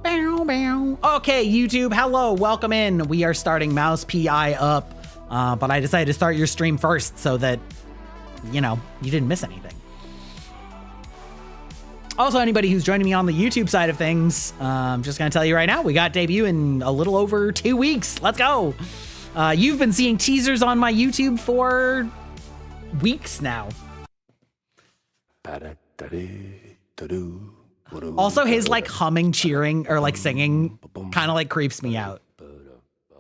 Okay, YouTube, hello, welcome in. We are starting Mouse PI up, but I decided to start your stream first so that, you know, you didn't miss anything. Also, anybody who's joining me on the YouTube side of things, I'm just gonna tell you right now, we got debut in a little over 2 weeks. Let's go. You've been seeing teasers on my YouTube for weeks now. Also, his like humming, cheering, or like singing kind of like creeps me out.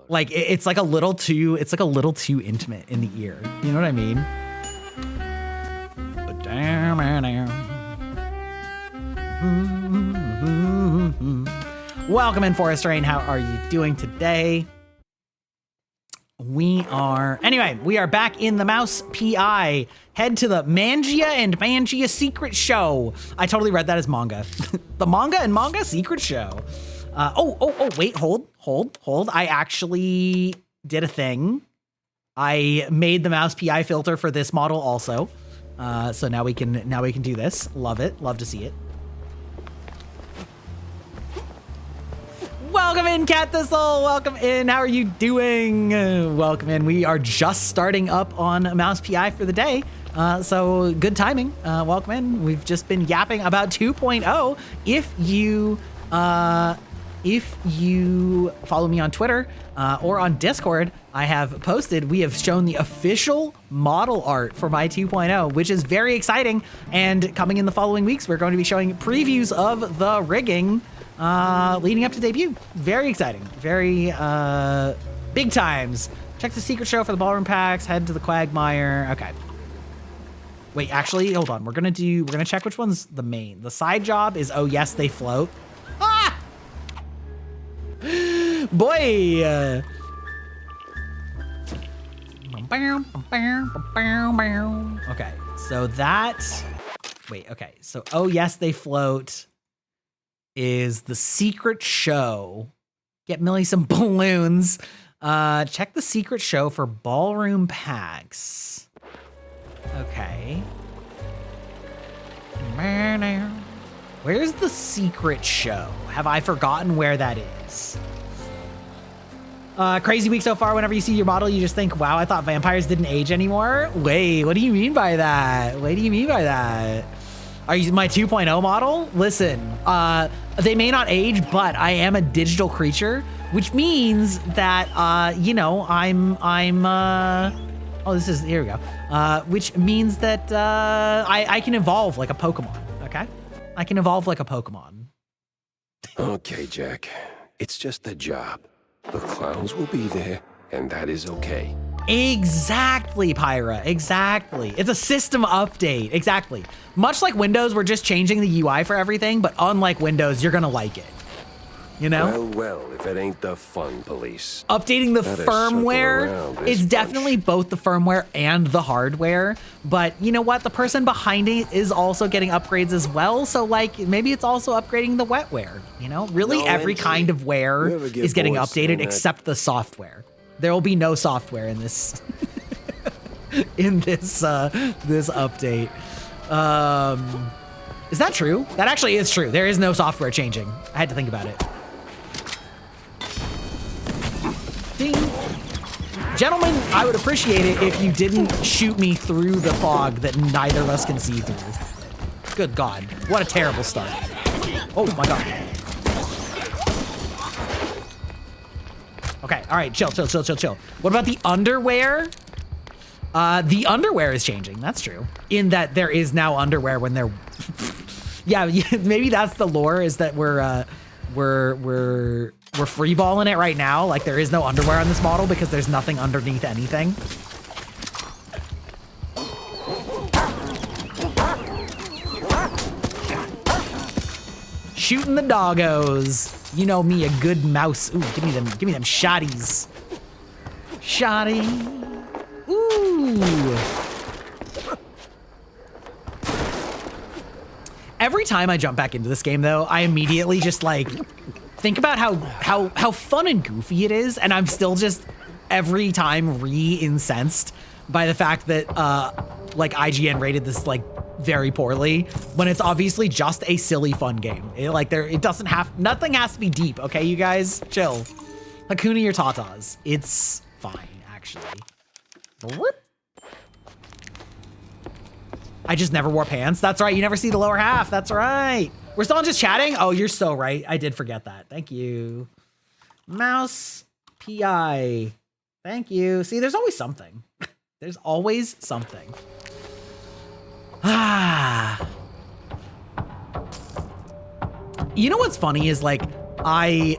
Like it's like a little too, intimate in the ear. You know what I mean? Welcome in, Forest Rain. How are you doing today? We are back in the Mouse PI. Head to the Mangia and Mangia Secret Show. I totally read that as manga. The Manga and Manga Secret Show. Wait, hold. I actually did a thing. I made the Mouse PI filter for this model also. So now we can do this. Love it. Love to see it. Welcome in, Cat Thistle. Welcome in. How are you doing? Welcome in. We are just starting up on Mouse PI for the day. So good timing. Welcome in. We've just been yapping about 2.0. If you follow me on Twitter or on Discord, I have posted, we have shown the official model art for my 2.0, which is very exciting. And coming in the following weeks, we're going to be showing previews of the rigging leading up to debut. Very exciting. Very big times. Check the secret show for the ballroom packs. Head to the quagmire. Okay. Wait, actually, hold on. We're gonna check which one's the main. The side job is, oh yes, they float. Ah! Boy. Okay, so that, wait, okay. So, oh yes, they float is the secret show. Get Millie some balloons. Check the secret show for ballroom packs. Okay. Where's the secret show? Have I forgotten where that is? Crazy week so far. Whenever you see your model, you just think, wow, I thought vampires didn't age anymore. Wait, what do you mean by that? What do you mean by that? Are you my 2.0 model? Listen, they may not age, but I am a digital creature, which means that, you know, oh, this is, here we go. Which means that I can evolve like a Pokemon, okay? I can evolve like a Pokemon. Okay, Jack. It's just a job. The clowns will be there, and that is okay. Exactly, Pyra, exactly. It's a system update, exactly. Much like Windows, we're just changing the UI for everything, but unlike Windows, you're gonna like it. You know? Well, if it ain't the fun police. Updating the firmware is definitely both the firmware and the hardware, but you know what? The person behind it is also getting upgrades as well, so like maybe it's also upgrading the wetware, you know? Really every kind of wear is getting updated except the software. There will be no software in this this update. Is that true? That actually is true. There is no software changing. I had to think about it. Ding. Gentlemen, I would appreciate it if you didn't shoot me through the fog that neither of us can see through. Good God, what a terrible start. Oh my God. Okay, all right, chill. What about the underwear? The underwear is changing, that's true. In that there is now underwear when they're, yeah, maybe that's the lore, is that we're freeballing it right now. Like there is no underwear on this model because there's nothing underneath anything. Shooting the doggos. You know me, a good mouse. Ooh, give me them shotties. Shotty. Ooh. Every time I jump back into this game though, I immediately just like think about how fun and goofy it is, and I'm still just every time re-incensed by the fact that like IGN rated this like very poorly when it's obviously just a silly fun game. Nothing has to be deep, okay, you guys? Chill. Hakuna your tatas. It's fine, actually. I just never wore pants. That's right, you never see the lower half. That's right. We're still just chatting? Oh, you're so right. I did forget that. Thank you. Mouse PI. Thank you. See, there's always something. There's always something. Ah. You know what's funny is like, I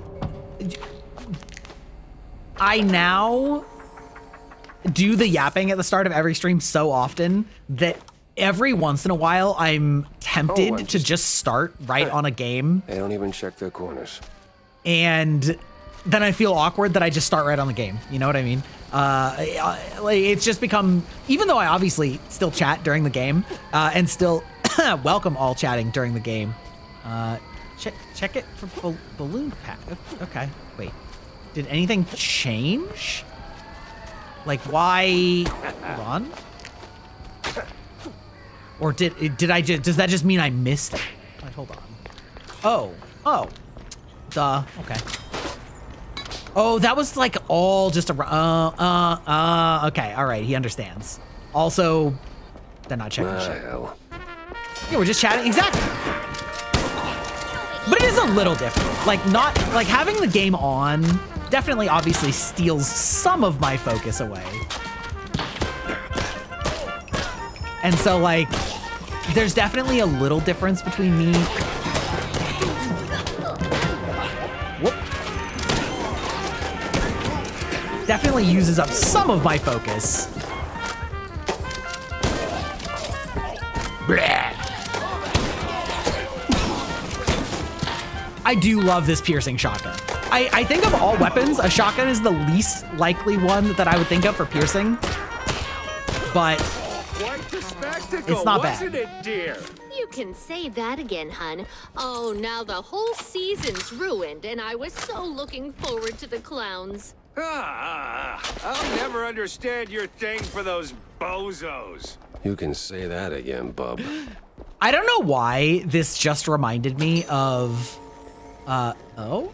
now do the yapping at the start of every stream so often that every once in a while I'm tempted to just start right on a game. They don't even check their corners. And then I feel awkward that I just start right on the game. You know what I mean? Like it's just become, even though I obviously still chat during the game and still welcome all chatting during the game. Check it for balloon pack. Okay, wait. Did anything change? Like why? Hold on. Or did I just? Does that just mean I missed it? Wait, hold on. Oh, duh. Okay. Oh, that was like all just a. Okay, all right. He understands. Also, they're not checking shit. Yeah, we're just chatting. Exactly. But it is a little different. Like not like having the game on. Definitely, obviously, steals some of my focus away. And so, like, there's definitely a little difference between me. Whoop. Definitely uses up some of my focus. I do love this piercing shotgun. I think of all weapons, a shotgun is the least likely one that I would think of for piercing. But it's not bad. Wasn't it, dear? You can say that again, hun. Oh, now the whole season's ruined, and I was so looking forward to the clowns. I'll never understand your thing for those bozos. You can say that again, bub. I don't know why this just reminded me of, hello?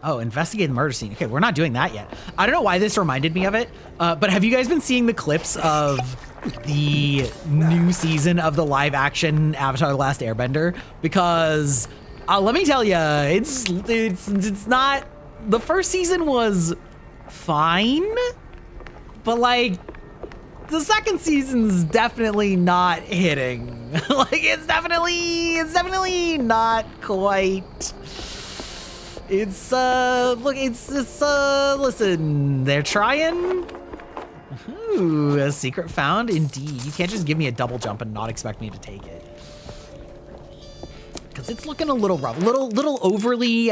Oh, investigate the murder scene. Okay, we're not doing that yet. I don't know why this reminded me of it, but have you guys been seeing the clips of the new season of the live action Avatar: The Last Airbender? Because let me tell you, it's not, the first season was fine, but like, the second season's definitely not hitting. Like it's definitely not quite. Listen, they're trying. Ooh, a secret found, indeed. You can't just give me a double jump and not expect me to take it. Because it's looking a little rough, little overly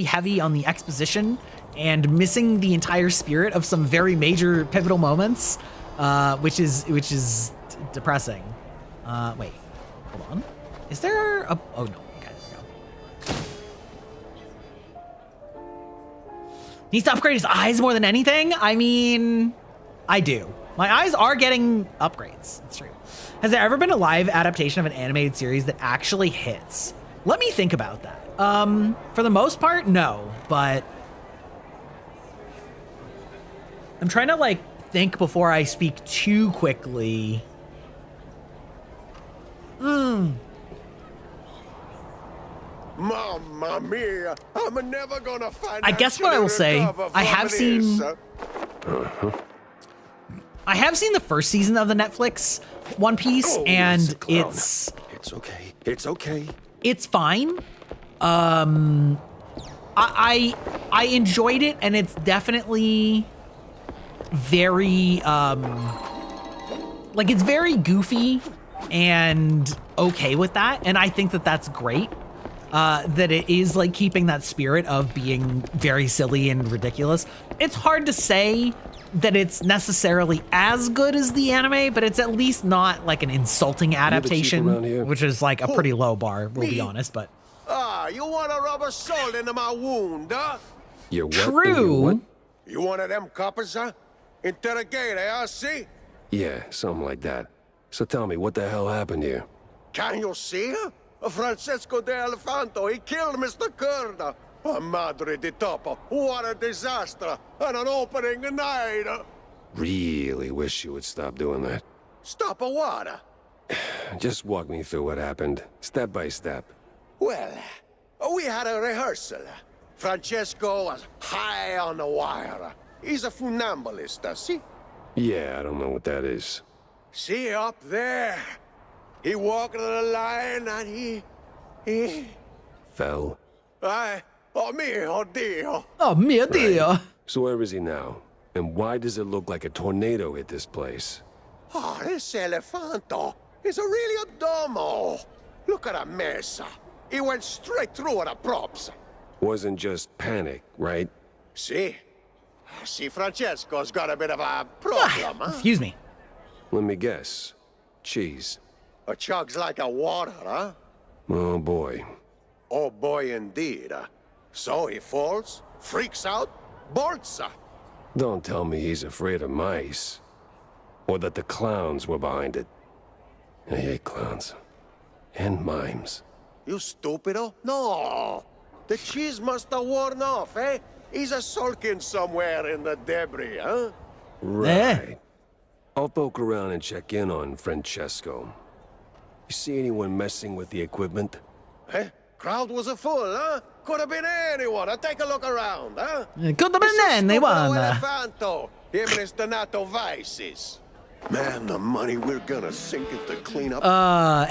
heavy on the exposition and missing the entire spirit of some very major pivotal moments, which is depressing. Wait, hold on. Is there a, oh no, okay, there we go. Needs to upgrade his eyes more than anything? I mean, I do. My eyes are getting upgrades, it's true. Has there ever been a live adaptation of an animated series that actually hits? Let me think about that. For the most part, no, but I'm trying to like think before I speak too quickly. Mamma mia! I'm never gonna find. I guess what I will say, I have seen the first season of the Netflix One Piece, and it's okay. It's okay. It's fine. I enjoyed it, and it's definitely very like it's very goofy and okay with that, and I think that that's great. That it is like keeping that spirit of being very silly and ridiculous. It's hard to say that it's necessarily as good as the anime, but it's at least not like an insulting adaptation, which is like a pretty low bar, we'll be honest, but. You want to rub a salt into my wound, huh? You're what? True. You one of them coppers, huh? Interrogate, huh? See? Yeah, something like that. So tell me, what the hell happened here? Can you see? Francesco de Elefanto, he killed Mr. Curda. Oh, madre di topo, what a disaster! And an opening night! Really wish you would stop doing that. Stop a what? Just walk me through what happened, step by step. Well, we had a rehearsal. Francesco was high on the wire. He's a funambulist, see? Yeah, I don't know what that is. See up there? He walked the line and he... Fell? Oh mio Dio. Oh, mio Dio. So where is he now? And why does it look like a tornado hit this place? Oh, this Elefanto is really a domo. Look at that mess. He went straight through the props. Wasn't just panic, right? See? See, Francesco's got a bit of a problem, huh? Excuse me. Let me guess. Cheese. A chugs like a water, huh? Oh boy. Oh boy, indeed. So he falls, freaks out, bolts. Don't tell me he's afraid of mice. Or that the clowns were behind it. I hate clowns. And mimes. You stupido? No. The cheese must have worn off, eh? He's a sulking somewhere in the debris, huh? Right. I'll poke around and check in on Francesco. You see anyone messing with the equipment? Eh? Crowd was a full, huh? Could have been anyone. Take a look around, huh? Could have been anyone. Elefanto. Him and his Donato Vices. Man, the money we're gonna sink it to clean up.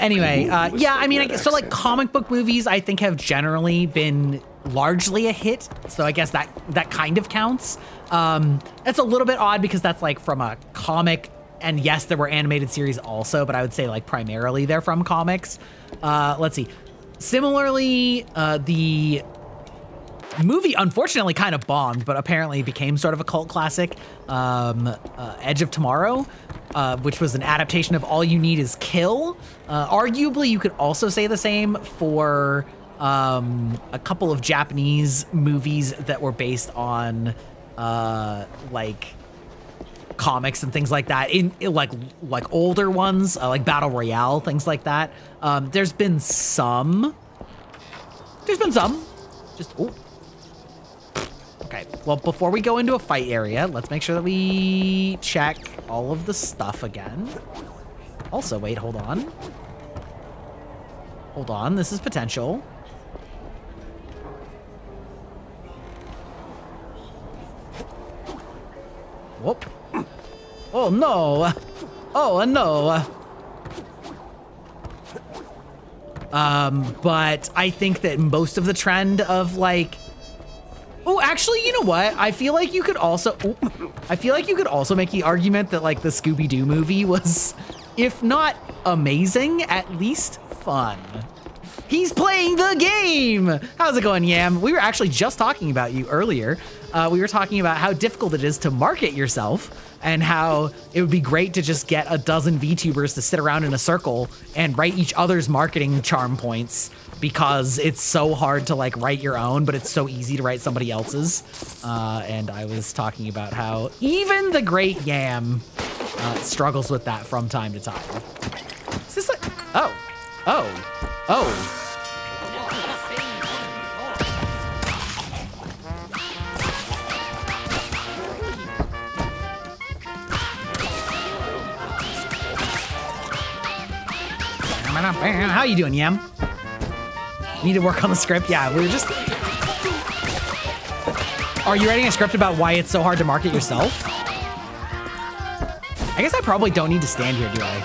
Anyway, yeah, I mean, that so like accent. comic book movies, I think have generally been largely a hit. So I guess that kind of counts. It's a little bit odd because that's like from a comic, and yes, there were animated series also, but I would say like primarily they're from comics. Let's see. Similarly, the movie unfortunately kind of bombed, but apparently became sort of a cult classic. Edge of Tomorrow, which was an adaptation of All You Need Is Kill. Arguably, you could also say the same for a couple of Japanese movies that were based on like comics and things like that, in like older ones, like Battle Royale, things like that. There's been some. Just oh. Okay, well, before we go into a fight area, let's make sure that we check all of the stuff again. Also, wait, hold on. Hold on, this is potential. Whoop. Oh, no. Oh, no. But I think that most of the trend of like, oh, actually, you know what? I feel like you could also make the argument that like the Scooby-Doo movie was, if not amazing, at least fun. He's playing the game. How's it going, Yam? We were actually just talking about you earlier. We were talking about how difficult it is to market yourself and how it would be great to just get a dozen VTubers to sit around in a circle and write each other's marketing charm points, because it's so hard to like write your own, but it's so easy to write somebody else's. And I was talking about how even the great Yam struggles with that from time to time. Is this like, oh. How you doing, Yam? Need to work on the script? Yeah, we were just... Are you writing a script about why it's so hard to market yourself? I guess I probably don't need to stand here, do I?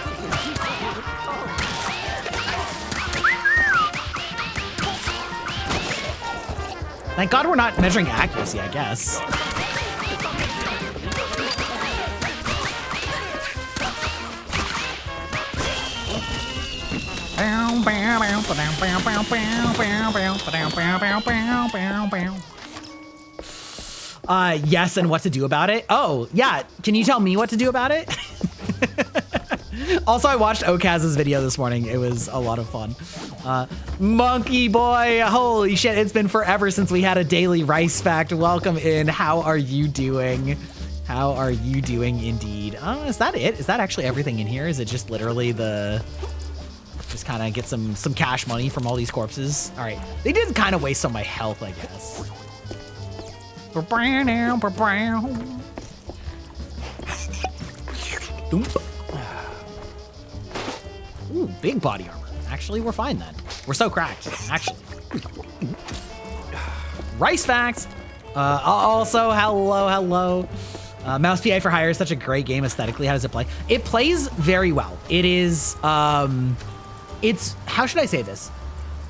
Thank God we're not measuring accuracy, I guess. Yes, and what to do about it? Oh, yeah. Can you tell me what to do about it? Also, I watched Okaz's video this morning. It was a lot of fun. Monkey boy, holy shit. It's been forever since we had a daily rice fact. Welcome in. How are you doing? How are you doing indeed? Is that it? Is that actually everything in here? Is it just literally just kind of get some cash money from all these corpses? All right. They did kind of waste some of my health, I guess. Ooh, big body armor. Actually, we're fine then. We're so cracked, actually. Rice facts. Also, hello. Mouse PI for Hire is such a great game aesthetically. How does it play? It plays very well. It is, it's, how should I say this?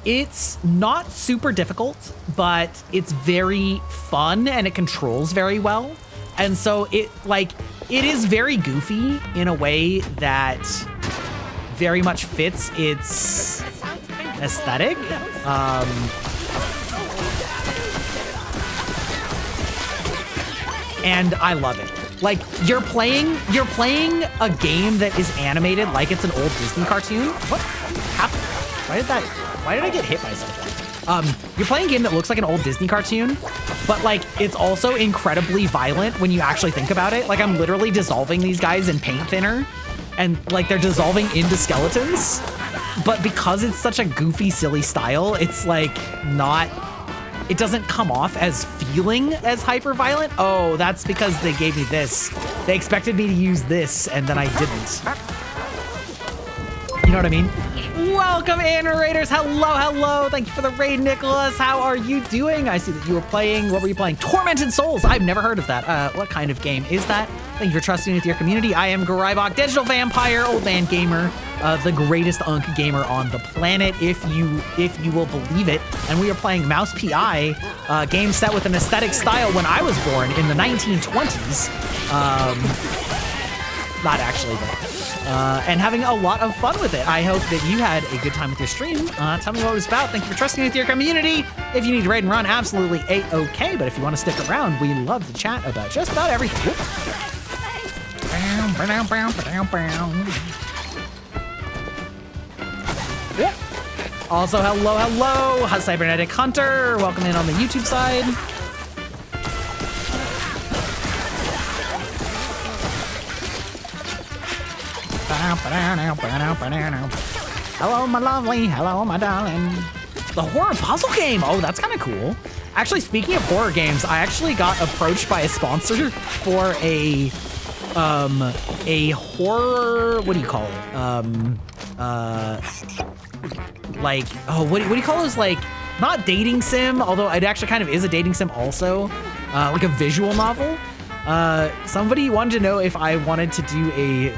It's not super difficult, but it's very fun and it controls very well. And so it is very goofy in a way that very much fits its aesthetic. And I love it. Like you're playing a game that is animated like it's an old Disney cartoon. What happened? Why did I get hit by something? You're playing a game that looks like an old Disney cartoon, but like it's also incredibly violent when you actually think about it. Like I'm literally dissolving these guys in paint thinner and like they're dissolving into skeletons. But because it's such a goofy, silly style, it's like it doesn't come off as feeling as hyper violent. Oh, that's because they gave me this. They expected me to use this and then I didn't. You know what I mean? Welcome in, raiders. Hello. Thank you for the raid, Nicholas. How are you doing? I see that you were playing, what were you playing? Tormented Souls. I've never heard of that. What kind of game is that? Thank you for trusting with your community. I am Greibach, digital vampire, old man gamer, the greatest unk gamer on the planet, if you will believe it. And we are playing Mouse PI, game set with an aesthetic style when I was born in the 1920s. Not actually, but and having a lot of fun with it. I hope that you had a good time with your stream. Tell me what it was about. Thank you for trusting with your community. If you need to raid and run, absolutely A-okay. But if you want to stick around, we love to chat about just about everything. Yeah. Also, hello, Cybernetic Hunter. Welcome in on the YouTube side. Hello, my lovely. Hello, my darling. The horror puzzle game. Oh, that's kind of cool. Actually, speaking of horror games, I actually got approached by a sponsor for a horror. What do you call it? Like, oh, what do you call those? Like, not dating sim, although it actually kind of is a dating sim also. Like a visual novel. Somebody wanted to know if I wanted to do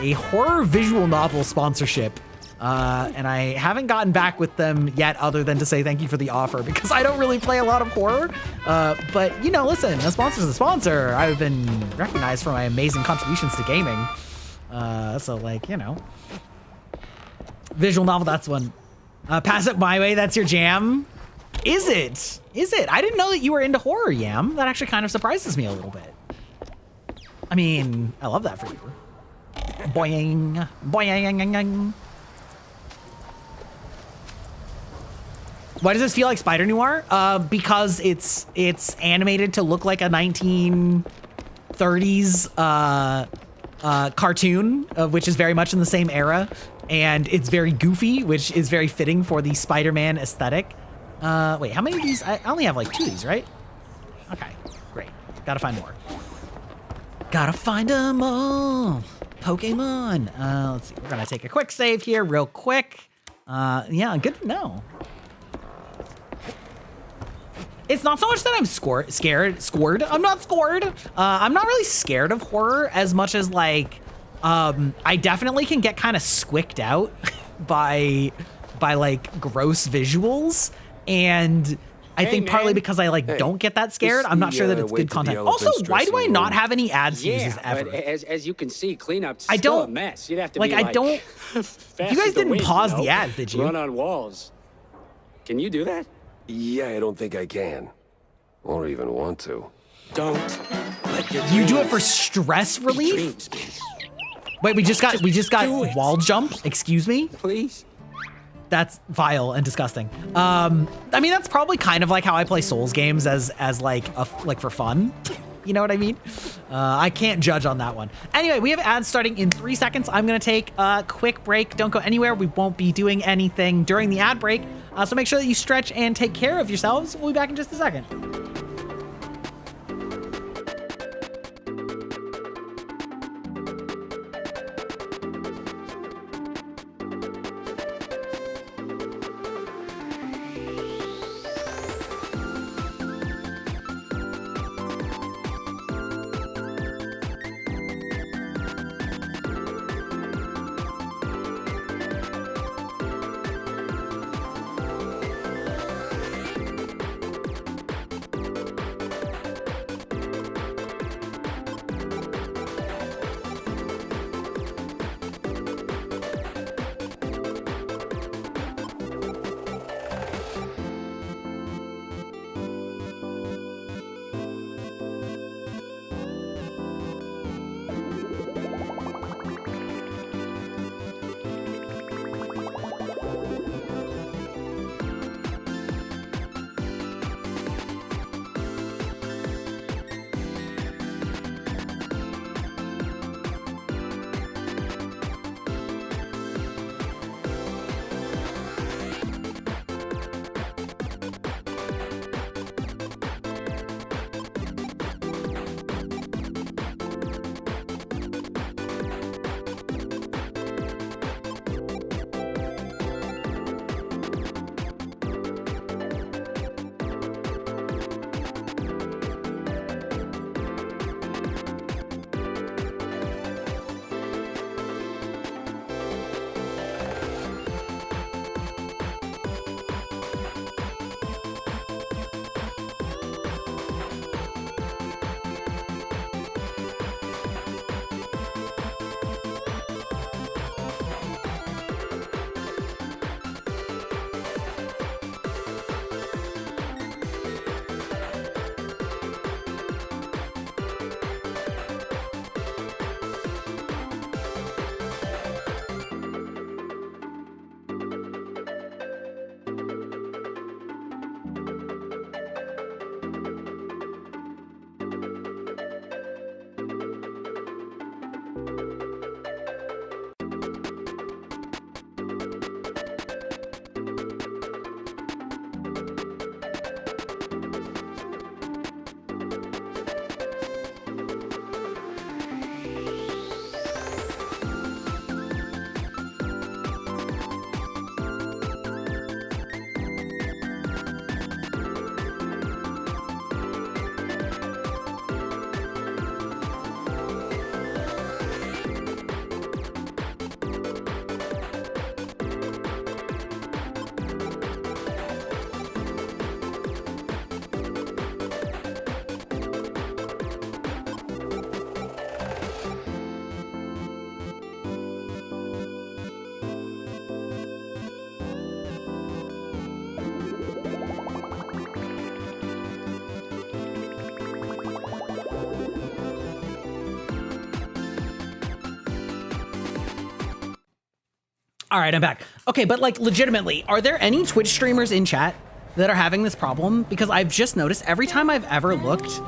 a horror visual novel sponsorship. And I haven't gotten back with them yet other than to say thank you for the offer because I don't really play a lot of horror. But, you know, listen, a sponsor's a sponsor. I've been recognized for my amazing contributions to gaming. So, like, you know. Visual novel, that's one. Pass It My Way, that's your jam. Is it? I didn't know that you were into horror, Yam. That actually kind of surprises me a little bit. I mean, I love that for you. Boing, boing. Why does this feel like Spider Noir? Because it's animated to look like a 1930s cartoon, which is very much in the same era, and it's very goofy, which is very fitting for the Spider-Man aesthetic. Wait, how many of these? I only have like 2 of these, right? Okay, great. Gotta find more. Gotta find them all. Pokemon. Let's see. We're gonna take a quick save here, real quick. Yeah, good to know. It's not so much that I'm scared. I'm not scared. I'm not really scared of horror as much as like, I definitely can get kind of squicked out by like gross visuals, and I think partly because I like don't get that scared. I'm not sure that it's good content. Also, why do I not have any ad fuses ever? But as you can see, cleanup's I still don't a mess. You'd have to like. be I don't. You guys didn't pause the ads, did you? Run on walls. Can you do that? Yeah, I don't think I can. Or even want to. Don't let your You do it dreams for stress be relief? dreams, man. Wait, we just got do it. wall jump. Excuse me? Please. That's vile and disgusting. I mean, that's probably kind of like how I play Souls games as like for fun. You know what I mean? I can't judge on that one. Anyway, we have ads starting in 3 seconds. I'm going to take a quick break. Don't go anywhere. We won't be doing anything during the ad break. So make sure that you stretch and take care of yourselves. We'll be back in just a second. All right, I'm back. Okay, but like legitimately, are there any Twitch streamers in chat that are having this problem? Because I've just noticed every time I've ever looked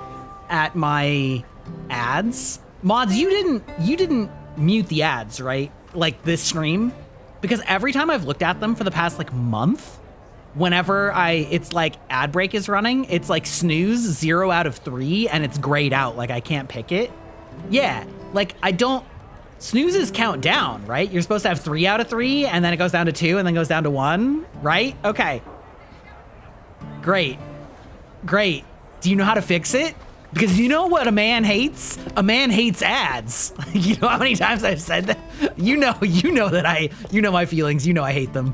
at my ads, mods, you didn't mute the ads, right? Like this stream, because every time I've looked at them for the past like month, whenever it's like ad break is running, it's like snooze 0 out of 3 and it's grayed out, like I can't pick it. Yeah, like snoozes count down, right? You're supposed to have 3 out of 3 and then it goes down to 2 and then goes down to 1, right? Okay. Great. Do you know how to fix it? Because you know what a man hates? A man hates ads. You know how many times I've said that? You know my feelings. You know I hate them.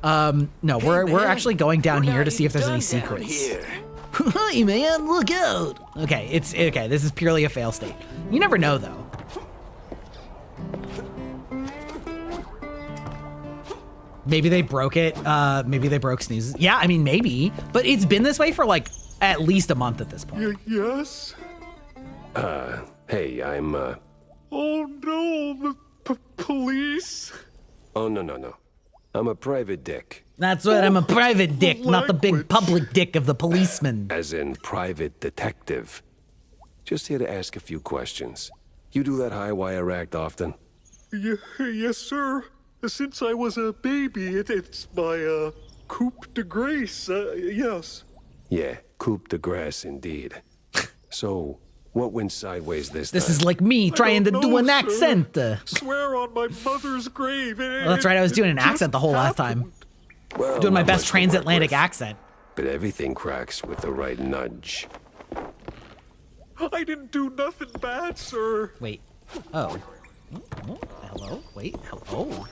No, we're actually going down here to see if there's any secrets. Hey man, look out. Okay, okay, this is purely a fail state. You never know though. Maybe they broke it. Maybe they broke snoozes. Yeah, I mean, maybe. But it's been this way for like at least a month at this point. Yes? Hey, I'm, Oh no, the police? Oh, no. I'm a private dick. That's what I'm a private dick, not the big public dick of the policeman. As in private detective. Just here to ask a few questions. You do that high wire act often? Yes, sir. Since I was a baby, it's my, coup de grace, yes. Yeah, coup de grace indeed. So, what went sideways this time? This is like me trying to do an accent. Swear on my mother's grave. Well, that's right, I was doing an accent the whole last time. Well, Doing my not best much to work transatlantic with, accent. But everything cracks with the right nudge. I didn't do nothing bad, sir. Wait. Oh. Hello? Wait. Hello?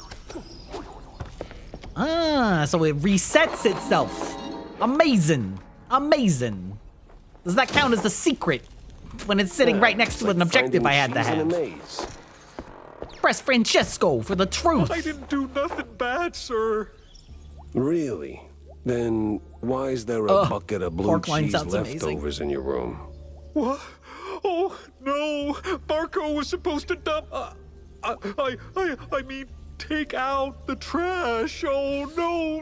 Ah, so it resets itself. Amazing. Amazing. Does that count as the secret when it's sitting right next to an objective I had to have? Press Francesco for the truth. I didn't do nothing bad, sir. Really? Then why is there a bucket of blue pork loin cheese sounds leftovers in your room? What? Oh, no. Marco was supposed to dump... I mean, take out the trash. Oh, no.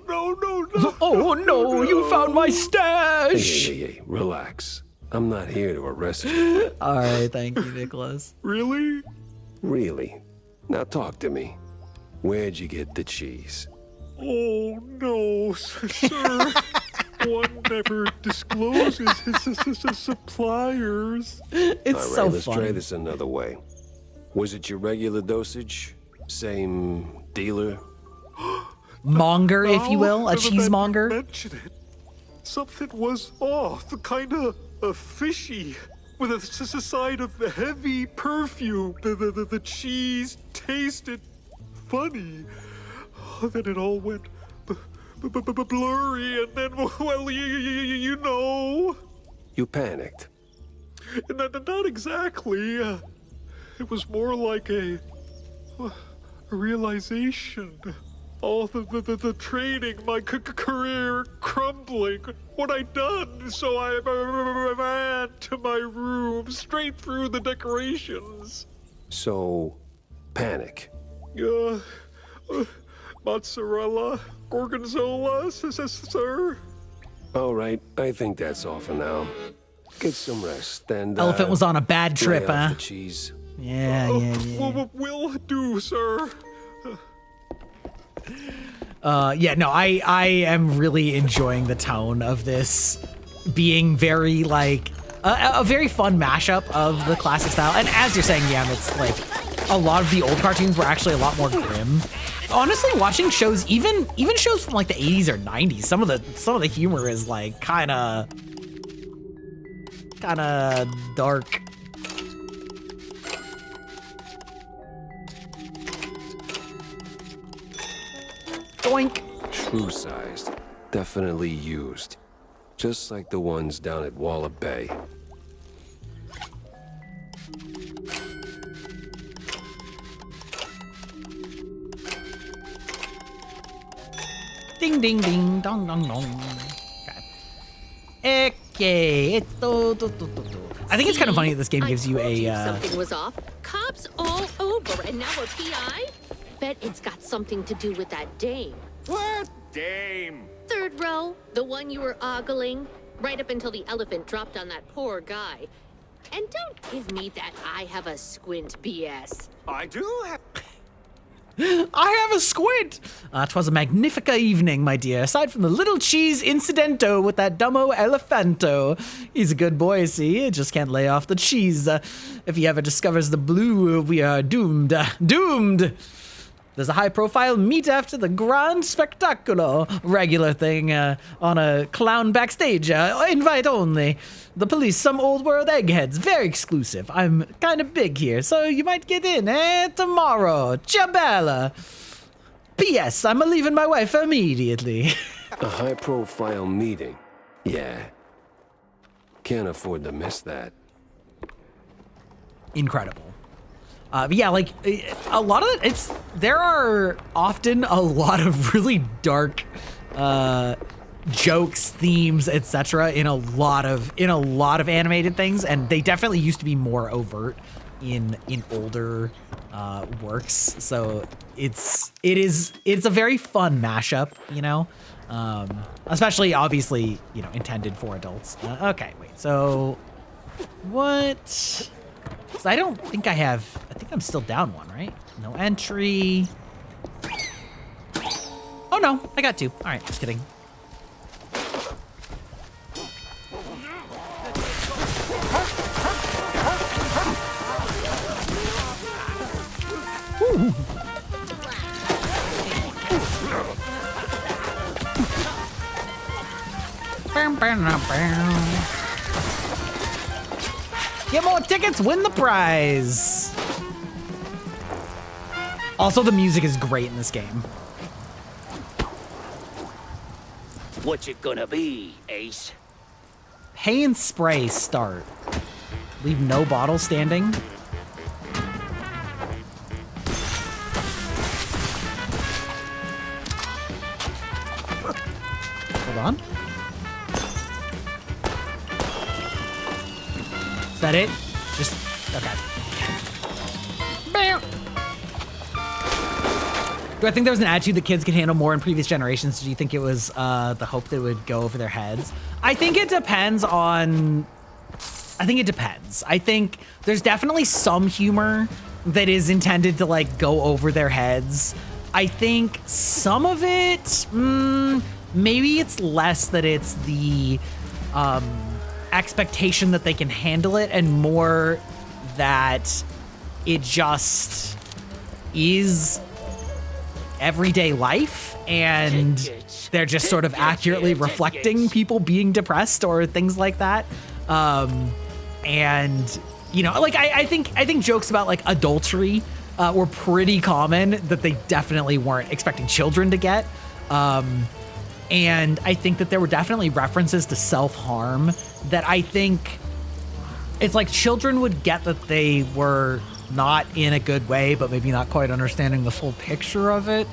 Oh no, you found my stash. Hey, relax. I'm not here to arrest you. All right, thank you, Nicholas. Really? Really? Now talk to me. Where'd you get the cheese? Oh, no, sir. One never discloses his suppliers. It's All right, so let's try funny. this another way. Was it your regular dosage? Same dealer? Monger, if you will, a Now that you cheesemonger. mention it, something was off, kind of fishy, with a side of heavy perfume. The cheese tasted funny. Then it all went blurry, and then, well, you know. You panicked. Not exactly. It was more like a realization. All the training, my career crumbling. What I done? So I ran to my room, straight through the decorations. So, panic. Mozzarella, gorgonzola, sir. All right, I think that's all for now. Get some rest and Elephant was on a bad lay trip, off huh? the cheese. Yeah. Will do, sir. Yeah, no, I am really enjoying the tone of this being very like a very fun mashup of the classic style. And as you're saying, Yam, it's like a lot of the old cartoons were actually a lot more grim. Honestly, watching shows, even shows from like the 80s or 90s, some of the humor is like kind of dark. Doink. True-sized. Definitely used. Just like the ones down at Walla Bay. Ding ding ding dong dong dong. Okay. I think it's kind of funny that this game gives you a something was off. Cops all over, and now a PI? Bet it's got something to do with that dame. What? Dame. Third row, the one you were ogling, right up until the elephant dropped on that poor guy. And don't give me that I have a squint BS. I do have... I have a squint. 'Twas a magnifica evening, my dear. Aside from the little cheese incidento with that dumbo elephanto. He's a good boy, see? Just can't lay off the cheese. If he ever discovers the blue, we are doomed. Doomed! There's a high-profile meet after the grand spectacular. Regular thing on a clown backstage. Invite only. The police, some old-world eggheads. Very exclusive. I'm kind of big here, so you might get in, tomorrow. Ciabella. P.S. I'm leaving my wife immediately. A high-profile meeting. Yeah. Can't afford to miss that. Incredible. But yeah, like a lot of it, there are often a lot of really dark jokes, themes, etc. in a lot of animated things, and they definitely used to be more overt in older works. So it's a very fun mashup, you know, especially obviously, you know, intended for adults. Okay, wait, so What? 'Cause I don't think I have, I think I'm still down one, right? No entry. Oh no, I got 2. All right, just kidding. Ooh. Get more tickets, win the prize. Also, the music is great in this game. What's it gonna be, Ace? Pay and spray start. Leave no bottle standing. Hold on. Is that it? Just, okay. Bam. Do I think there was an attitude that kids could handle more in previous generations? Do you think it was the hope that it would go over their heads? I think it depends on, I think it depends. I think there's definitely some humor that is intended to like go over their heads. I think some of it, maybe it's less that it's the expectation that they can handle it and more that it just is everyday life and they're just sort of accurately reflecting people being depressed or things like that. And you know, like I think jokes about like adultery were pretty common that they definitely weren't expecting children to get. And I think that there were definitely references to self-harm that I think it's like children would get that they were not in a good way, but maybe not quite understanding the full picture of it.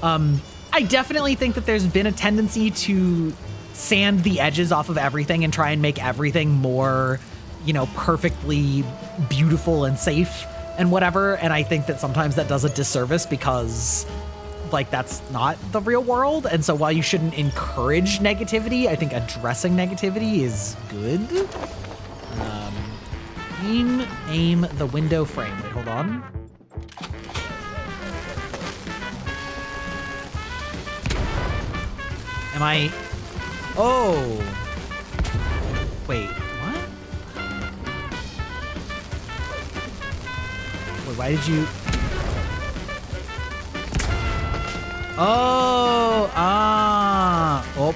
I definitely think that there's been a tendency to sand the edges off of everything and try and make everything more, you know, perfectly beautiful and safe and whatever. And I think that sometimes that does a disservice because like that's not the real world. And so while you shouldn't encourage negativity, I think addressing negativity is good. Aim the window frame. Wait, hold on. Am I? Oh. Wait, what? Wait, why did you? Oh, oh.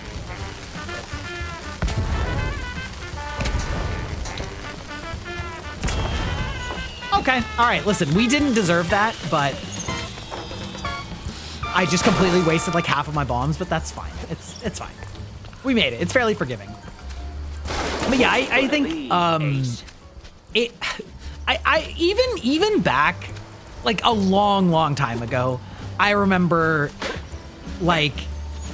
Okay, all right, listen, we didn't deserve that, but I just completely wasted like half of my bombs, but that's fine. It's fine. We made it. It's fairly forgiving. But yeah, I think even back like a long time ago, I remember like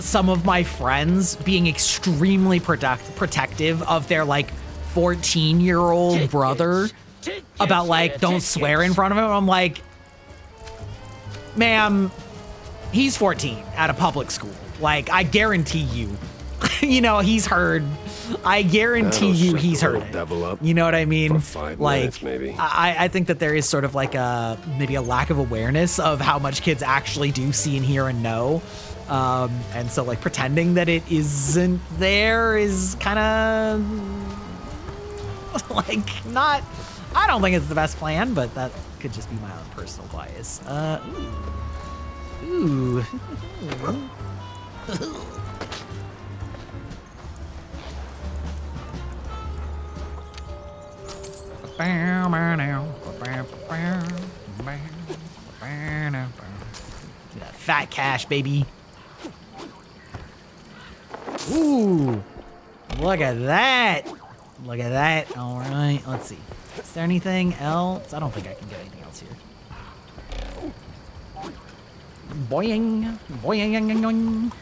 some of my friends being extremely protective of their like 14-year-old brother about like don't swear in front of him. I'm like, ma'am, he's 14 at a public school. Like I guarantee you, you know, he's heard. I guarantee you he's heard it. Devil up you know what I mean? for 5 like minutes, maybe. I think that there is sort of like maybe a lack of awareness of how much kids actually do see and hear and know. And so like pretending that it isn't there is kind of like not, I don't think it's the best plan, but that could just be my own personal bias. Ooh. Fat cash, baby. Ooh, look at that. Look at that. All right, let's see. Is there anything else? I don't think I can get anything else here. Boing, boing, boing.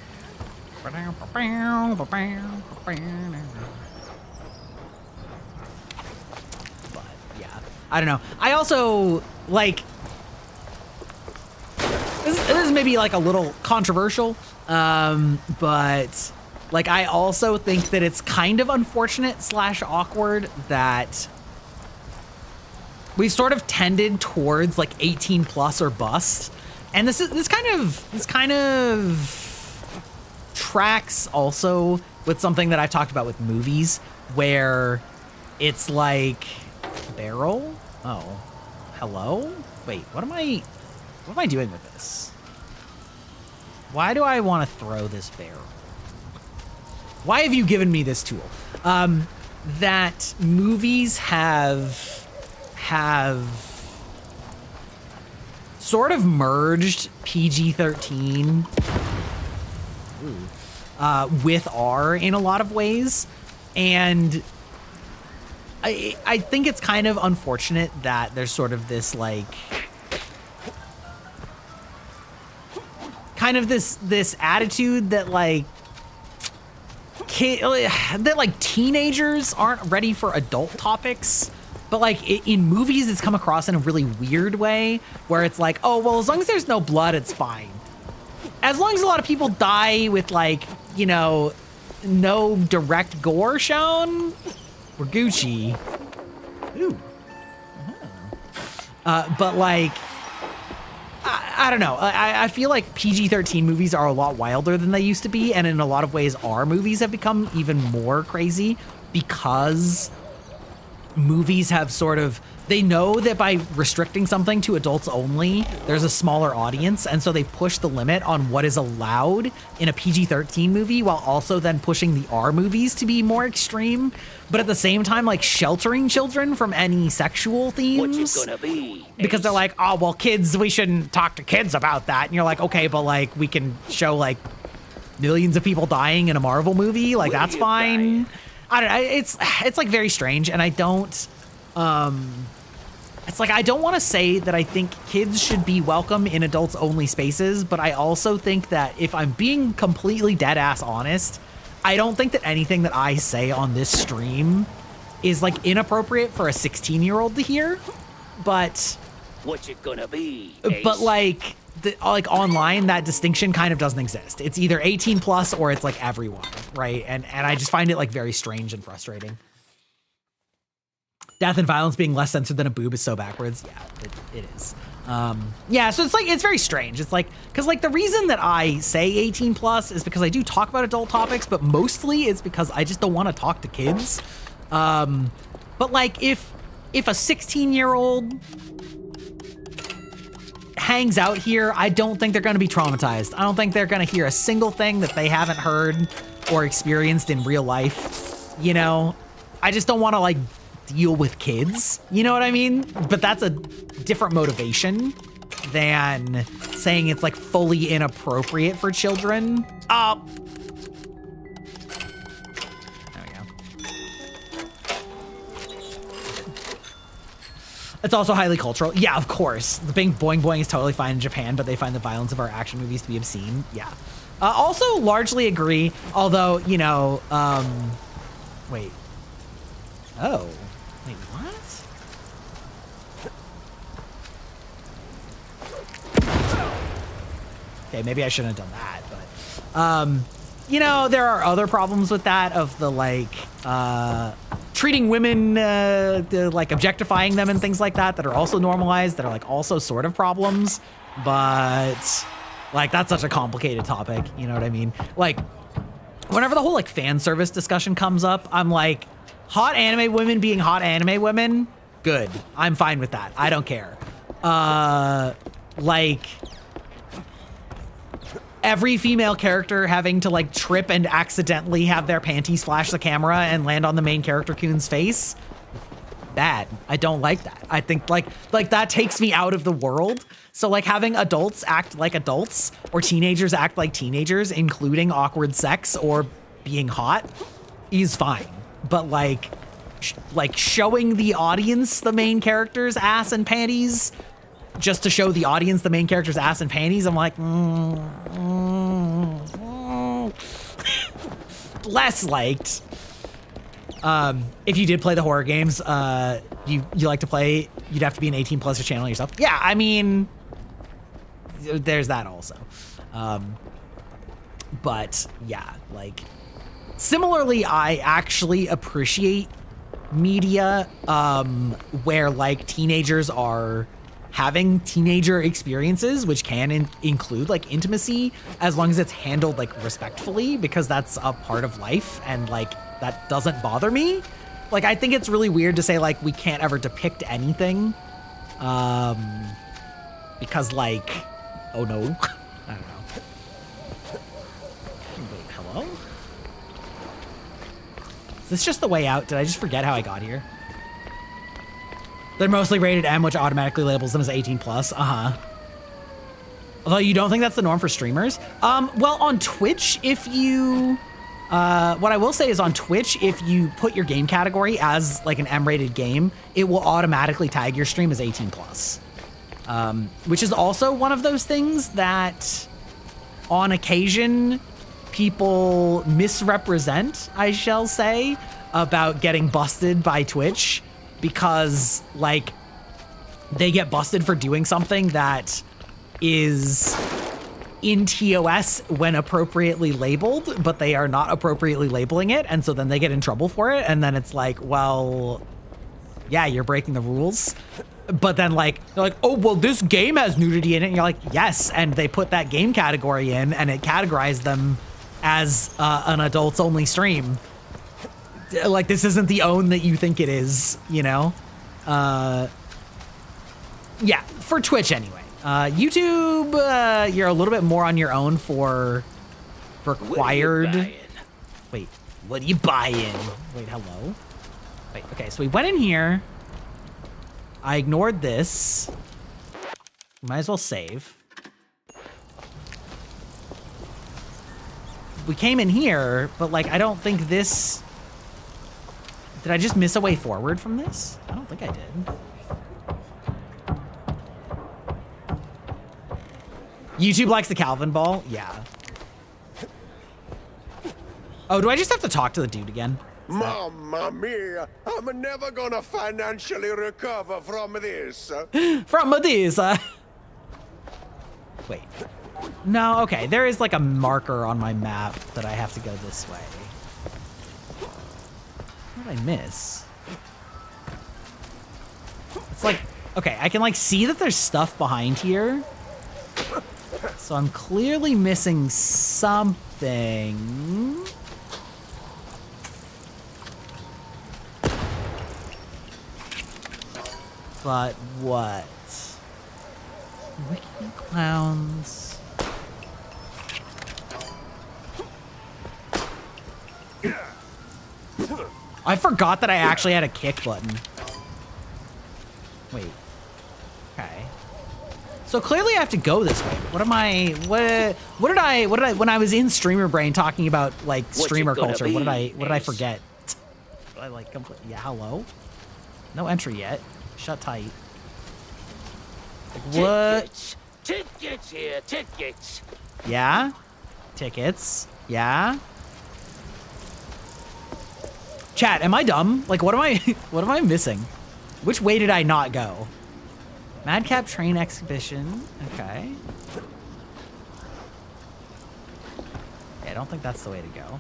But yeah, I don't know. I also like this is maybe like a little controversial, but Like, I also think that it's kind of unfortunate / awkward that we've sort of tended towards like 18 plus or bust. And this kind of tracks also with something that I've talked about with movies, where it's like barrel. Oh, hello. Wait, what am I doing with this? Why do I want to throw this barrel? Why have you given me this tool? That movies have sort of merged PG-13 with R in a lot of ways. And I think it's kind of unfortunate that there's sort of this like kind of this attitude that like teenagers aren't ready for adult topics. But like in movies, it's come across in a really weird way where it's like, oh, well, as long as there's no blood, it's fine. As long as a lot of people die with like, you know, no direct gore shown, we're Gucci. Ooh. But like, I don't know. I feel like PG-13 movies are a lot wilder than they used to be. And in a lot of ways, R movies have become even more crazy because movies have sort of, they know that by restricting something to adults only, there's a smaller audience. And so they've pushed the limit on what is allowed in a PG-13 movie while also then pushing the R movies to be more extreme. But at the same time, like sheltering children from any sexual themes. What you gonna be? Because they're like, oh, well, kids, we shouldn't talk to kids about that. And you're like, okay, but like we can show like millions of people dying in a Marvel movie. Like that's fine. I don't know. It's like very strange. And I don't, it's like, I don't want to say that I think kids should be welcome in adults only spaces, but I also think that if I'm being completely dead ass honest, I don't think that anything that I say on this stream is like inappropriate for a 16-year-old to hear, but What you gonna be? but like online, that distinction kind of doesn't exist. It's either 18 plus or it's like everyone, right? And I just find it like very strange and frustrating. Death and violence being less censored than a boob is so backwards. Yeah, it is. Yeah, so it's like, it's very strange. It's like, cause like the reason that I say 18 plus is because I do talk about adult topics, but mostly it's because I just don't want to talk to kids. But like if a 16-year-old hangs out here, I don't think they're going to be traumatized. I don't think they're going to hear a single thing that they haven't heard or experienced in real life. You know, I just don't want to like deal with kids. You know what I mean? But that's a different motivation than saying it's like fully inappropriate for children. There we go. It's also highly cultural. Yeah, of course. The being boing boing is totally fine in Japan, but they find the violence of our action movies to be obscene. Yeah. Also largely agree, although, you know, wait. Oh. Wait, what? Okay, maybe I shouldn't have done that, but, you know, there are other problems with that of the, like, treating women, like objectifying them and things like that are also normalized, that are like also sort of problems, but like that's such a complicated topic, you know what I mean? Like whenever the whole like fan service discussion comes up, I'm like, hot anime women being hot anime women, good. I'm fine with that. I don't care. Like every female character having to like trip and accidentally have their panties flash the camera and land on the main character Kun's face, bad. I don't like that. I think like that takes me out of the world. So like having adults act like adults or teenagers act like teenagers, including awkward sex or being hot, is fine. But like showing the audience the main character's ass and panties just to show the audience the main character's ass and panties, I'm like, less liked. If you did play the horror games, you like to play, you'd have to be an 18 plus to channel yourself. Yeah, I mean, there's that also. But yeah, like Similarly, I actually appreciate media where like teenagers are having teenager experiences, which can include like intimacy, as long as it's handled like respectfully, because that's a part of life and like that doesn't bother me. Like, I think it's really weird to say like we can't ever depict anything because like, oh no, I don't know. Wait, hello? Is this just the way out? Did I just forget how I got here? They're mostly rated M, which automatically labels them as 18 plus. Although you don't think that's the norm for streamers? Well, on Twitch, if you, what I will say is on Twitch, if you put your game category as like an M-rated game, it will automatically tag your stream as 18 plus. Which is also one of those things that on occasion people misrepresent, I shall say, about getting busted by Twitch, because like they get busted for doing something that is in TOS when appropriately labeled, but they are not appropriately labeling it, and so then they get in trouble for it, and then it's like, well, yeah, you're breaking the rules. But then like, they're like, oh, well, this game has nudity in it, and you're like, yes, and they put that game category in, and it categorized them as an adults only stream. Like, this isn't the own that you think it is, you know? Yeah, for Twitch anyway. YouTube, you're a little bit more on your own for required. Wait, what are you buying? Wait, hello? Wait, okay, so we went in here. I ignored this. Might as well save. We came in here, but like, I don't think this... Did I just miss a way forward from this? I don't think I did. YouTube likes the Calvin ball? Yeah. Oh, do I just have to talk to the dude again? Mamma mia! I'm never gonna financially recover from this. From this, Wait. No, okay. There is like a marker on my map that I have to go this way. What did I miss? It's like, okay, I can like see that there's stuff behind here. So I'm clearly missing something. But what? Wicked clowns. I forgot that I actually had a kick button. Wait. Okay. So clearly I have to go this way. What am I, what did I, when I was in streamer brain talking about like streamer culture, what did I forget? I like completely, yeah, hello? No entry yet. Shut tight. Like, what? Tickets here, tickets. Yeah? Tickets. Yeah? Chat, am I dumb? Like, what am I missing? Which way did I not go? Madcap train exhibition. Okay. Yeah, I don't think that's the way to go.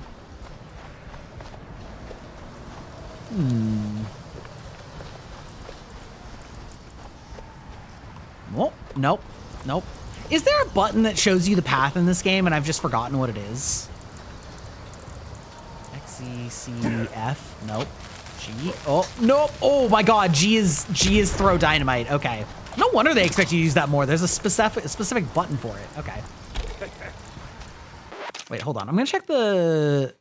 Oh, nope. Nope. Is there a button that shows you the path in this game and I've just forgotten what it is? X, E, C, F. Nope. G. Oh, nope. Oh my god, G is throw dynamite. Okay. No wonder they expect you to use that more. There's a specific button for it. Okay. Wait, hold on. I'm gonna check the...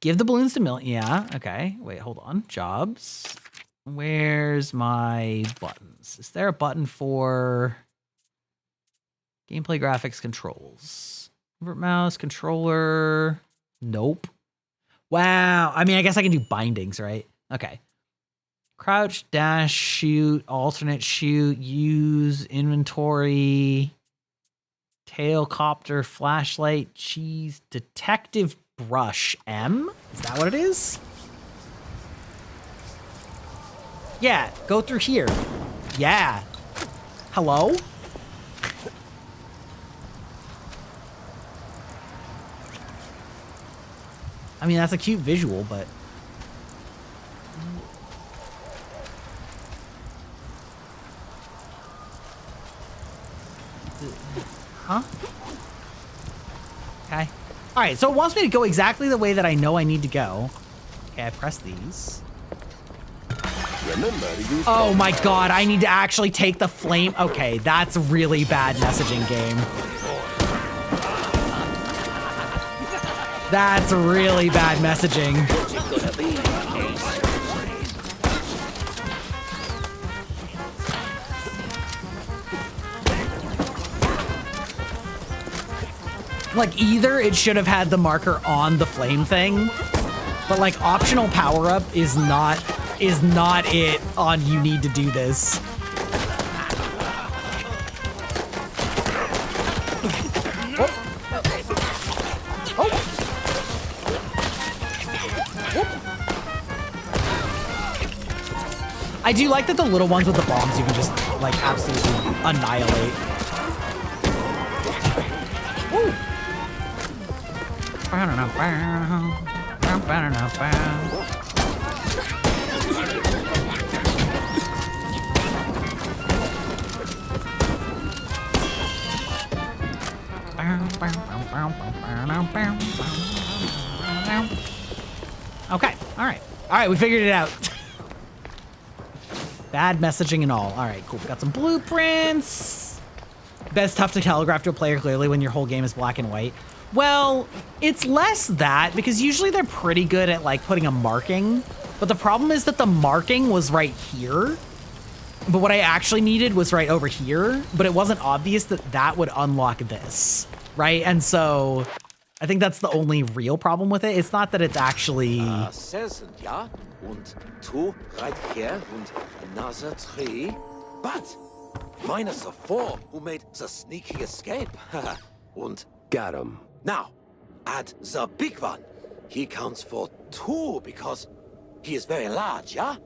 Give the balloons to Mill. Yeah, okay. Wait, hold on. Jobs. Where's my buttons? Is there a button for gameplay graphics controls? Invert mouse, controller. Nope. Wow. I mean, I guess I can do bindings, right? Okay. Crouch, dash, shoot, alternate shoot, use, inventory, tailcopter, flashlight, cheese, detective brush, M? Is that what it is? Yeah, go through here. Yeah. Hello? I mean, that's a cute visual, but... Huh? Okay. All right, so it wants me to go exactly the way that I know I need to go. Okay, I press these. Remember to use Oh my god, I need to actually take the flame. Okay, that's really bad messaging, game. That's really bad messaging. What's it gonna be, Ace? Like, either it should have had the marker on the flame thing, but like optional power up is not it on you need to do this. I do like that the little ones with the bombs you can just like absolutely annihilate. Woo. Okay, all right, we figured it out. Bad messaging and all. All right, cool. Got some blueprints. Best tough to telegraph to a player clearly when your whole game is black and white. Well, it's less that because usually they're pretty good at like putting a marking, but the problem is that the marking was right here. But what I actually needed was right over here, but it wasn't obvious that that would unlock this, right? And so I think that's the only real problem with it. It's not that it's actually... Season, ja? Und two right here, and another three. But minus the four who made the sneaky escape. And Got him. now, add the big one. He counts for two because he is very large, yeah?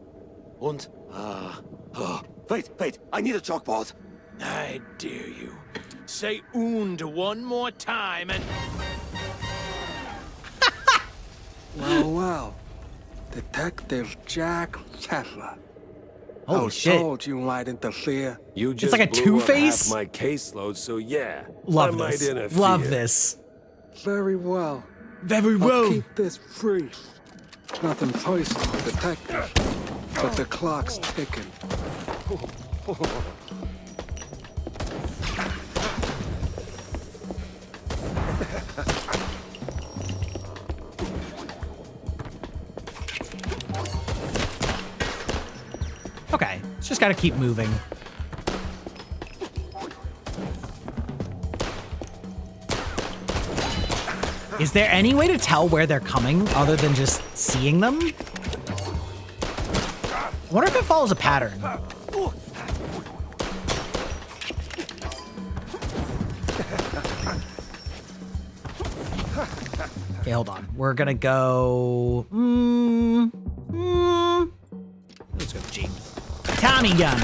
And, wait, I need a chalkboard. I dare you. Say "und" one more time and... Well, Detective Jack Pfeffer. Holy I was shit. told you might interfere. You just like a blew up Two-Face? half my caseload, so yeah. Love I might this. interfere. Love this. Very well. Very I'll well. keep this brief. Nothing personal, Detective. But the clock's ticking. Okay, just gotta keep moving. Is there any way to tell where they're coming other than just seeing them? I wonder if it follows a pattern. Okay, hold on. We're gonna go... Let's go G. Tommy gun.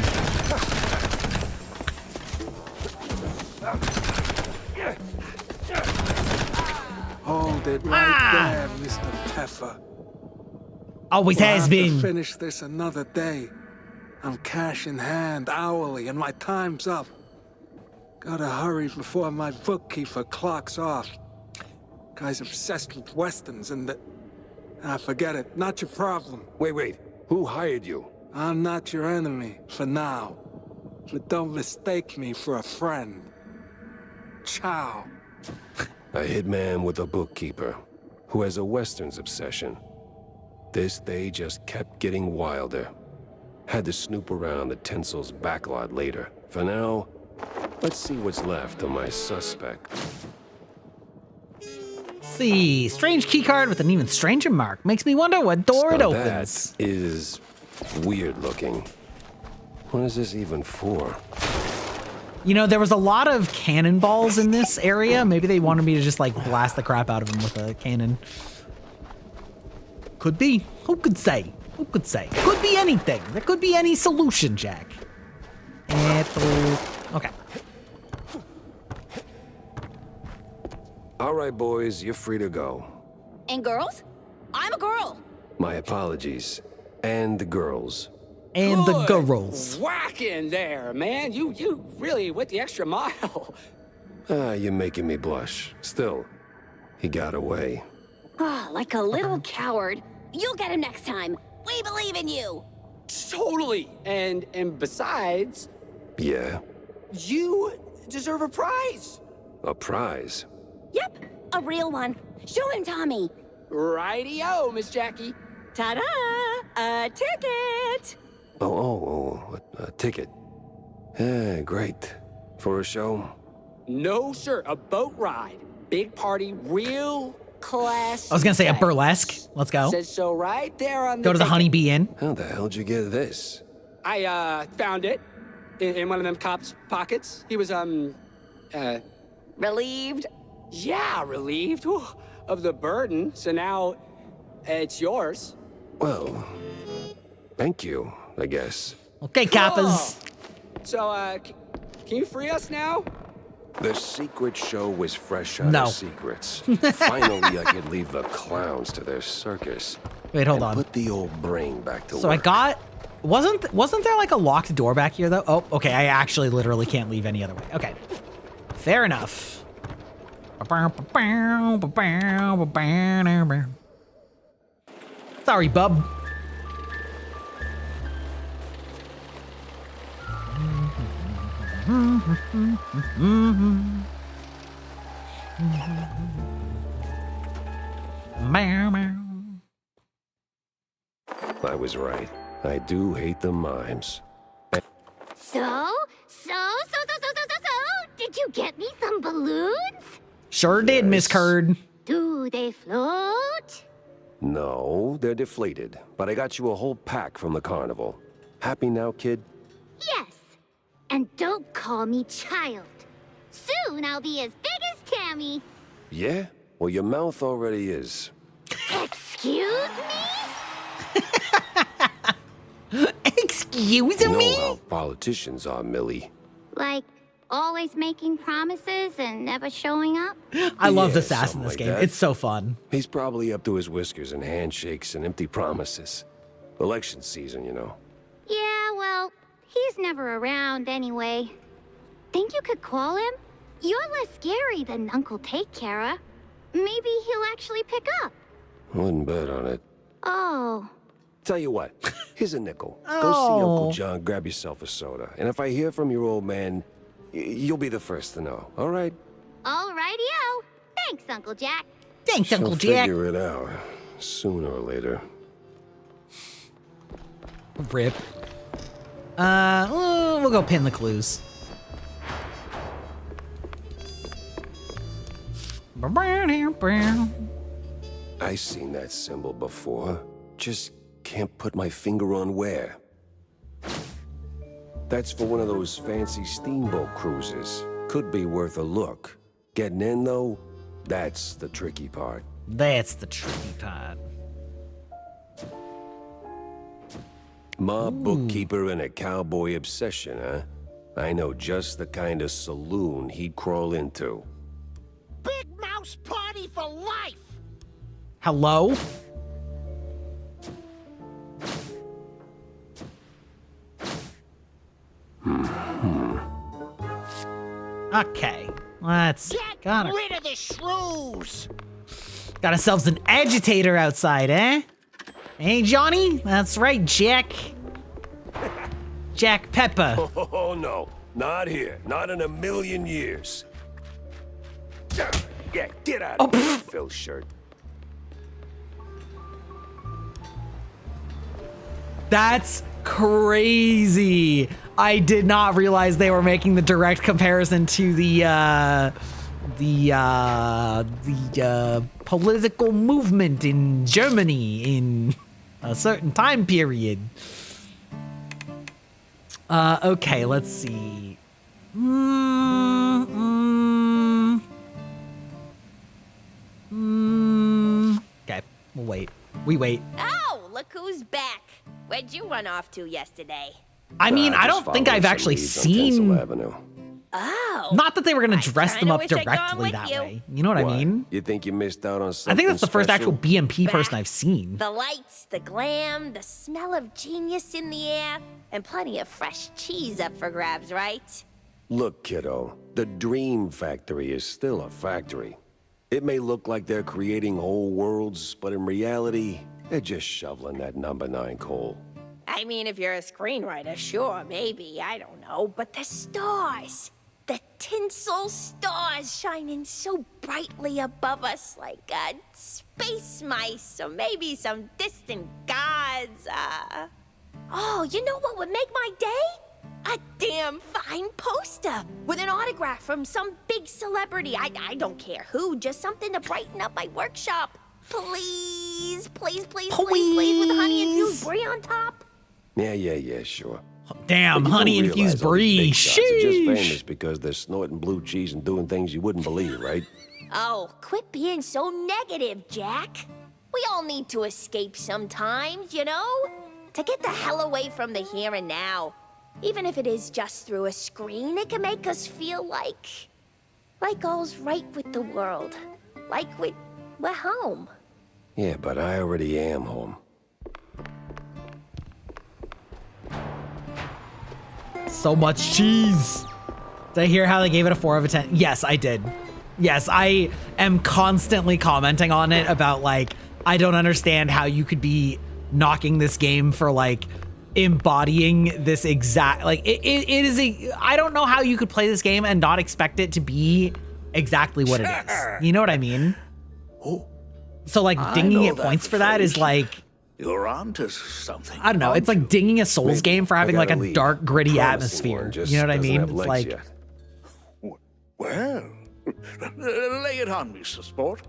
Hold it right there, Mr. Pfeffer. Always We'll has have been. to finish this another day. I'm cash in hand hourly, and my time's up. Gotta hurry before my bookkeeper clocks off. Guy's obsessed with westerns and the... forget it. Not your problem. Wait. Who hired you? I'm not your enemy, for now. But don't mistake me for a friend. Ciao. A hitman with a bookkeeper who has a westerns obsession. This day just kept getting wilder. Had to snoop around the Tinsel's backlot later. For now, let's see what's left of my suspect. See, strange keycard with an even stranger mark. Makes me wonder what door it Now opens. That is weird looking. What is this even for? You know, there was a lot of cannonballs in this area. Maybe they wanted me to just like blast the crap out of him with a cannon. Could be. Who could say? Who could say? Could be anything. There could be any solution, Jack. Okay. All right, boys, you're free to go. And girls? I'm a girl. My apologies. And the girls. And the Good girls. whack in there, man. You really went the extra mile. You're making me blush. Still, he got away. Ah, like a little coward. You'll get him next time. We believe in you. Totally. And besides, Yeah? you deserve a prize. A prize? Yep, a real one. Show him, Tommy. Righty-o, Miss Jackie. Ta-da! A ticket! A ticket. Great. For a show? No, sir. A boat ride. Big party, real class. I was gonna say a act. burlesque. Let's go. Says so right there on the Go to the ticket. Honeybee Inn. How the hell'd you get this? I found it in one of them cops' pockets. He was Relieved? yeah, relieved whew, of the burden. So now it's yours. Well, thank you, I guess. Okay, Kappas. So can you free us now? The secret show was fresh out No. of secrets. Finally, I could leave the clowns to their circus. Wait, hold and on. Put the old brain back to So work. I got, wasn't there like a locked door back here though? Oh, okay, I actually literally can't leave any other way. Okay, fair enough. Sorry, bub. I was right. I do hate the mimes. So? Did you get me some balloons? Sure did, Miss Yes. Curd. Do they float? No, they're deflated. But I got you a whole pack from the carnival. Happy now, kid? Yes. And don't call me child. Soon I'll be as big as Tammy. Yeah? Well, your mouth already is. Excuse me? Excuse You know me? how politicians are, Millie. Like, always making promises and never showing up? I love the Yeah, sass in something this like game. that. It's so fun. He's probably up to his whiskers in handshakes and empty promises. Election season, you know. Yeah, well, he's never around anyway. Think you could call him? You're less scary than Uncle Take Cara. Maybe he'll actually pick up. Wouldn't bet on it. Oh. Tell you what, here's a nickel. Go see Oh. Uncle John, grab yourself a soda. And if I hear from your old man, you'll be the first to know, all right? Alrighty-o. Thanks, Uncle Jack. Thanks, She'll Uncle Jack. figure it out, sooner or later. Rip. We'll go pin the clues. I seen that symbol before. Just can't put my finger on where. That's for one of those fancy steamboat cruises. Could be worth a look. Getting in, though, that's the tricky part. That's the tricky part. Mob bookkeeper and a cowboy obsession, huh? I know just the kind of saloon he'd crawl into. Big mouse party for life! Hello? Okay, let's Get rid of the shrews! got ourselves an agitator outside, eh? Hey, Johnny? That's right, Jack. Jack Pepper. Oh, no. Not here. Not in a million years. Yeah, get out of here, Phil shirt. That's crazy. I did not realize they were making the direct comparison to the political movement in Germany in a certain time period. Okay, let's see. Okay, we'll wait. We wait. Oh, look who's back. Where'd you run off to yesterday? I mean, I Just don't think following I've some actually leads on Tinsel seen. Avenue. Oh. Not that they were going to dress them kinda up wish I'd gone directly with that you. way. You know what I mean? You think you missed out on something I think that's the first special? actual BMP person I've seen. The lights, the glam, the smell of genius in the air, and plenty of fresh cheese up for grabs, right? Look, kiddo, the Dream Factory is still a factory. It may look like they're creating whole worlds, but in reality, they're just shoveling that number 9 coal. I mean, if you're a screenwriter, sure, maybe, I don't know. But the stars, the tinsel stars shining so brightly above us like space mice or maybe some distant gods. Oh, you know what would make my day? A damn fine poster with an autograph from some big celebrity. I don't care who, just something to brighten up my workshop. Please, please, please, please, please, with honey infused brie on top. Yeah, sure. Damn, But you honey do infused realize all these brie. big shots are just Sheesh. famous because they're snorting blue cheese and doing things you wouldn't believe, right? Oh, quit being so negative, Jack. We all need to escape sometimes, you know? To get the hell away from the here and now. Even if it is just through a screen, it can make us feel like all's right with the world. Like we're home. Yeah, but I already am home. So much cheese. Did I hear how they gave it a 4 out of 10? Yes, I did. Yes, I am constantly commenting on it about like, I don't understand how you could be knocking this game for like embodying this exact, like it is I don't know how you could play this game and not expect it to be exactly what it is. You know what I mean? Oh, so like dinging it points for that is like, you're onto something. I don't know. It's like dinging a Souls game for having like a dark, gritty atmosphere. You know what I mean? It's like, yet. Well, lay it on me, sport.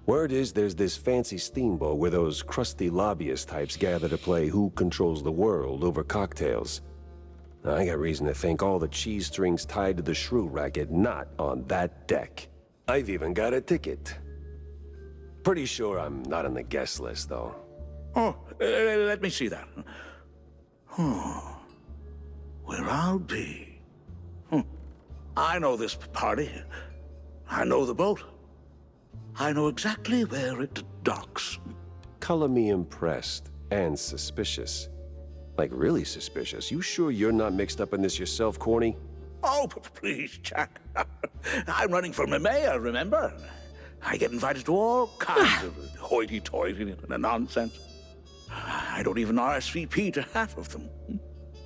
Word is there's this fancy steamboat where those crusty lobbyist types gather to play Who Controls the World over cocktails. Now, I got reason to think all the cheese strings tied to the shrew racket not on that deck. I've even got a ticket. Pretty sure I'm not on the guest list, though. Oh, let me see that. Where I'll be. I know this party. I know the boat. I know exactly where it docks. Color me impressed and suspicious. Like really suspicious. You sure you're not mixed up in this yourself, Corny? Oh, please, Jack. I'm running for mayor, remember? I get invited to all kinds of hoity-toity nonsense. I don't even RSVP to half of them.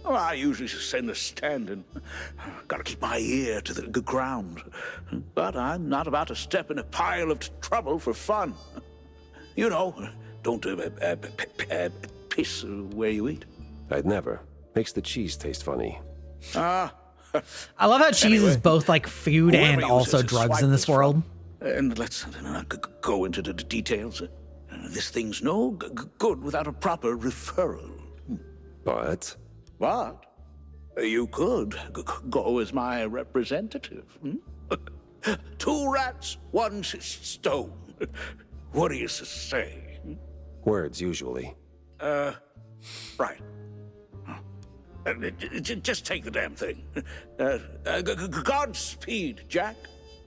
Well, I usually send a stand and gotta keep my ear to the ground. But I'm not about to step in a pile of trouble for fun. You know, don't piss where you eat. I'd never. Makes the cheese taste funny. I love how cheese is both like food and also drugs in this world. And let's go into the details. This thing's no good without a proper referral. But you could go as my representative. 2 rats, 1 stone. What do you say? Words, usually. Right. Just take the damn thing. Godspeed, Jack.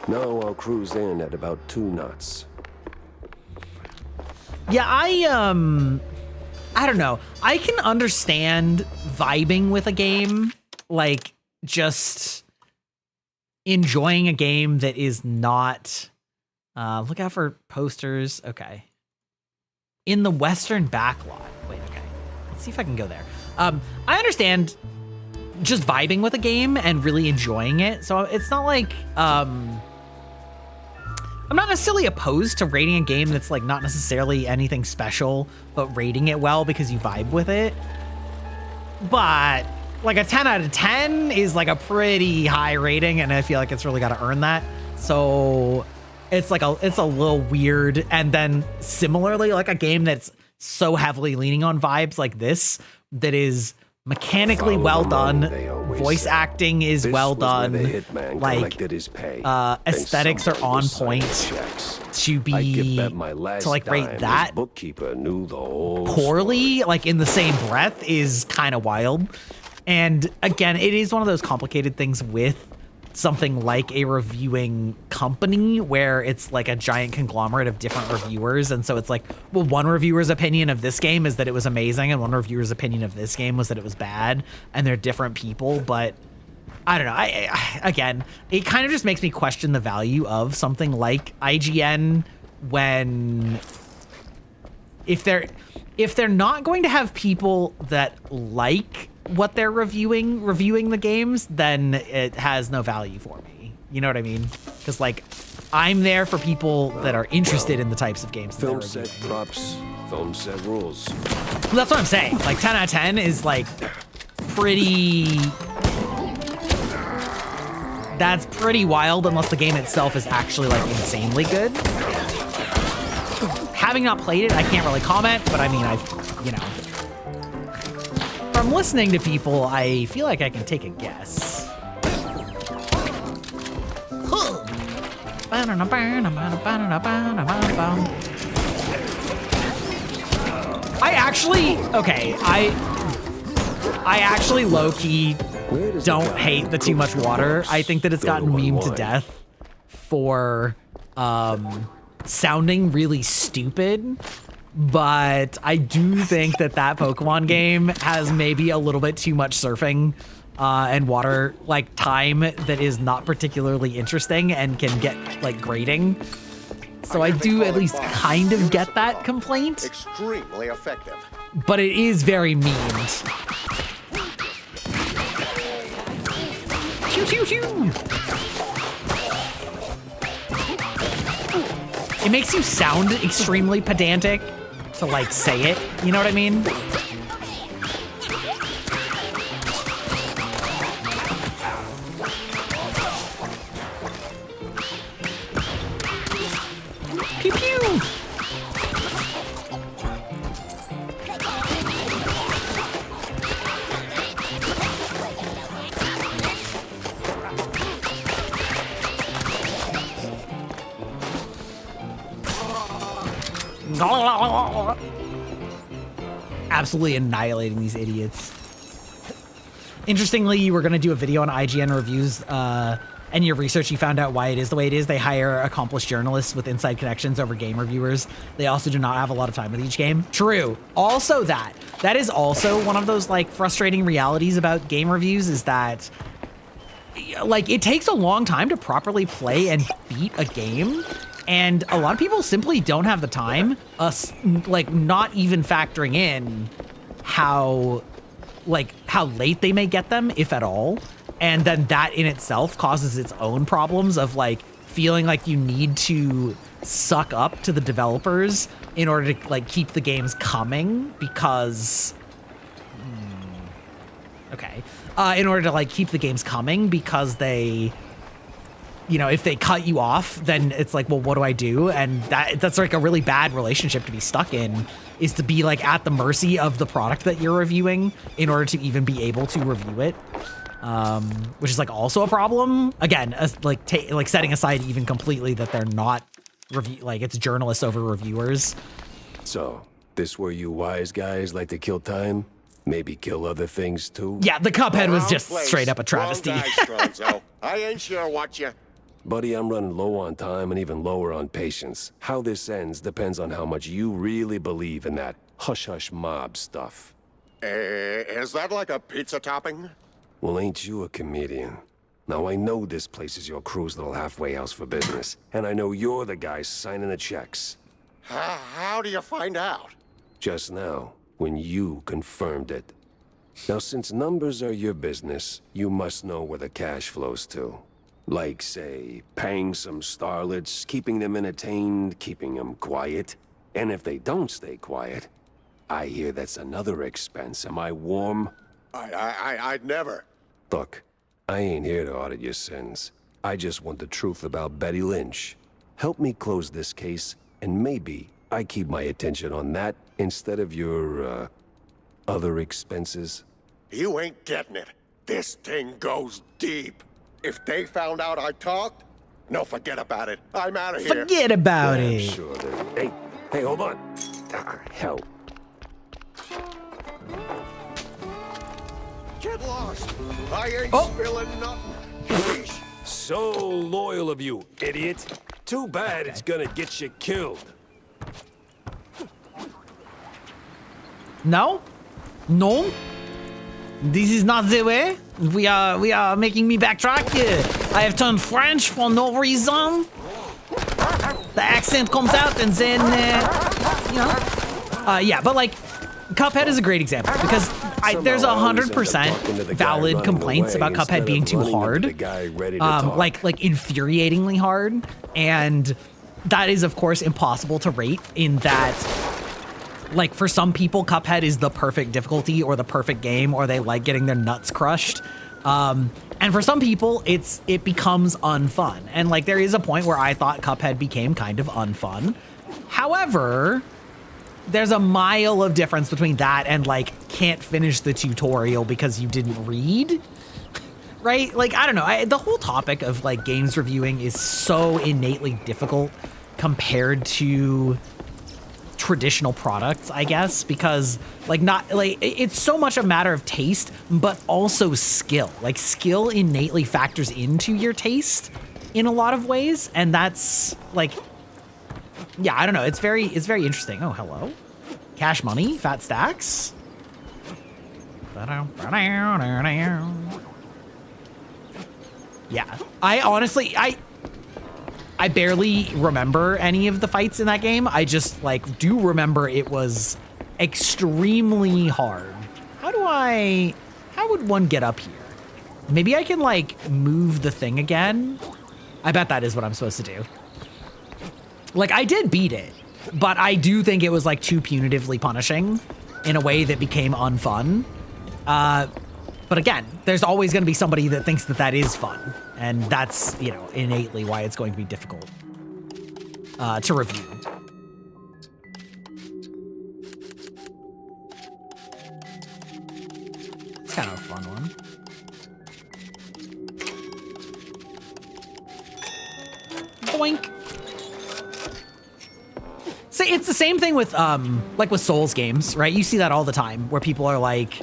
No, I'll cruise in at about 2 knots. Yeah, I don't know. I can understand vibing with a game, like just enjoying a game that is not, look out for posters. Okay. In the Western backlot. Wait, okay. Let's see if I can go there. I understand just vibing with a game and really enjoying it. So it's not like, I'm not necessarily opposed to rating a game that's like not necessarily anything special, but rating it well because you vibe with it. But like a 10 out of 10 is like a pretty high rating, and I feel like it's really got to earn that. So it's like it's a little weird. And then similarly, like a game that's so heavily leaning on vibes like this, that is mechanically well done, voice acting is well done, like aesthetics are on point to be to like rate that poorly, like in the same breath, is kind of wild. And again, it is one of those complicated things with something like a reviewing company where it's like a giant conglomerate of different reviewers. And so it's like, well, one reviewer's opinion of this game is that it was amazing, and one reviewer's opinion of this game was that it was bad, and they're different people. But I don't know. Again, it kind of just makes me question the value of something like IGN when if they're not going to have people that like what they're reviewing the games, then it has no value for me. You know what I mean? Because like, I'm there for people that are interested in the types of games that they're reviewing. Film set props, film set rules. Well, that's what I'm saying. Like 10 out of 10 is like pretty. That's pretty wild unless the game itself is actually like insanely good. Having not played it, I can't really comment, but I mean, from listening to people, I feel like I can take a guess. I actually low-key don't hate the too much water. I think that it's gotten memed to death for sounding really stupid, but I do think that Pokemon game has maybe a little bit too much surfing and water like time that is not particularly interesting and can get like grating. So I do at least kind of get that complaint. Extremely effective. But it is very memed. Choo choo choo! It makes you sound extremely pedantic to like say it, you know what I mean? Pew pew! Absolutely annihilating these idiots. Interestingly, you were going to do a video on IGN reviews, and your research, you found out why it is the way it is. They hire accomplished journalists with inside connections over game reviewers. They also do not have a lot of time with each game. True. Also that is also one of those like frustrating realities about game reviews, is that like it takes a long time to properly play and beat a game. And a lot of people simply don't have the time, like not even factoring in how late they may get them, if at all. And then that in itself causes its own problems of like feeling like you need to suck up to the developers in order to like keep the games coming because, in order to like keep the games coming because they, you know, if they cut you off, then it's like, well, what do I do? And that's like a really bad relationship to be stuck in, is to be like at the mercy of the product that you're reviewing in order to even be able to review it. Which is like also a problem. Again, as like setting aside even completely that they're not like it's journalists over reviewers. So, this where you wise guys like to kill time? Maybe kill other things too? Yeah, the Cuphead was just straight up a travesty. I ain't sure what you... Buddy, I'm running low on time and even lower on patience. How this ends depends on how much you really believe in that hush-hush mob stuff. Is that like a pizza topping? Well, ain't you a comedian? Now, I know this place is your crew's little halfway house for business, and I know you're the guy signing the checks. How do you find out? Just now, when you confirmed it. Now, since numbers are your business, you must know where the cash flows to. Like, say, paying some starlets, keeping them entertained, keeping them quiet. And if they don't stay quiet, I hear that's another expense. Am I warm? I'd never. Look, I ain't here to audit your sins. I just want the truth about Betty Lynch. Help me close this case, and maybe I keep my attention on that instead of your, other expenses. You ain't getting it. This thing goes deep. If they found out I talked, no, forget about it. I'm out of here. Forget about it. Sure then. Hey, hold on. Hell. Get lost. I ain't spilling nothing. So loyal of you, idiot. Too bad it's gonna get you killed. No? No? This is not the way. We are making me backtrack. I have turned French for no reason. The accent comes out and then, you know. Yeah, but like, Cuphead is a great example because there's 100% valid complaints about Cuphead being too hard, like infuriatingly hard, and that is of course impossible to rate in that, like, for some people Cuphead is the perfect difficulty or the perfect game, or they like getting their nuts crushed, and for some people it becomes unfun, and like there is a point where I thought Cuphead became kind of unfun. However, there's a mile of difference between that and like can't finish the tutorial because you didn't read, right? Like, I don't know. The whole topic of like games reviewing is so innately difficult compared to traditional products, I guess, because like it's so much a matter of taste, but also skill. Like skill innately factors into your taste in a lot of ways, and that's like, yeah, I don't know. It's very interesting. Oh, hello. Cash money, fat stacks. Yeah, I honestly, I barely remember any of the fights in that game. I just like do remember it was extremely hard. How would one get up here? Maybe I can like move the thing again. I bet that is what I'm supposed to do. Like, I did beat it, but I do think it was like too punitively punishing in a way that became unfun. But again, there's always going to be somebody that thinks that is fun, and that's, you know, innately why it's going to be difficult to review. It's kind of a fun one. Boink. So it's the same thing with like with Souls games, right? You see that all the time where people are like,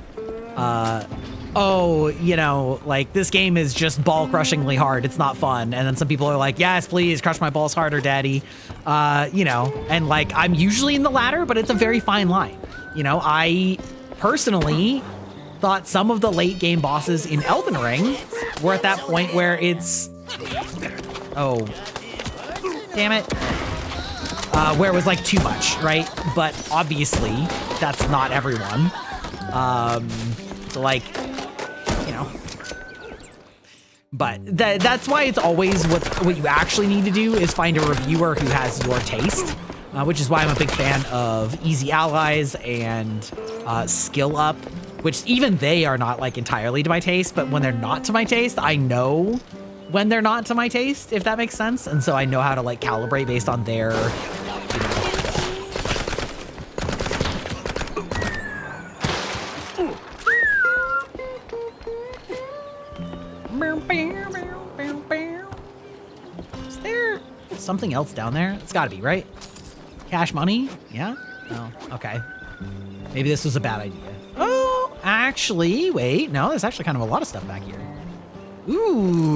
oh, you know, like this game is just ball crushingly hard. It's not fun. And then some people are like, yes, please crush my balls harder, daddy. You know, and like I'm usually in the latter, but it's a very fine line. You know, I personally thought some of the late game bosses in Elden Ring were at that point where it's, oh, damn it. Where it was like too much, right? But obviously that's not everyone. So like, you know, but that's why it's always what you actually need to do is find a reviewer who has your taste, which is why I'm a big fan of Easy Allies and Skill Up, which even they are not like entirely to my taste, but when they're not to my taste, I know when they're not to my taste, if that makes sense. And so I know how to like calibrate based on their, Is there something else down there? It's gotta be, right? Cash money? Yeah? Oh, okay. Maybe this was a bad idea. Oh, actually, wait. No, there's actually kind of a lot of stuff back here. Ooh,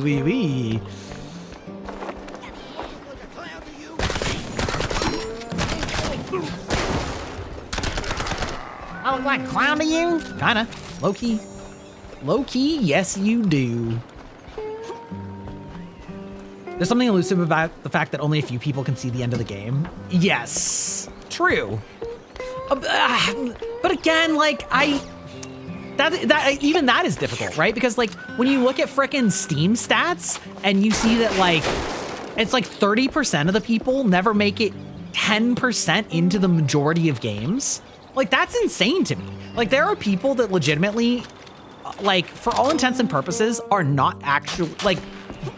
wee wee. I look like a clown to you? Kinda. Low-key. Low-key, yes you do. There's something elusive about the fact that only a few people can see the end of the game. Yes, true. But again, like even that is difficult, right? Because like when you look at frickin' Steam stats and you see that like it's like 30% of the people never make it 10% into the majority of games. Like that's insane to me. Like there are people that legitimately, like for all intents and purposes, are not actually like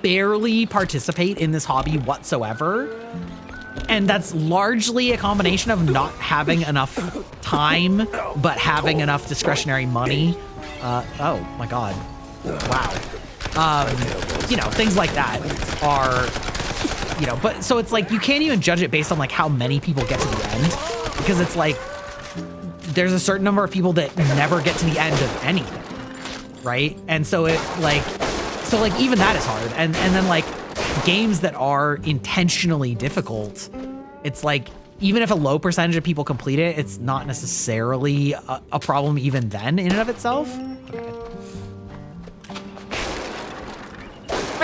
barely participate in this hobby whatsoever. And that's largely a combination of not having enough time, but having enough discretionary money. Oh my God. Wow. You know, things like that are, you know, but so it's like, you can't even judge it based on like how many people get to the end, because it's like, there's a certain number of people that never get to the end of anything, right? And so it like, So like even that is hard. And then like games that are intentionally difficult, it's like even if a low percentage of people complete it, it's not necessarily a problem even then in and of itself. Okay.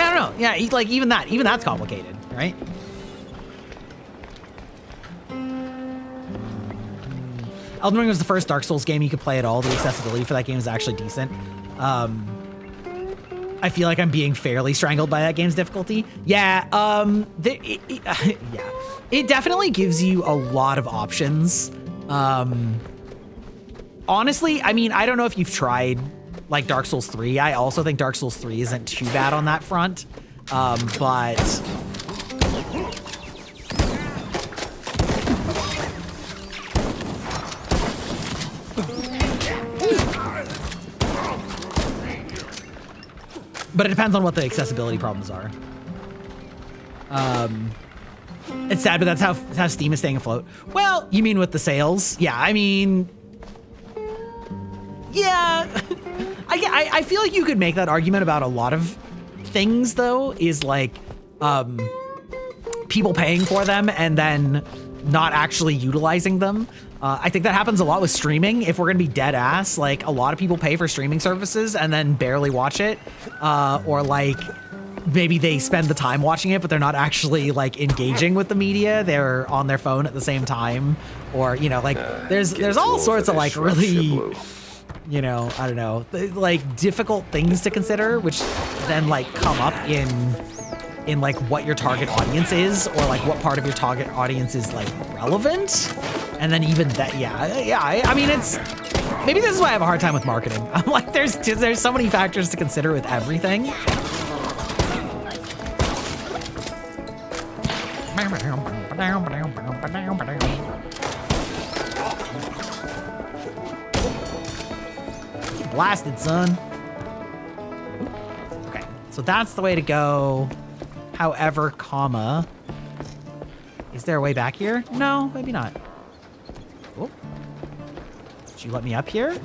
I don't know. Yeah, like even that's complicated, right? Elden Ring was the first Dark Souls game you could play at all. The accessibility for that game is actually decent. I feel like I'm being fairly strangled by that game's difficulty. Yeah, yeah. It definitely gives you a lot of options. Honestly, I mean, I don't know if you've tried like Dark Souls 3. I also think Dark Souls 3 isn't too bad on that front. But it depends on what the accessibility problems are. It's sad, but that's how Steam is staying afloat. Well, you mean with the sales? Yeah, I mean, yeah. I feel like you could make that argument about a lot of things, though, is like people paying for them and then not actually utilizing them. I think that happens a lot with streaming. If we're gonna be dead ass, like a lot of people pay for streaming services and then barely watch it, or like maybe they spend the time watching it, but they're not actually like engaging with the media. They're on their phone at the same time, or you know, like there's all sorts of like really, you know, I don't know, like difficult things to consider, which then like come up in like what your target audience is, or like what part of your target audience is like relevant. And then even that, yeah. I mean, it's, maybe this is why I have a hard time with marketing. I'm like, there's so many factors to consider with everything. Blasted, son. Okay, so that's the way to go. However, comma, is there a way back here? No, maybe not. Oh. Did you let me up here?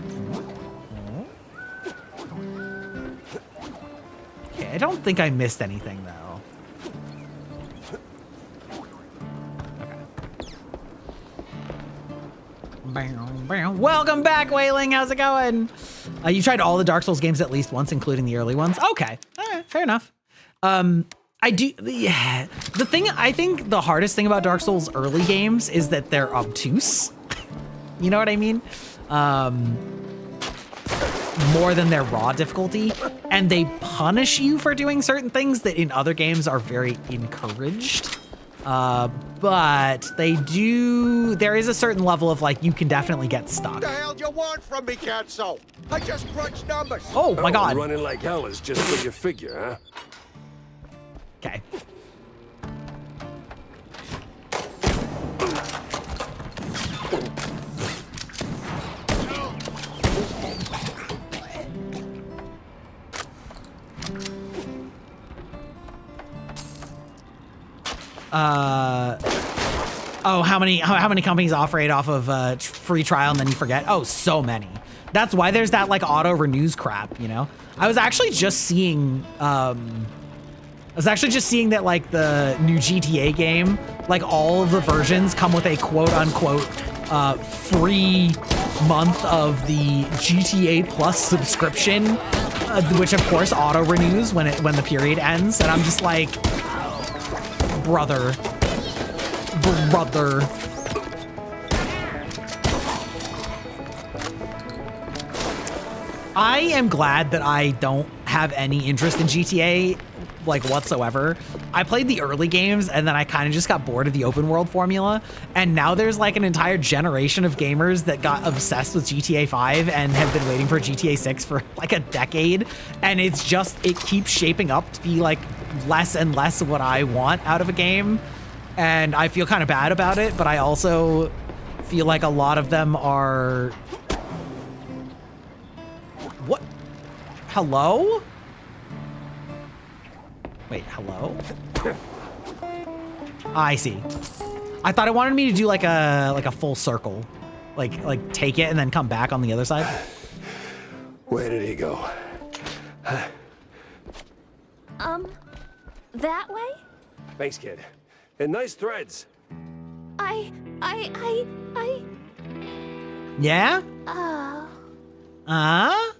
Okay, I don't think I missed anything though. Okay. Welcome back, Wailing. How's it going? You tried all the Dark Souls games at least once, including the early ones. Okay, all right, fair enough. I do, yeah. I think the hardest thing about Dark Souls early games is that they're obtuse. You know what I mean? More than their raw difficulty. And they punish you for doing certain things that in other games are very encouraged. But they do, there is a certain level of like, you can definitely get stuck. What the hell do you want from me, Katso? I just crunched numbers. Oh my God. Running like hell is just for your figure, huh? Okay. Oh, how many companies offer it off of free trial and then you forget? Oh, so many. That's why there's that like auto renews crap, you know? I was actually just seeing that like the new GTA game, like all of the versions come with a quote unquote free month of the GTA Plus subscription, which of course auto renews when the period ends. And I'm just like, brother. I am glad that I don't have any interest in GTA like whatsoever. I played the early games and then I kind of just got bored of the open world formula. And now there's like an entire generation of gamers that got obsessed with GTA 5 and have been waiting for GTA 6 for like a decade. And it's just, it keeps shaping up to be like less and less what I want out of a game. And I feel kind of bad about it, but I also feel like a lot of them are... What? Hello? Wait, hello? I see. I thought it wanted me to do like a full circle. Like take it and then come back on the other side. Where did he go? That way? Thanks, kid. And nice threads. I... Yeah? Oh. Oh.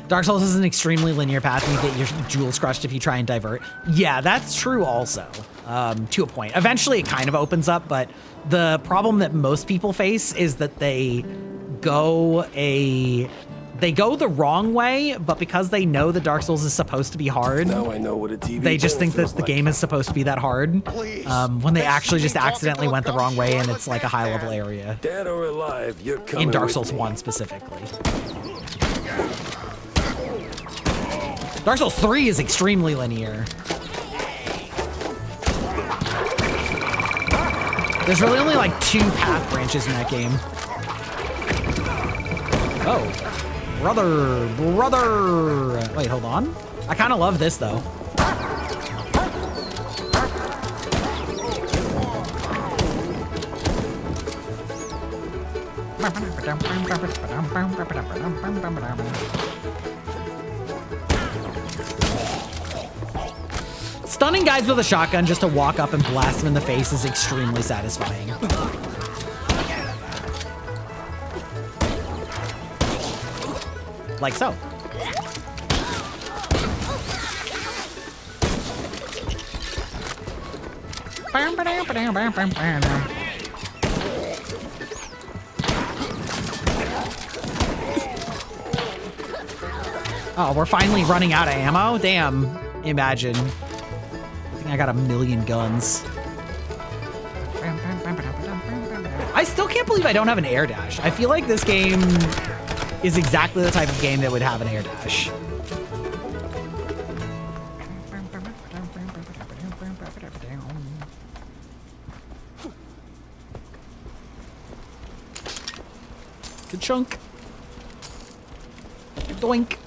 Dark Souls is an extremely linear path, and you get your jewels crushed if you try and divert. Yeah, that's true also, to a point. Eventually it kind of opens up, but the problem that most people face is that they go the wrong way, but because they know that Dark Souls is supposed to be hard, now I know what a TV they just bowl think that feels the like. game is supposed to be that hard, when they actually just accidentally went the wrong way and it's like a high level area. Dead or alive, you're coming In Dark with Souls me. 1 specifically. Dark Souls 3 is extremely linear. There's really only like 2 path branches in that game. Oh, brother. Wait, hold on. I kind of love this though. Stunning guys with a shotgun just to walk up and blast them in the face is extremely satisfying. Like so. Oh, we're finally running out of ammo? Damn. Imagine. I think I got 1,000,000 guns. I still can't believe I don't have an air dash. I feel like this game is exactly the type of game that would have an air dash. Good chunk. Doink.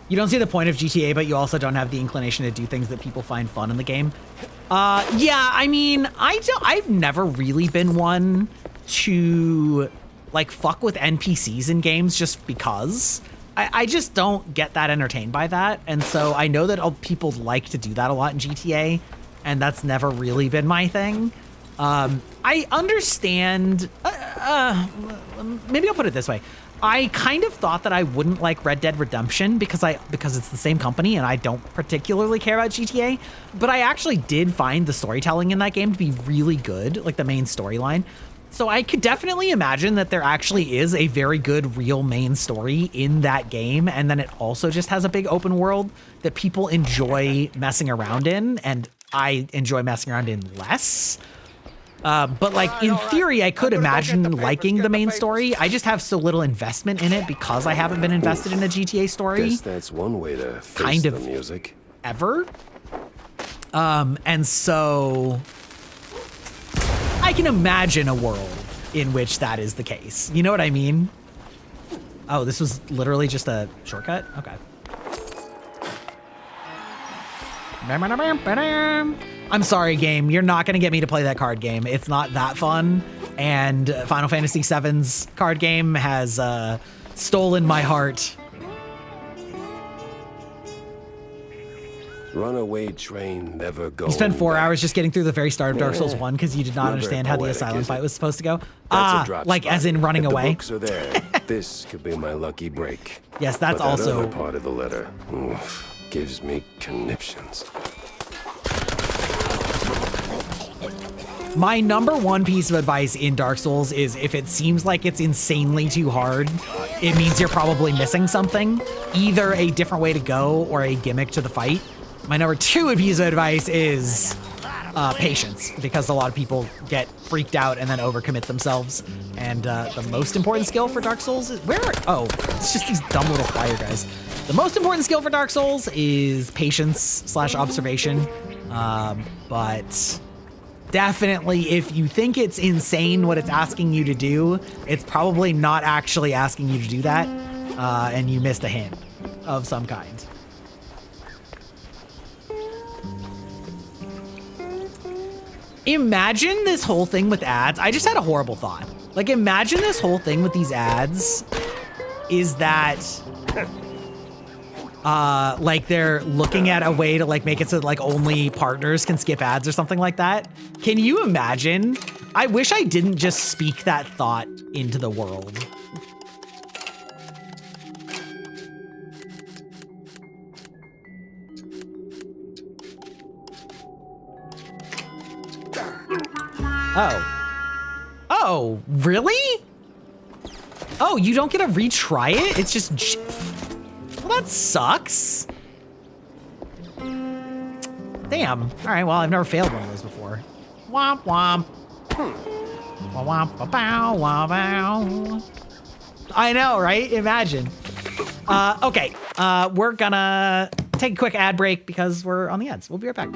You don't see the point of GTA, but you also don't have the inclination to do things that people find fun in the game. Yeah, I mean, I've never really been one to like fuck with NPCs in games just because. I just don't get that entertained by that. And so I know that people like to do that a lot in GTA, and that's never really been my thing. I understand, maybe I'll put it this way. I kind of thought that I wouldn't like Red Dead Redemption because it's the same company and I don't particularly care about GTA, but I actually did find the storytelling in that game to be really good, like the main storyline. So I could definitely imagine that there actually is a very good real main story in that game, and then it also just has a big open world that people enjoy messing around in, and I enjoy messing around in less. But like in theory, I could imagine liking the main story. I just have so little investment in it because I haven't been invested in a GTA story. Guess that's one way to face kind of the music. Ever. And so I can imagine a world in which that is the case. You know what I mean? Oh, this was literally just a shortcut? Okay. I'm sorry, game. You're not going to get me to play that card game. It's not that fun. And Final Fantasy VII's card game has stolen my heart. Runaway train never goes. You spent 4 hours just getting through the very start of Dark Souls 1 because you did not understand how the asylum fight was supposed to go. Like as in running if away. The books are there. This could be my lucky break. Yes, that's but that also other part of the letter gives me conniptions. My #1 piece of advice in Dark Souls is if it seems like it's insanely too hard, it means you're probably missing something, either a different way to go or a gimmick to the fight. My #2 piece of advice is patience, because a lot of people get freaked out and then overcommit themselves. And the most important skill for Dark Souls is it's just these dumb little fire guys. The most important skill for Dark Souls is patience / observation, but definitely, if you think it's insane what it's asking you to do, it's probably not actually asking you to do that, and you missed a hint of some kind. Imagine this whole thing with ads. I just had a horrible thought. Like, imagine this whole thing with these ads is that, like, they're looking at a way to, like, make it so that, like, only partners can skip ads or something like that. Can you imagine? I wish I didn't just speak that thought into the world. Oh. Oh, really? Oh, you don't get to retry it? It's just... Well, that sucks. Damn. All right, well, I've never failed one of those before. Womp womp. Womp womp bow womp bow. I know, right? Imagine. Okay, we're gonna take a quick ad break because we're on the ads. We'll be right back.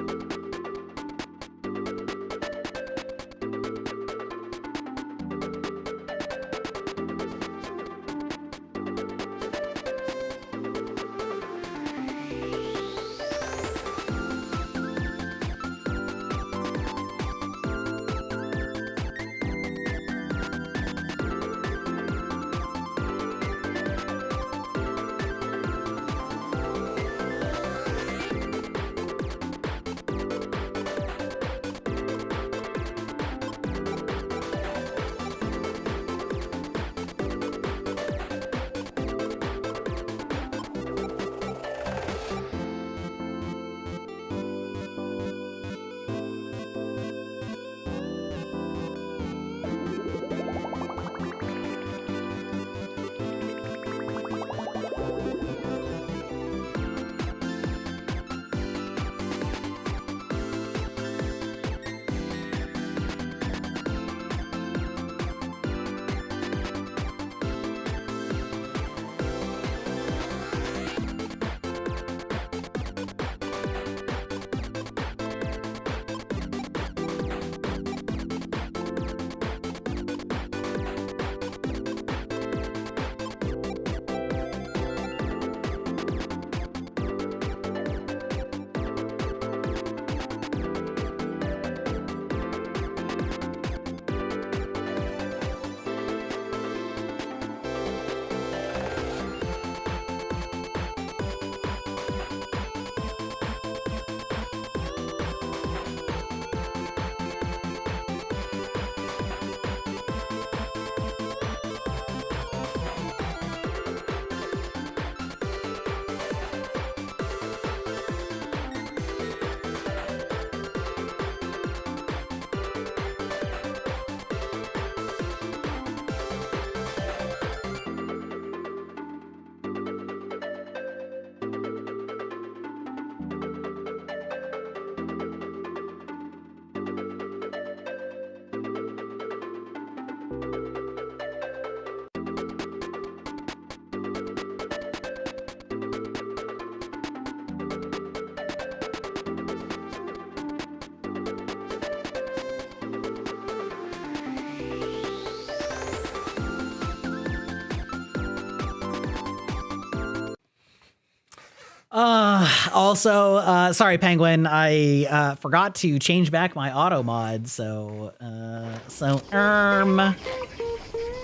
Also, sorry, Penguin, I forgot to change back my auto mod, so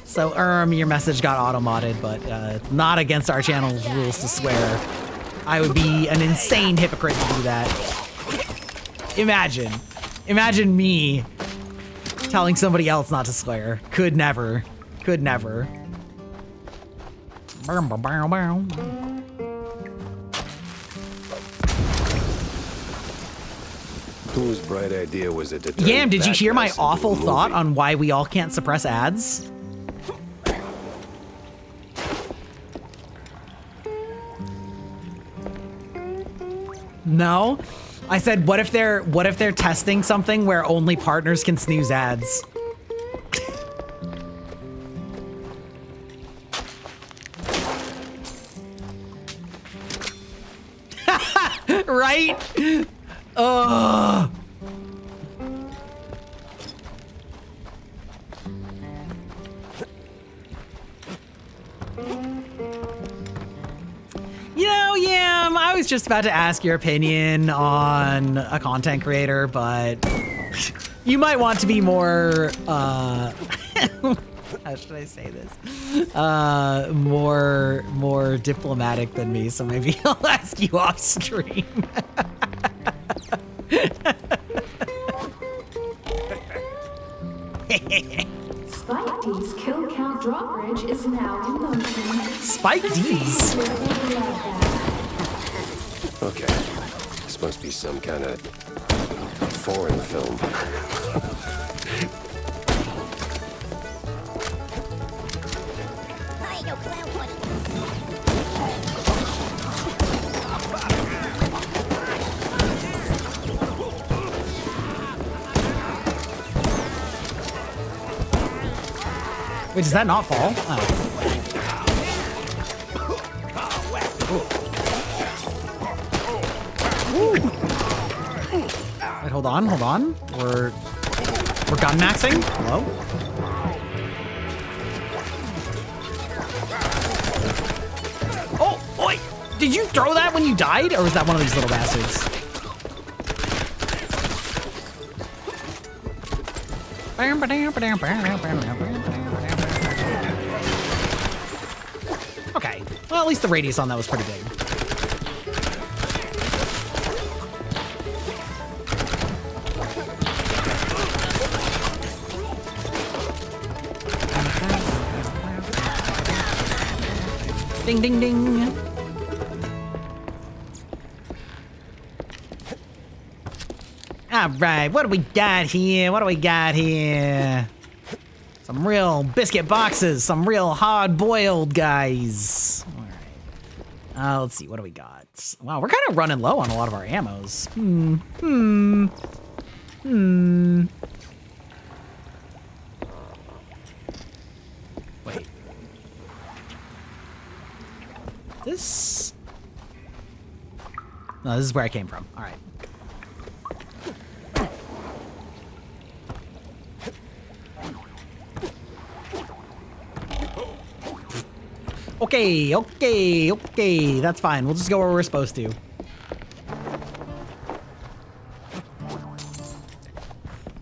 your message got auto modded, but it's not against our channel's rules to swear. I would be an insane hypocrite to do that. Imagine me telling somebody else not to swear. Could never. Whose bright idea was it to turn Yam, did you that hear my mess into awful a movie? thought on why we all can't suppress ads? No? I said, what if they're testing something where only partners can snooze ads? Right? Ugh. You know, Yam, I was just about to ask your opinion on a content creator, but you might want to be more, How should I say this? More diplomatic than me, so maybe I'll ask you off stream. Spike D's kill count drawbridge is now in motion. Spike D's? Okay, this must be some kind of foreign film. Wait, does that not fall? Oh. Wait, hold on. We're gun maxing. Hello? Oh, oi! Did you throw that when you died, or was that one of these little bastards? Okay. Well, at least the radius on that was pretty big. Ding, ding, ding. All right, what do we got here? Some real biscuit boxes, some real hard-boiled guys. All right. Let's see, what do we got? Wow, we're kind of running low on a lot of our ammos. Wait. This? No, this is where I came from. All right. Okay. That's fine. We'll just go where we're supposed to.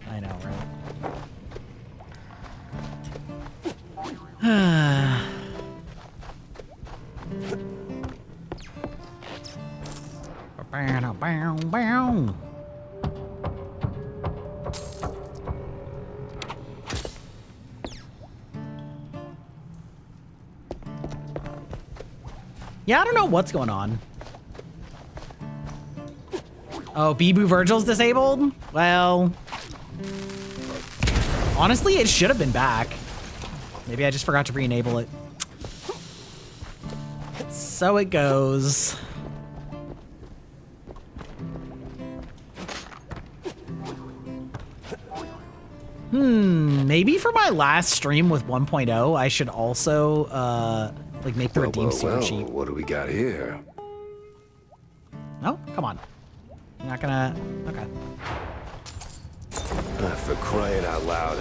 I know, right? Yeah, I don't know what's going on. Oh, Bibu Virgil's disabled? Well, honestly, it should have been back. Maybe I just forgot to re-enable it. So it goes. Maybe for my last stream with 1.0, I should also, like make the redeem super cheap. What do we got here? No? Come on. You're not gonna... Okay. For crying out loud.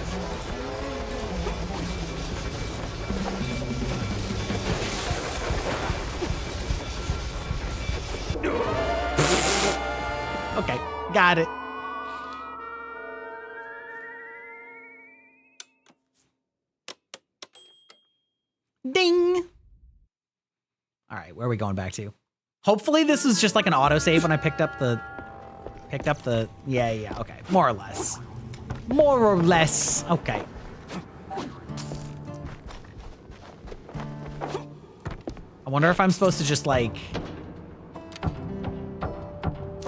Okay, got it. Ding! All right, where are we going back to? Hopefully this is just like an autosave when I picked up the... Yeah, okay. More or less. Okay. I wonder if I'm supposed to just like...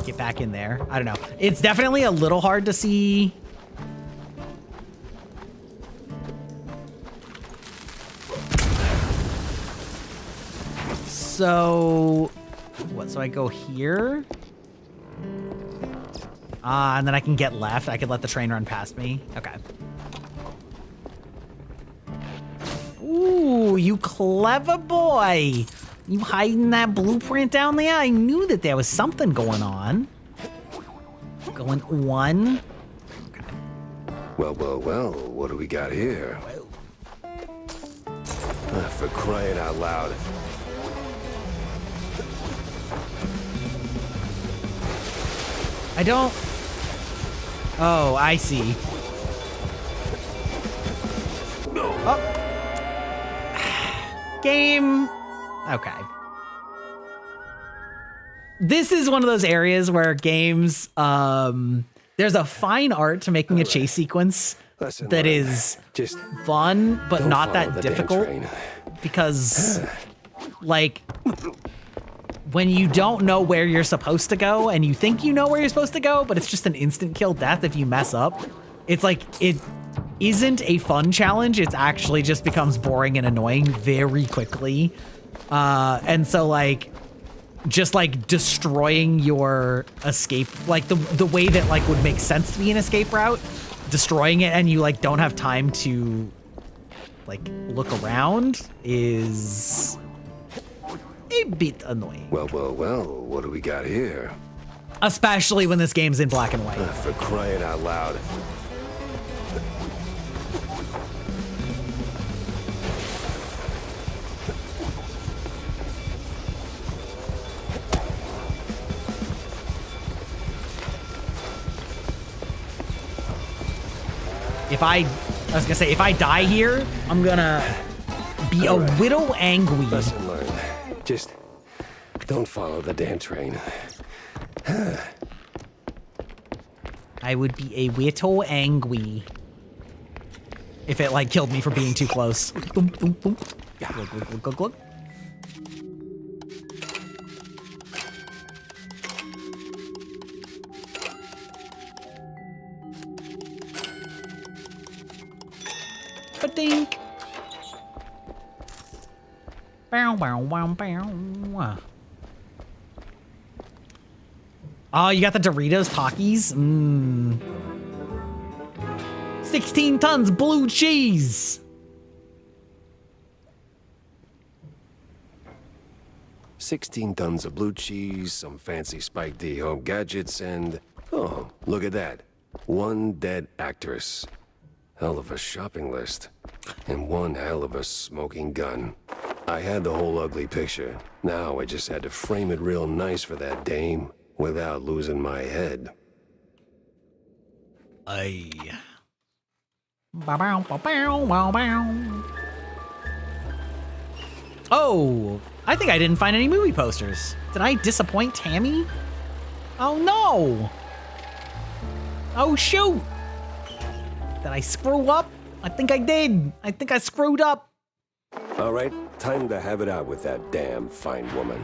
get back in there. I don't know. It's definitely a little hard to see... So, what, so I go here? And then I can get left. I could let the train run past me. Okay. Ooh, you clever boy. You hiding that blueprint down there? I knew that there was something going on. Okay. Well, what do we got here? For crying out loud. I don't... Oh, I see. Oh. Game. Okay. This is one of those areas where games, there's a fine art to making a chase sequence that is just fun, but not that difficult. Because, like, when you don't know where you're supposed to go and you think you know where you're supposed to go, but it's just an instant kill death if you mess up, it's like, it isn't a fun challenge. It actually just becomes boring and annoying very quickly. And so, like, just like destroying your escape, like the way that like would make sense to be an escape route, destroying it and you like don't have time to like look around is a bit annoying. Well, what do we got here? Especially when this game's in black and white. For crying out loud. If I die here, I'm gonna be a little angry. Lesson learned. Just don't follow the damn train. I would be a little angry if it like killed me for being too close. Boom, boom, boom. Glug, glug, glug, glug, glug. Ba-dink. Bow, bow, bow, bow. Oh, you got the Doritos Takis? 16 tons blue cheese. 16 tons of blue cheese, some fancy Spike D home gadgets, and oh, look at that. One dead actress. Hell of a shopping list. And one hell of a smoking gun. I had the whole ugly picture. Now I just had to frame it real nice for that dame without losing my head. Ay. Bow, bow, bow, bow, bow. Oh, I think I didn't find any movie posters. Did I disappoint Tammy? Oh no! Oh shoot! Did I screw up? I think I did. I think I screwed up. All right, time to have it out with that damn fine woman.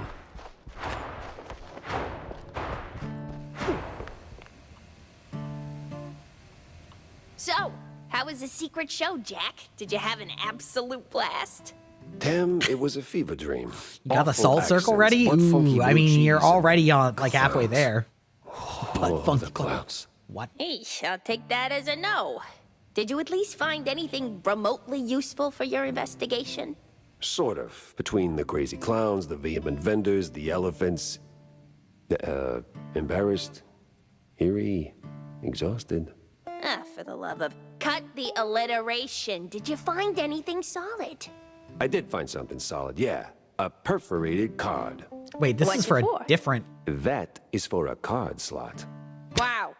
So, how was the secret show, Jack? Did you have an absolute blast? Damn, it was a fever dream. You got the Awful salt circle accents, ready? butt funky Ooh, I blue mean, you're cheese, and already on like halfway clouds. there. But funky the clouds. What? Eesh, I'll take that as a no. Did you at least find anything remotely useful for your investigation? Sort of. Between the crazy clowns, the vehement vendors, the elephants. Embarrassed, eerie, exhausted. Ah, for the love of... Cut the alliteration. Did you find anything solid? I did find something solid, yeah. A perforated card. Wait, this What's is for it a for? different... That is for a card slot. Wow.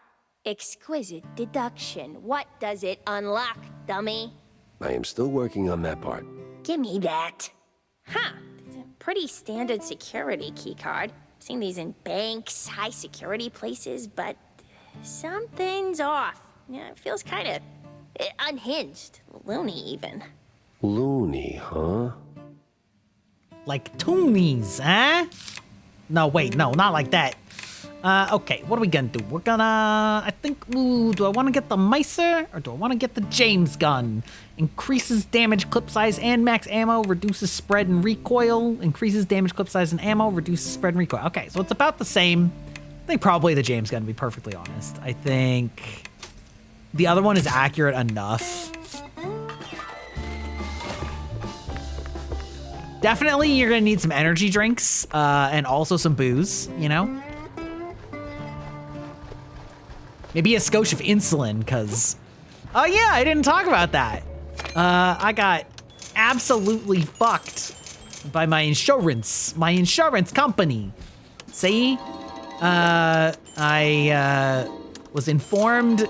Exquisite deduction. What does it unlock, dummy? I am still working on that part. Give me that. Huh. It's a pretty standard security keycard. Seen these in banks, high security places, but something's off. Yeah, it feels kind of unhinged, loony even. Loony, huh? Like toonies, huh? No, wait, no, not like that. Okay, what are we gonna do? We're gonna, I think, ooh, do I want to get the Meiser or do I want to get the James gun? Increases damage, clip size, and max ammo, reduces spread and recoil, increases damage, clip size, and ammo, reduces spread and recoil. Okay, so it's about the same. I think probably the James gun, to be perfectly honest. I think the other one is accurate enough. Definitely, you're gonna need some energy drinks, and also some booze, you know? Maybe a skosh of insulin, because... Oh yeah, I didn't talk about that. I got absolutely fucked by my insurance company. See? I was informed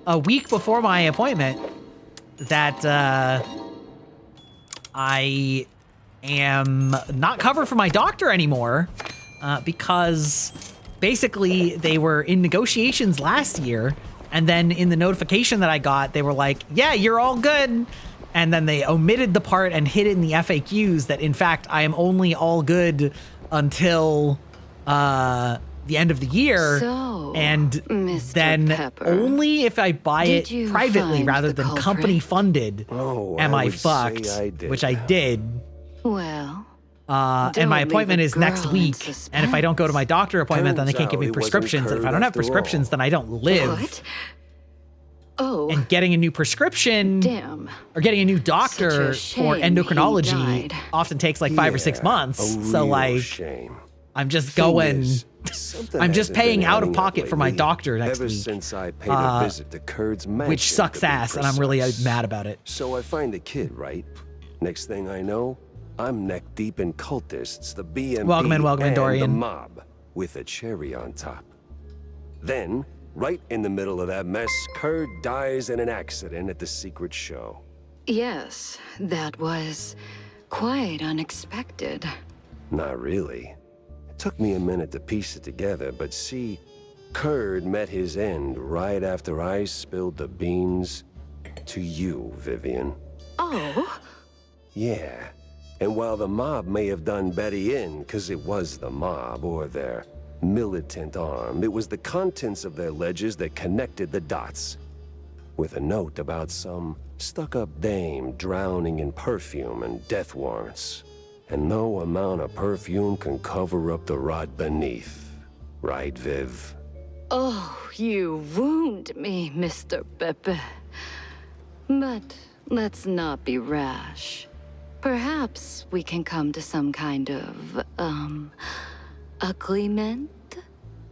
a week before my appointment that I am not covered for my doctor anymore because basically they were in negotiations last year, and then in the notification that I got, they were like, yeah, you're all good. And then they omitted the part and hid it in the FAQs that, in fact, I am only all good until the end of the year. So, and Mr. then Pepper, only if I buy it you privately find rather the than culprit? company funded am I would fucked, say I did. which I did. Well, And my don't appointment leave a is next girl in week. And if I don't go to my doctor appointment, then they can't give me Turns out it wasn't prescriptions. And if I don't have Kurt after prescriptions, all. then I don't live. What? Oh, And getting a new prescription damn. or getting a new doctor Such a for shame he endocrinology died. often takes like 5 or 6 Yeah, months. a So real like, shame. I'm just Thing going. is, something I'm just hasn't been paying out of adding up pocket for my lately, doctor next ever week, since I paid a visit to Kurt's mansion, which sucks to be ass, and I'm really precise. mad about it. So I find the kid, right? Next thing I know, I'm neck deep in cultists, the BMB, Welcome in, and the Dorian. mob, with a cherry on top. Then, right in the middle of that mess, Kurt dies in an accident at the secret show. Yes, that was quite unexpected. Not really. It took me a minute to piece it together, but see, Kurt met his end right after I spilled the beans to you, Vivian. Oh, Yeah. And while the mob may have done Betty in, because it was the mob, or their militant arm, it was the contents of their ledgers that connected the dots. With a note about some stuck-up dame drowning in perfume and death warrants. And no amount of perfume can cover up the rot beneath. Right, Viv? oh, you wound me, Mr. Pepe. But let's not be rash. Perhaps we can come to some kind of, agreement?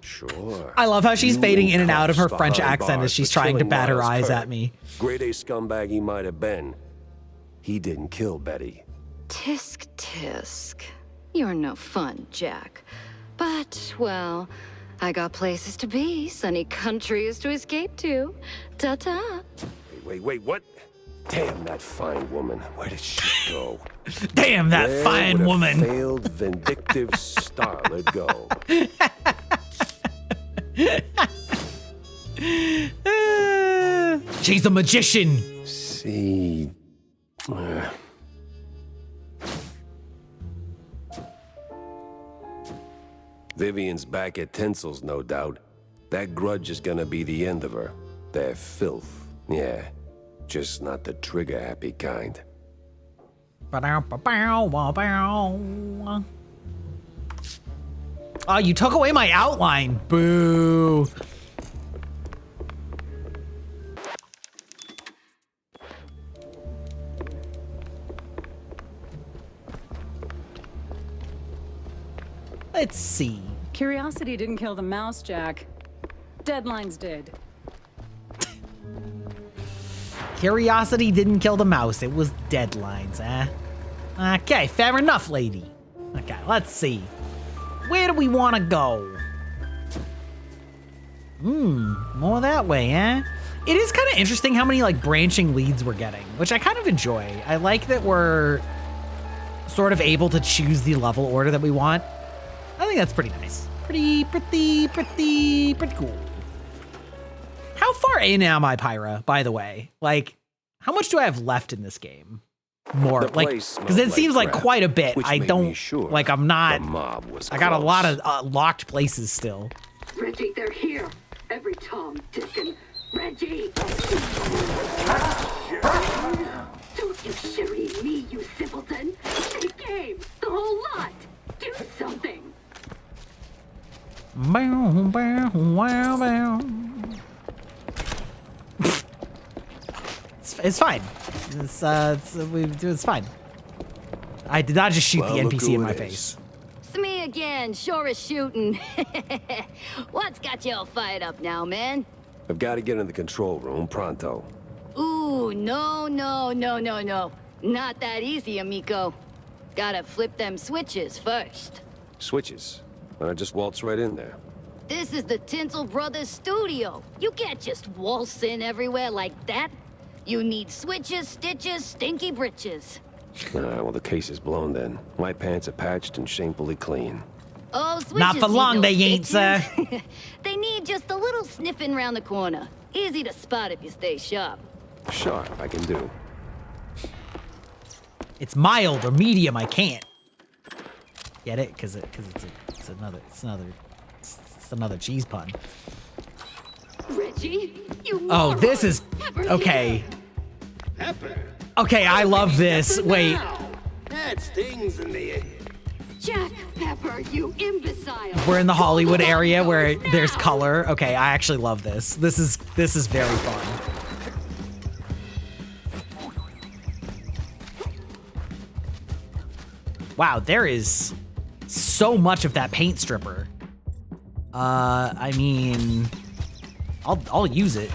Sure. I love how she's You fading in and out of her cops French behind accent bars as she's for trying to killing bat her Miles eyes Kurt. at me. Grade A scumbag he might have been. He didn't kill Betty. Tisk tisk. You're no fun, Jack. But, well, I got places to be, sunny countries to escape to. Ta-ta. Wait, what? Damn that fine woman. Where did she go? Damn that Where fine would a woman. failed, vindictive starlet go? She's a magician. See. Vivian's back at Tinsel's, no doubt. That grudge is gonna be the end of her. They're filth. Yeah. Just not the trigger-happy kind. Oh, you took away my outline. Boo. Let's see. Curiosity didn't kill the mouse, Jack. Deadlines did. Curiosity didn't kill the mouse. It was deadlines, eh? Okay, fair enough, lady. Okay, let's see. Where do we want to go? More that way, eh? It is kind of interesting how many, like, branching leads we're getting, which I kind of enjoy. I like that we're sort of able to choose the level order that we want. I think that's pretty nice. Pretty cool. How far in am I, Pyra, by the way? Like, how much do I have left in this game? More, The like, place because it smelled seems like crap, quite a bit. which I made don't, me sure like, I'm not, the mob was I got a close. lot of locked places still. Reggie, they're here. Every Tom, Dick, and Reggie. Don't you sherry me, you simpleton. The game, the whole lot. Do something. Bow, bow, wow, bow. It's fine. It's fine. I did not just shoot Well, the look NPC who in my it face. is. It's me again, sure as shooting. What's got you all fired up now, man? I've got to get in the control room pronto. Ooh, no. Not that easy, amigo. Gotta flip them switches first. Switches. I just waltz right in there. This is the Tinsel Brothers studio. You can't just waltz in everywhere like that. You need switches, stitches, stinky britches. Well, the case is blown then. My pants are patched and shamefully clean. Oh, switches Not for need long, no they ain't, sir. stitches. They need just a little sniffing round the corner. Easy to spot if you stay sharp. Sharp, I can do. It's mild or medium, I can't. Get it? Because it's another cheese pun. Reggie, you Oh, moron. this is okay. Pepper. Okay, I love this. Wait. That stings in the air. Jack Pepper, you imbecile. We're in the Hollywood area where there's color. Okay, I actually love this. This is very fun. Wow, there is so much of that paint stripper. I mean, I'll use it.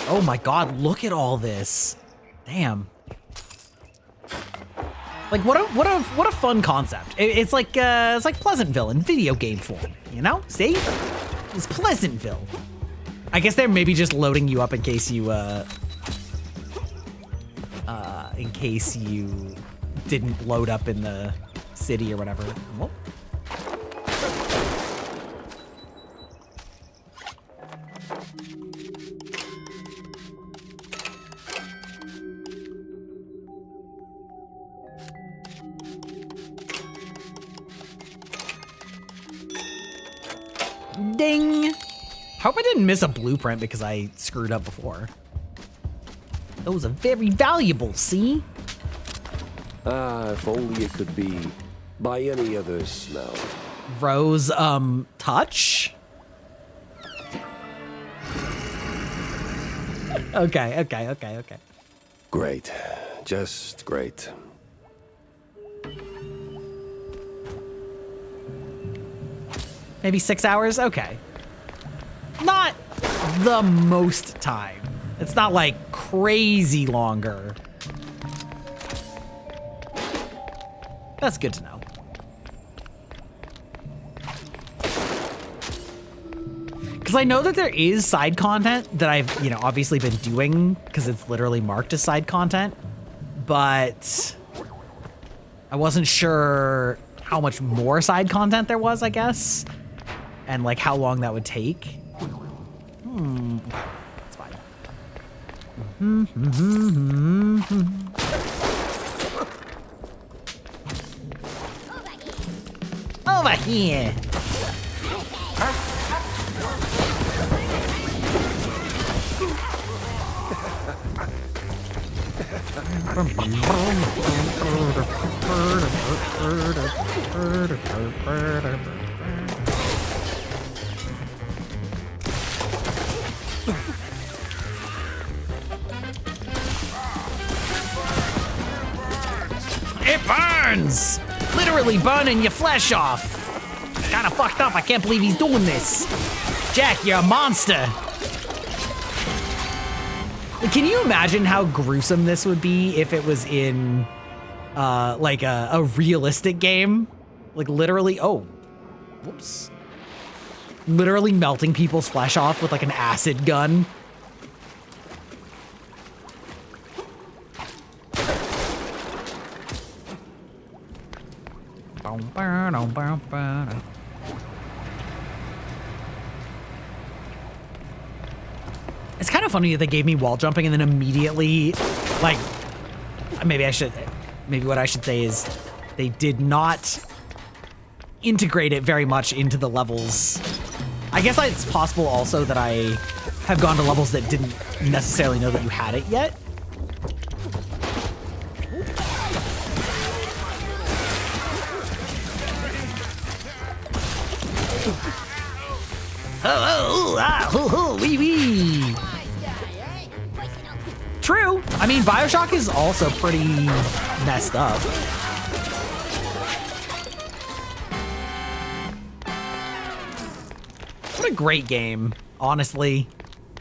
Oh my God, look at all this. Damn. Like what a fun concept. It's like Pleasantville in video game form, you know? See? It's Pleasantville. I guess they're maybe just loading you up in case you didn't load up in the city or whatever. Whoa. Ding! Hope I didn't miss a blueprint because I screwed up before. Those are very valuable, see? If only it could be by any other smell. Rose, touch? Okay. Great. Just great. Maybe 6 hours? Okay. Not the most time. It's not like crazy longer. That's good to know. Because I know that there is side content that I've, obviously been doing because it's literally marked as side content, but I wasn't sure how much more side content there was, I guess, and like how long that would take. It's fine. Over here. It burns! Literally burning your flesh off. Kinda fucked up. I can't believe he's doing this. Jack, you're a monster. Can you imagine how gruesome this would be if it was in, like a realistic game? Like literally, oh, whoops. Literally melting people's flesh off with like an acid gun. It's kind of funny that they gave me wall jumping and then immediately, like, maybe what I should say is they did not integrate it very much into the levels. I guess it's possible also that I have gone to levels that didn't necessarily know that you had it yet. Wee wee. True. I mean, BioShock is also pretty messed up. What a great game, honestly.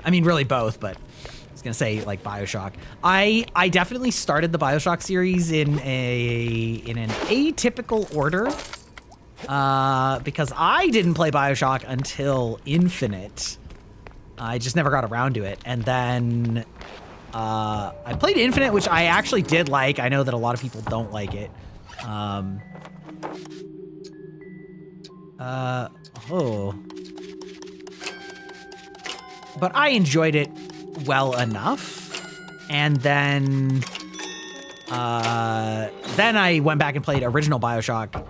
I mean, really both, but I was gonna say like BioShock. I definitely started the BioShock series in an atypical order. Because I didn't play BioShock until Infinite. I just never got around to it. And then I played Infinite, which I actually did like. I know that a lot of people don't like it. But I enjoyed it well enough. And then I went back and played original BioShock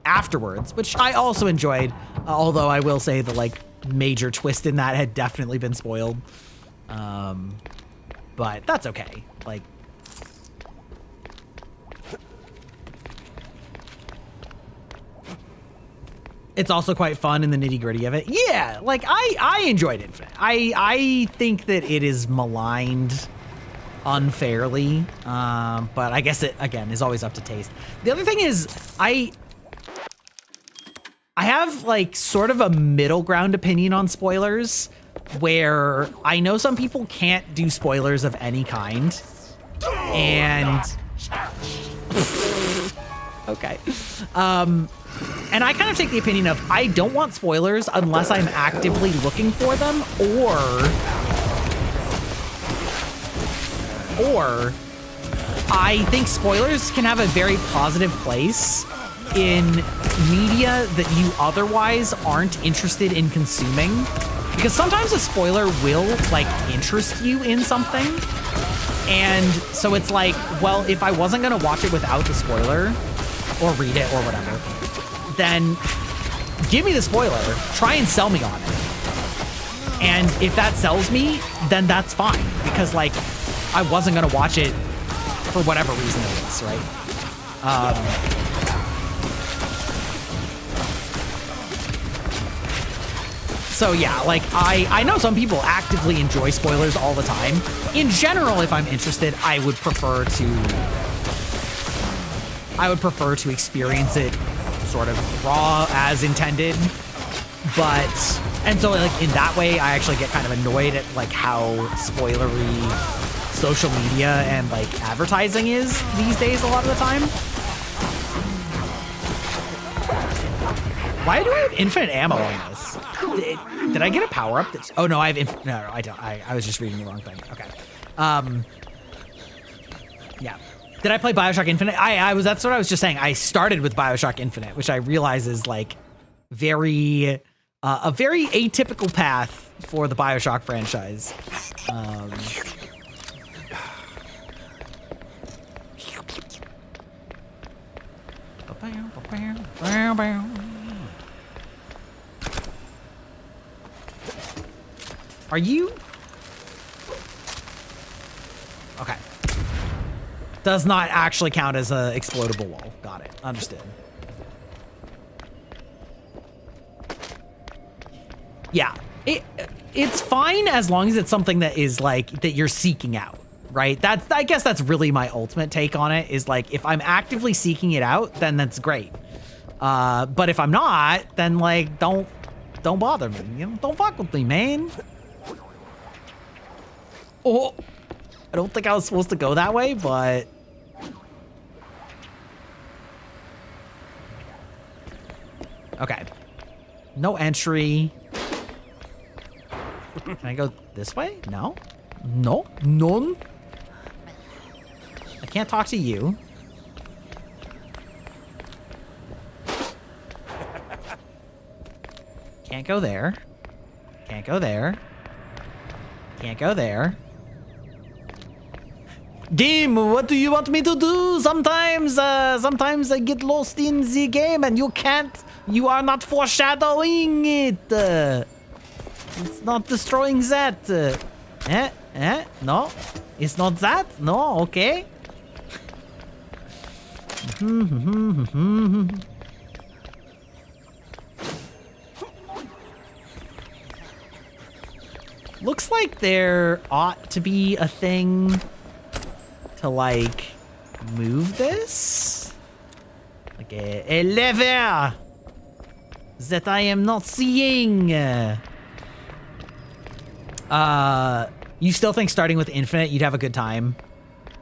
afterwards, which I also enjoyed. Although I will say the like major twist in that had definitely been spoiled. But that's okay. Like, it's also quite fun in the nitty gritty of it. Yeah, like I enjoyed Infinite. I think that it is maligned unfairly, but I guess it again is always up to taste. The other thing is I have like sort of a middle ground opinion on spoilers, where I know some people can't do spoilers of any kind, and okay. And I kind of take the opinion of I don't want spoilers unless I'm actively looking for them, or I think spoilers can have a very positive place in media that you otherwise aren't interested in consuming. Because sometimes a spoiler will like interest you in something. And so it's like, well, if I wasn't gonna watch it without the spoiler or read it or whatever, then give me the spoiler, try and sell me on it. And if that sells me, then that's fine. Because like, I wasn't gonna watch it for whatever reason it is, right? So yeah, like I know some people actively enjoy spoilers all the time. In general, if I'm interested, I would prefer to experience it sort of raw as intended. But, and so like in that way, I actually get kind of annoyed at like how spoilery social media and like advertising is these days a lot of the time. Why do I have infinite ammo on this? Did I get a power up? Oh no, I have no, I don't. I was just reading the wrong thing. Okay. Yeah. Did I play BioShock Infinite? That's what I was just saying. I started with BioShock Infinite, which I realize is like a very atypical path for the BioShock franchise. Are you? Okay. Does not actually count as a explodable wall. Got it. Understood. Yeah. It's fine as long as it's something that is like that you're seeking out, right? I guess that's really my ultimate take on it, is like if I'm actively seeking it out, then that's great. But if I'm not, then like don't bother me. You know, don't fuck with me, man. Oh, I don't think I was supposed to go that way, but okay. No entry. Can I go this way? No? No? None? I can't talk to you. Can't go there. Can't go there. Can't go there. Game, what do you want me to do? Sometimes I get lost in the game and you are not foreshadowing it. It's not destroying that. No, it's not that. No, okay. Looks like there ought to be a thing to like move this, like a lever that I am not seeing. You still think starting with Infinite you'd have a good time?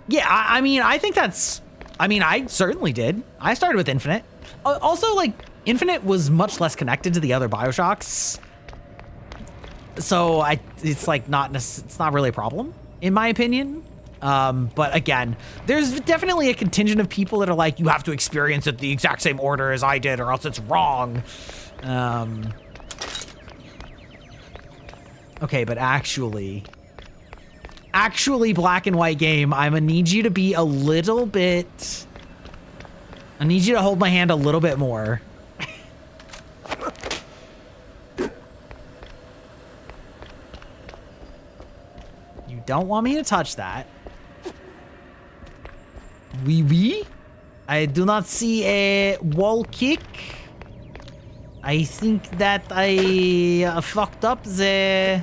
Yeah, I mean, I think that's, I mean, I certainly did. I started with Infinite. Also, like, Infinite was much less connected to the other BioShocks. So it's like it's not really a problem in my opinion. But again, there's definitely a contingent of people that are like, you have to experience it the exact same order as I did or else it's wrong. Okay, but actually black and white game, I'm gonna need you to be a little bit, I need you to hold my hand a little bit more. You don't want me to touch that. Oui. I do not see a wall kick. I think that I fucked up the...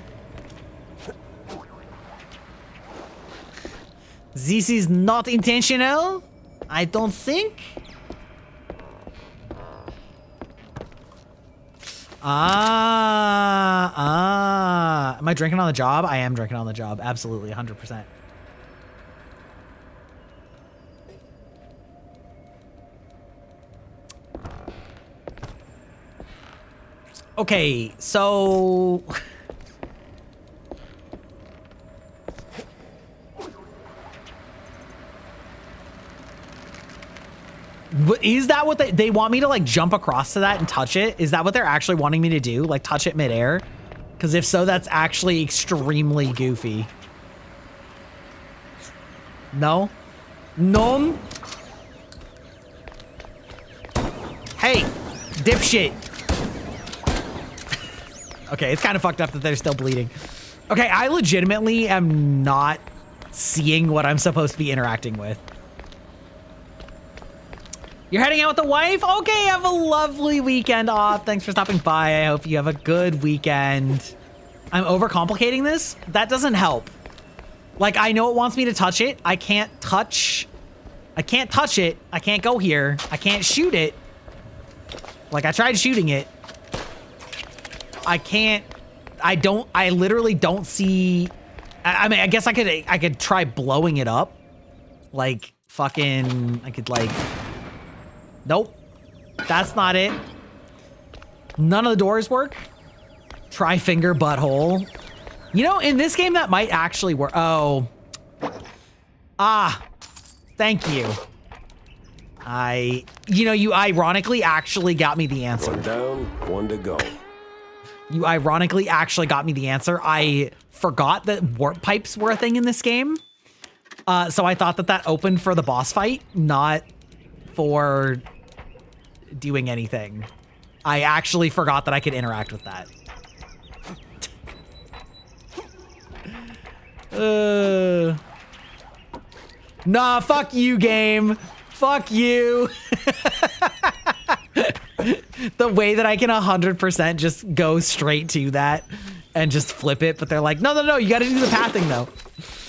This is not intentional. I don't think. Am I drinking on the job? I am drinking on the job. Absolutely, 100%. Okay, so... Is that what they want me to like jump across to that and touch it? Is that what they're actually wanting me to do? Like touch it midair? Because if so, that's actually extremely goofy. No? None? Hey, dipshit. Okay, it's kind of fucked up that they're still bleeding. Okay, I legitimately am not seeing what I'm supposed to be interacting with. You're heading out with the wife? Okay, have a lovely weekend off. Thanks for stopping by. I hope you have a good weekend. I'm overcomplicating this? That doesn't help. Like, I know it wants me to touch it. I can't touch it. I can't go here. I can't shoot it. Like, I tried shooting it. I literally don't see... I mean, I guess I could try blowing it up. Like, fucking... I could, like... Nope. That's not it. None of the doors work. Try finger butthole. You know, in this game, that might actually work. Oh. Ah. Thank you. You ironically actually got me the answer. One down, one to go. You ironically actually got me the answer. I forgot that warp pipes were a thing in this game. So I thought that opened for the boss fight, not for doing anything. I actually forgot that I could interact with that. Nah, fuck you, game. Fuck you. The way that I can 100% just go straight to that and just flip it, but they're like, no, you gotta do the pathing though.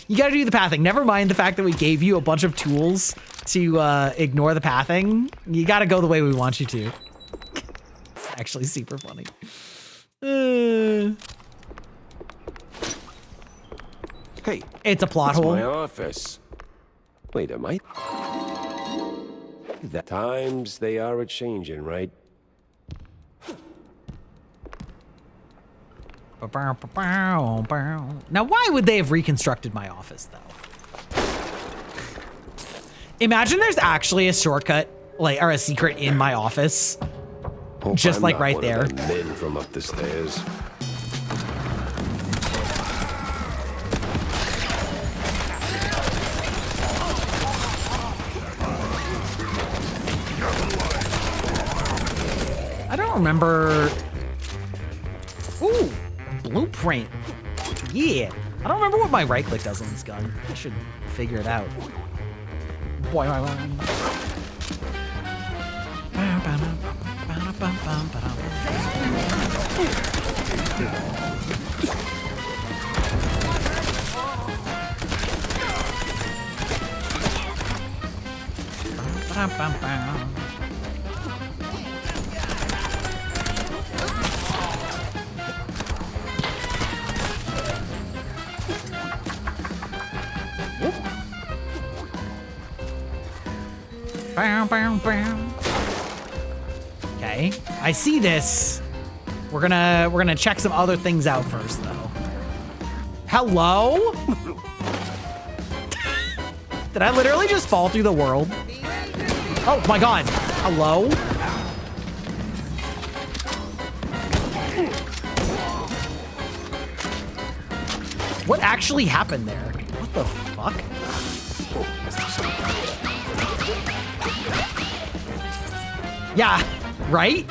You gotta do the pathing. Never mind the fact that we gave you a bunch of tools to ignore the pathing. You gotta go the way we want you to. It's actually super funny. Hey, it's a plot it's hole. My office. Wait, am I? The times they are a-changing, right? Now, why would they have reconstructed my office, though? Imagine there's actually a shortcut, like, or a secret in my office. Hope Just I'm like not right one there. Of them men from up the stairs. I don't remember. Ooh, blueprint. Yeah. I don't remember what my right click does on this gun. I should figure it out. Boy, Okay, I see this. We're gonna check some other things out first, though. Hello? Did I literally just fall through the world? Oh my god. Hello? What actually happened there? What the fuck? Yeah, right?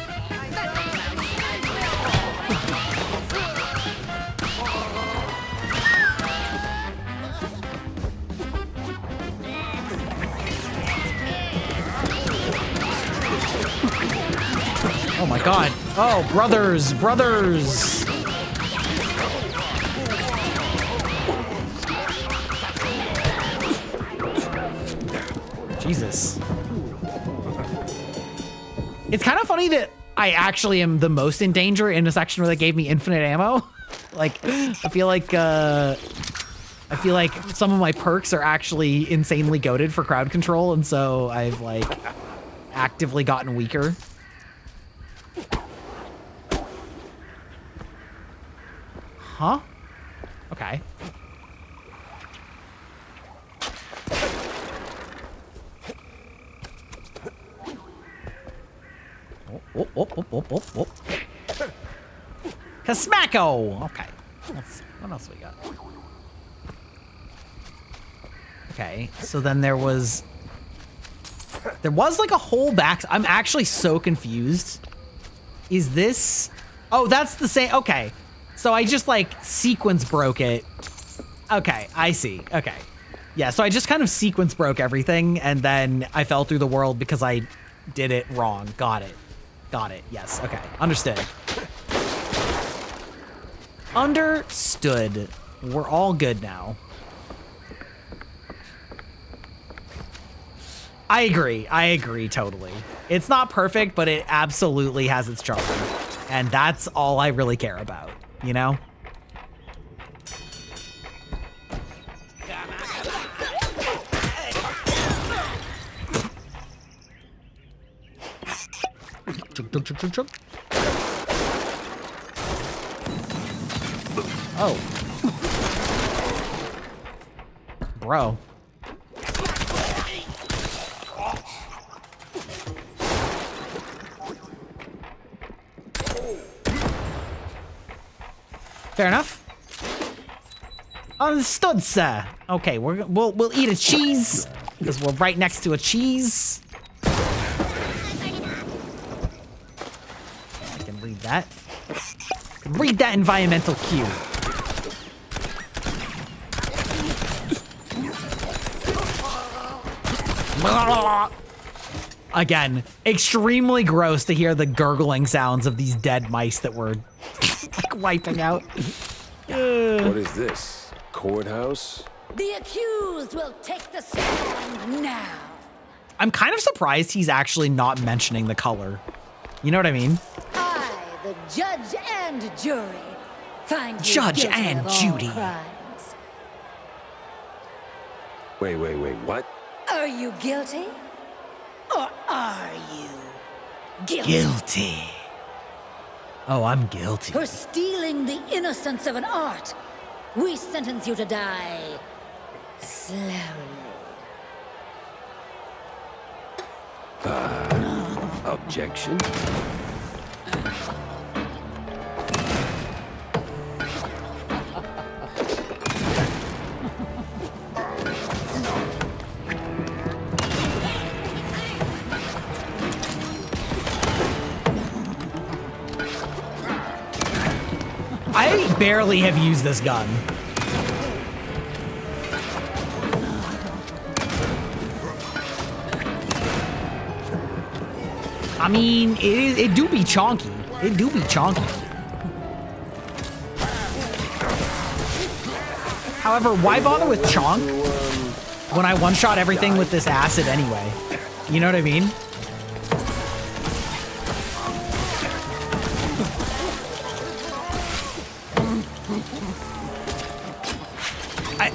Oh my god. Oh, brothers, brothers. Jesus. It's kind of funny that I actually am the most in danger in a section where they gave me infinite ammo. Like, I feel like some of my perks are actually insanely goated for crowd control, and so I've like actively gotten weaker. Huh? Okay. Oh, oh, oh, oh, oh, oh. Casmacko! Okay. What else we got? Okay, so then there was like a whole back. I'm actually so confused. Is this? Oh, that's the same. Okay. So I just like sequence broke it. Okay, I see. Okay. Yeah, so I just kind of sequence broke everything and then I fell through the world because I did it wrong. Got it. Got it. Yes. Okay. Understood. Understood. We're all good now. I agree totally. It's not perfect, but it absolutely has its charm. And that's all I really care about, you know? Oh. Bro. Fair enough. Understood, sir. Okay, we'll eat a cheese because we're right next to a cheese. I can read that. I can read that environmental cue. Again, extremely gross to hear the gurgling sounds of these dead mice that were like wiping out. What is this? Courthouse? The accused will take the stand now. I'm kind of surprised he's actually not mentioning the color. You know what I mean? I, the judge and jury, find you Judge guilty and of all Judy. crimes. Wait, what? Are you guilty? Or are you guilty? Guilty. Oh, I'm guilty. For stealing the innocence of an art, we sentence you to die slowly. Objection? I barely have used this gun. I mean, it do be chonky. It do be chonky. However, why bother with chonk when I one-shot everything with this acid anyway? You know what I mean?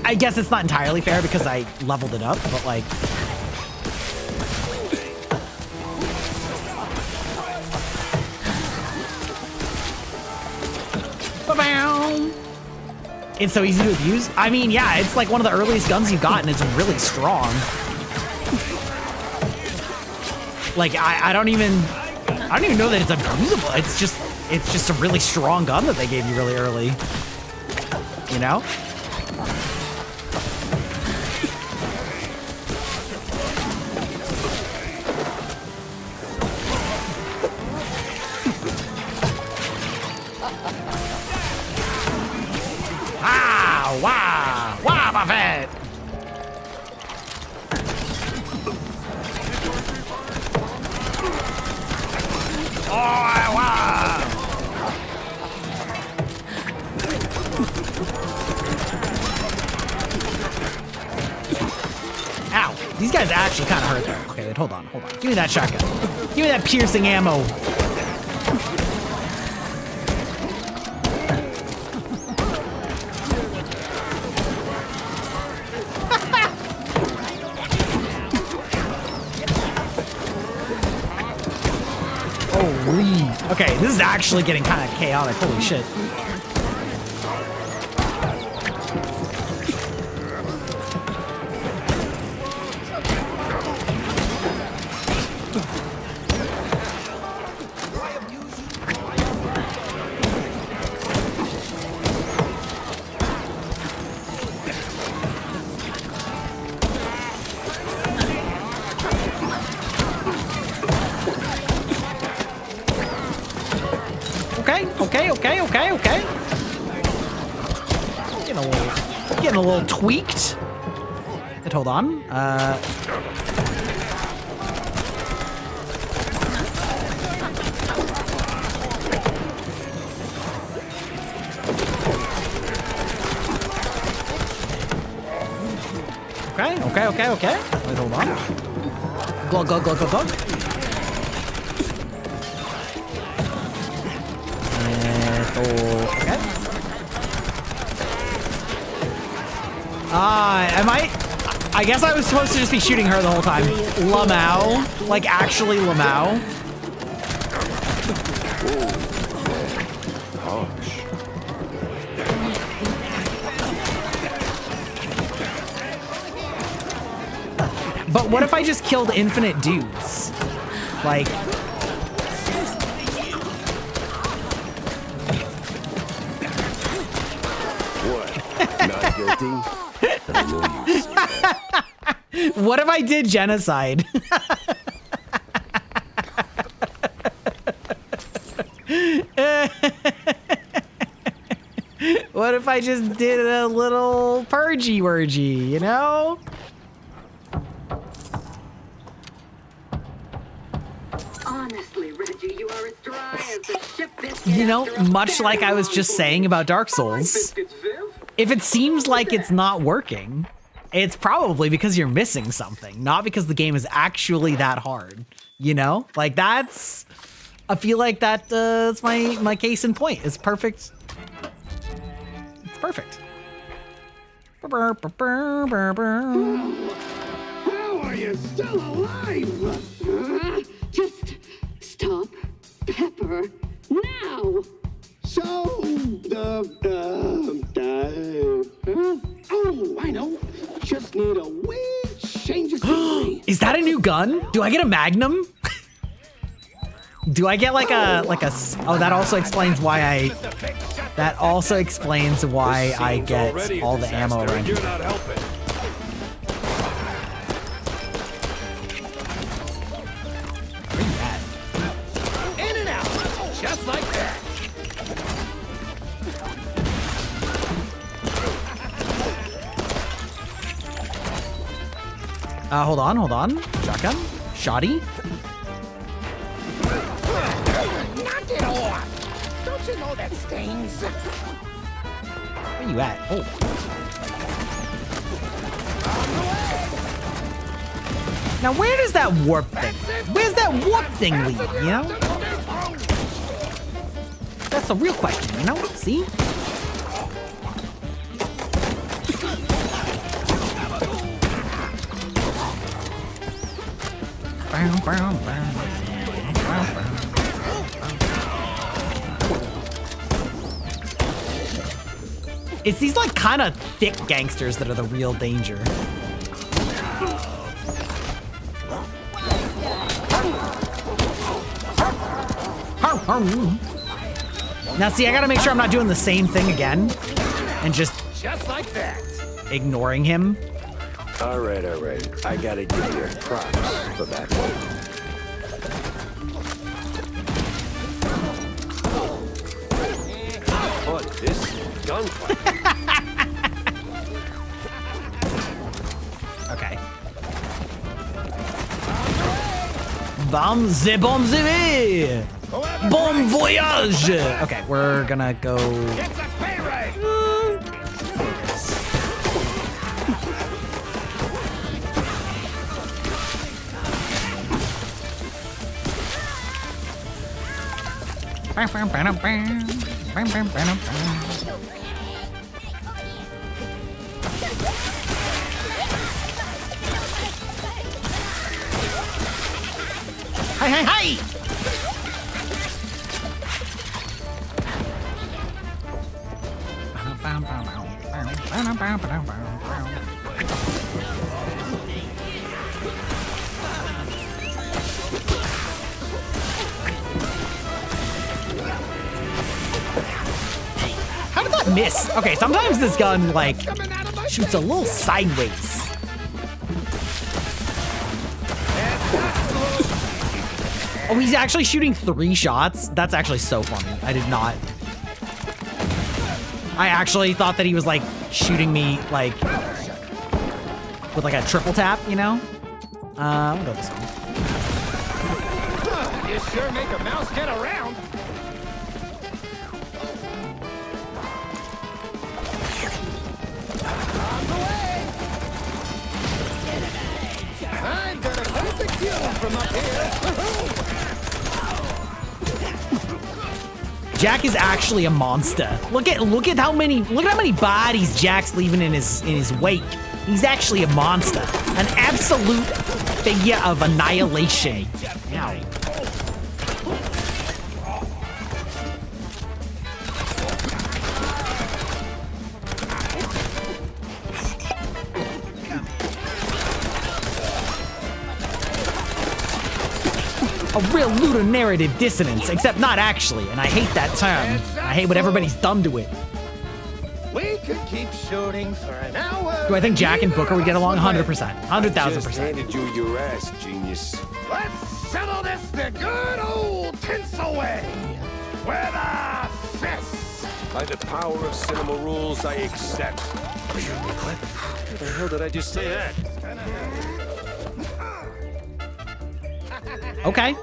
I guess it's not entirely fair because I leveled it up, but like... It's so easy to abuse? I mean, yeah, it's like one of the earliest guns you've got, and it's really strong. Like, I don't even know that it's abusable. It's just a really strong gun that they gave you really early. You know? Wow, Buffett! Oh, wow! Ow, these guys actually kind of hurt there. Okay, wait, hold on. Give me that shotgun. Give me that piercing ammo. Okay, this is actually getting kind of chaotic. Holy shit. Okay. Getting a little tweaked. But hold on. Okay. Wait, hold on. Go. Okay. I guess I was supposed to just be shooting her the whole time. Lamau. Like, actually Lamau. But what if I just killed infinite dudes? Like... Not guilty? I know you see that. What if I did genocide? What if I just did a little purgy-wurgy, you know? Honestly, Reggie, you are as dry as the ship biscuit. You know, much like I was just saying about Dark Souls, if it seems like it's not working, it's probably because you're missing something, not because the game is actually that hard. You know, like that's, I feel like that's my case in point. It's perfect. It's perfect. How are you still alive? Just stop Pepper now. So, oh, I know. Just need a wee change of scenery. Is that a new gun? Do I get a Magnum? Do I get like a, oh, that also explains why that also explains why I get all the ammo around here. You're not helping. Where you at? In and out, just like that. Hold on. Shotgun? Shoddy? Knock it off! Don't you know that stings? Where you at? Oh. Now where does that warp thing? Where's that warp thing lead, you know? That's the real question, you know? See? It's these like kind of thick gangsters that are the real danger. Now see, I gotta make sure I'm not doing the same thing again and just like that. ignoring him. All right. I gotta give you props for that one. Oh, this gunfight. Okay. Bon voyage! Okay, we're gonna go... Hi! How did that miss? Okay, sometimes this gun, like, shoots a little sideways. Oh, he's actually shooting 3 shots? That's actually so funny. I did not. I actually thought that he was, like, shooting me, like, with, like, a triple tap, you know? We'll go this one. You sure make a mouse get around. I'm gonna perfect you from up here. Jack is actually a monster. Look at how many bodies Jack's leaving in his wake. He's actually a monster. An absolute figure of annihilation. Ow. A real lunar narrative dissonance, except not actually, and I hate that term. I hate what everybody's done to it. We could keep shooting for an hour. Do I think Jack and Booker would get along? 100%. 100,000%. Just handed you your ass, genius. Let's settle this the good old tinsel way. With a fist. By the power of cinema rules, I accept. What the hell did I just say that? Okay.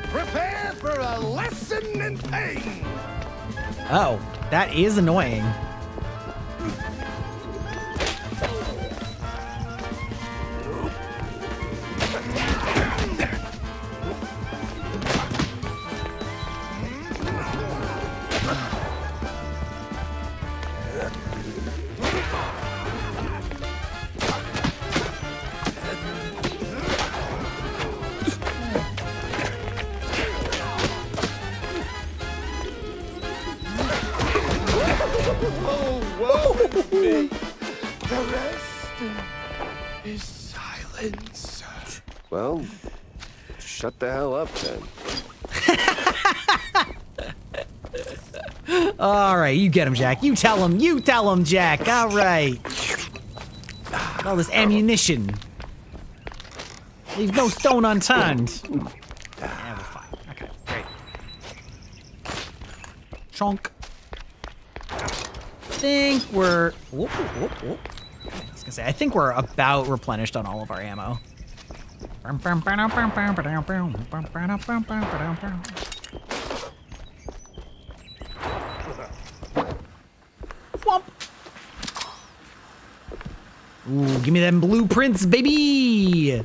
Prepare for a lesson in pain. Oh, that is annoying. Well, shut the hell up then. All right, you get him, Jack. You tell him, Jack. All right. All this ammunition. Leave no stone unturned. Yeah, we're fine. Okay, great. Chunk. I think we're... Whoop, whoop, whoop. I was gonna say, I think we're about replenished on all of our ammo. Ooh, give me them blueprints, baby!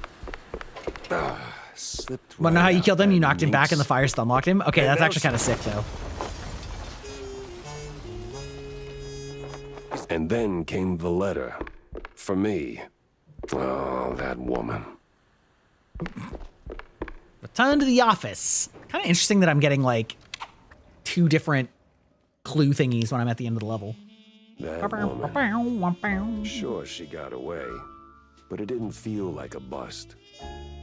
Slipped Wanna know how you killed him? You knocked him back minx. and the fire stun locked him? Okay, that's actually kind of sick, though. And then came the letter. For me. Oh, that woman. Return to the office. Kind of interesting that I'm getting, like, 2 different clue thingies when I'm at the end of the level. That woman. Sure, she got away, but it didn't feel like a bust.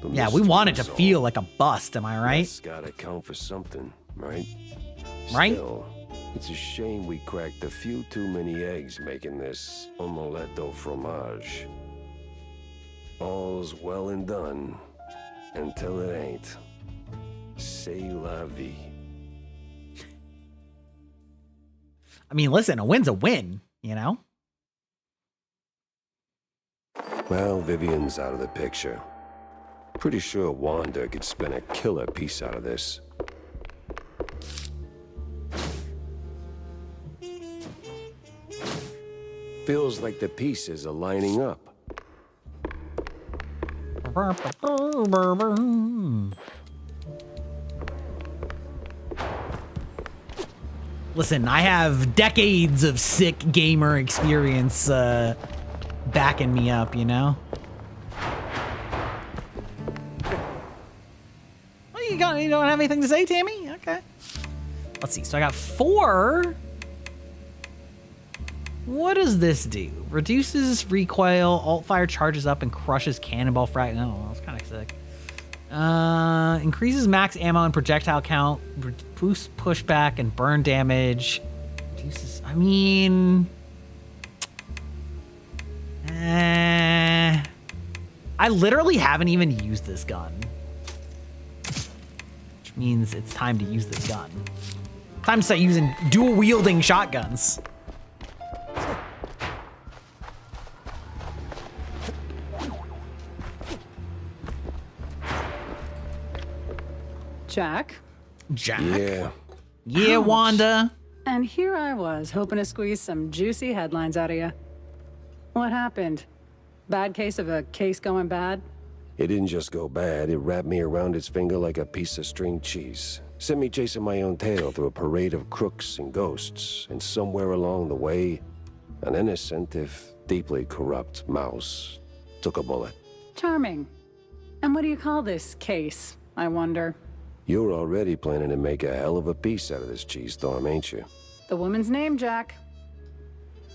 The Yeah, we mystery want it to was all. feel like a bust, am I right? That's gotta count for something, right? Right? Still, it's a shame we cracked a few too many eggs making this omelette au fromage. All's well and done until it ain't. C'est la vie. I mean, listen, a win's a win, you know? Well, Vivian's out of the picture. Pretty sure Wanda could spin a killer piece out of this. Feels like the pieces are lining up. Listen, I have decades of sick gamer experience backing me up, you know? Well, you don't have anything to say, Tammy? Okay. Let's see. So I got 4. What does this do? Reduces recoil, alt fire charges up, and crushes cannonball frag. Oh, that's kind of sick. Increases max ammo and projectile count, boosts pushback and burn damage. Reduces, I mean, I literally haven't even used this gun, which means it's time to use this gun. Time to start using dual wielding shotguns. Jack? Yeah. Yeah, Ouch. Wanda. And here I was, hoping to squeeze some juicy headlines out of you. What happened? Bad case of a case going bad? It didn't just go bad, it wrapped me around its finger like a piece of string cheese. Sent me chasing my own tail through a parade of crooks and ghosts, and somewhere along the way, an innocent, if deeply corrupt mouse took a bullet. Charming. And what do you call this case, I wonder? You're already planning to make a hell of a piece out of this cheese storm, ain't you? The woman's name, Jack.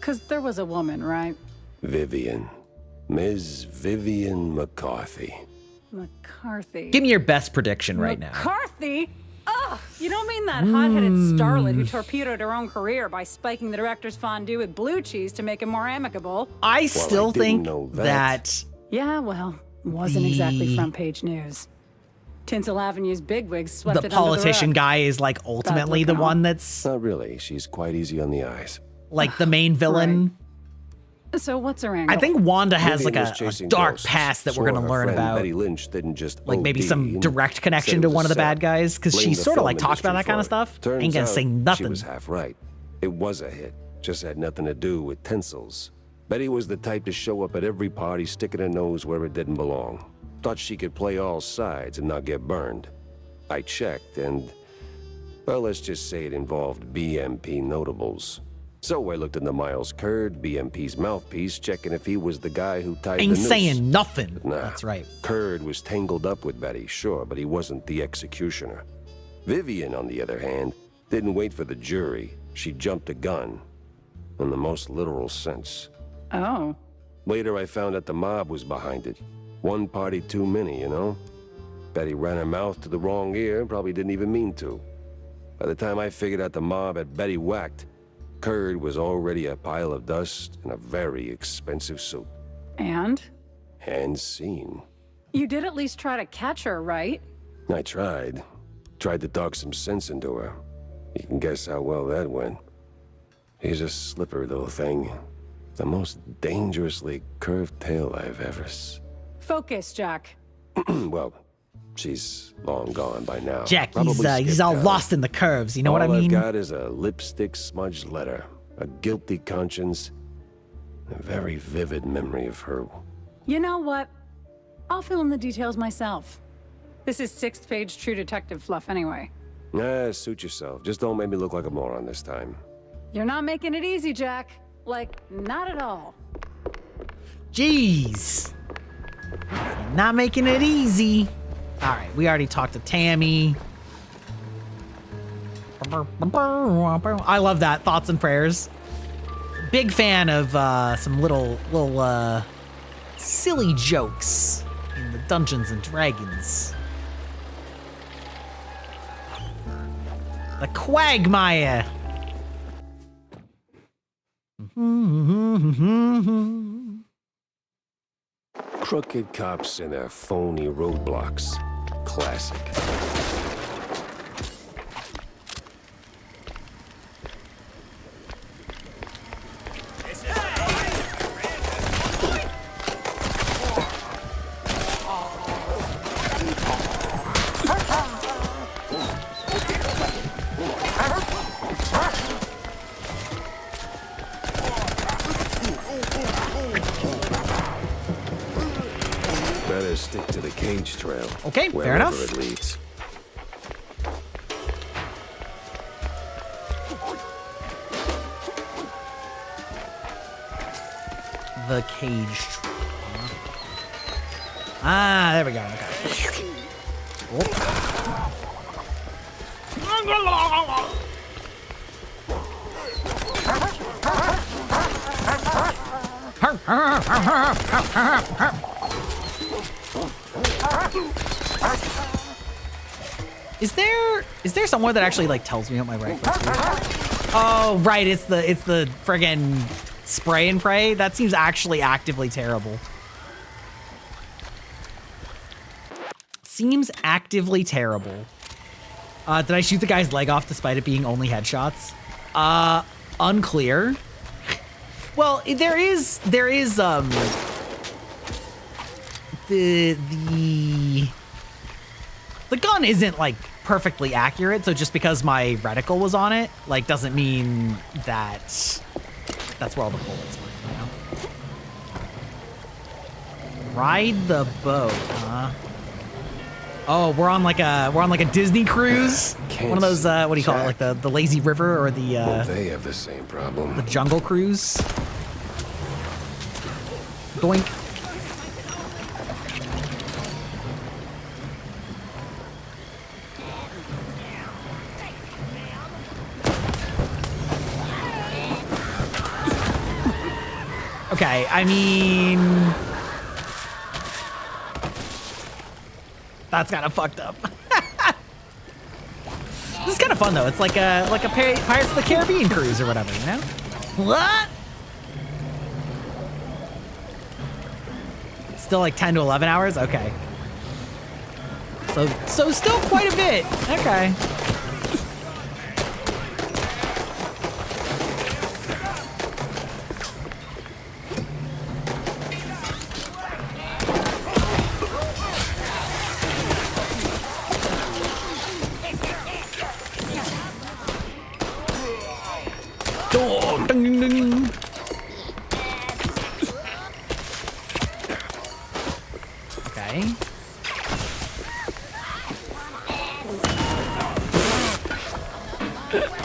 'Cause there was a woman, right? Vivian. Ms. Vivian McCarthy. McCarthy. Give me your best prediction right now. McCarthy? Ugh! You don't mean that hot-headed starlet who torpedoed her own career by spiking the director's fondue with blue cheese to make it more amicable? I still think that. Yeah, well, wasn't exactly front-page news. Tinsel Avenue's bigwigs swept The it under politician the rug. guy is like ultimately the one that's Not really. She's quite easy on the eyes. like the main villain. So what's her angle? I think Wanda has Vivian like was a chasing dark ghosts. past that we're Swore gonna her learn friend about. Betty Lynch didn't just Like maybe OD some and direct said connection it to was one of a the bad setup. guys, because Blamed she the sort of film like talks about that industry kind of for it. stuff. Turns Ain't gonna out say She nothing. was half right. It was a hit. Just had nothing to do with Tinsel's. Betty was the type to show up at every party sticking her nose where it didn't belong. Thought she could play all sides and not get burned. I checked and, well, let's just say it involved BMP notables. So I looked into Miles Curd, BMP's mouthpiece, checking if he was the guy who tied the Ain't noose. saying nothing. But nah, That's right. Curd was tangled up with Betty, sure, but he wasn't the executioner. Vivian, on the other hand, didn't wait for the jury. She jumped the gun, in the most literal sense. Oh. Later, I found out the mob was behind it. One party too many, you know? Betty ran her mouth to the wrong ear and probably didn't even mean to. By the time I figured out the mob had Betty whacked, Curd was already a pile of dust in a very expensive suit. And? And seen. You did at least try to catch her, right? I tried. Tried to talk some sense into her. You can guess how well that went. She's a slippery little thing. The most dangerously curved tail I've ever Focus, Jack. Well, she's long gone by now. Jack, Probably he's skipped all town. lost in the curves. You know what I All mean? I've got is a lipstick smudged letter, a guilty conscience, a very vivid memory of her. You know what? I'll fill in the details myself. This is 6th page True Detective fluff anyway. Suit yourself. Just don't make me look like a moron this time. You're not making it easy, Jack. Like, not at all. Jeez. Not making it easy. All right, we already talked to Tammy. I love that. Thoughts and prayers. Big fan of some little silly jokes in the Dungeons and Dragons. The Quagmire. Crooked cops and their phony roadblocks. Classic. Better stick to the cage trail. Okay, fair enough. Wherever it leads. The cage. Ah, there we go. Okay. Is there somewhere that actually like tells me what my right foot's doing? Oh, right, it's the friggin' spray and pray. That seems actually actively terrible. Seems actively terrible. Did I shoot the guy's leg off despite it being only headshots? Unclear. Well, there is the gun isn't like perfectly accurate, so just because my reticle was on it, like, doesn't mean that that's where all the bullets were, you know? Ride the boat, huh? Oh, we're on like a Disney cruise. One of those what do you call it? Like the lazy river or the they have the same problem. The jungle cruise. Doink. Okay, I mean, that's kind of fucked up. This is kind of fun though. It's like a Pirates of the Caribbean cruise or whatever, you know? What? Still like 10 to 11 hours? Okay. So still quite a bit. Okay. Ding, ding, ding. Okay.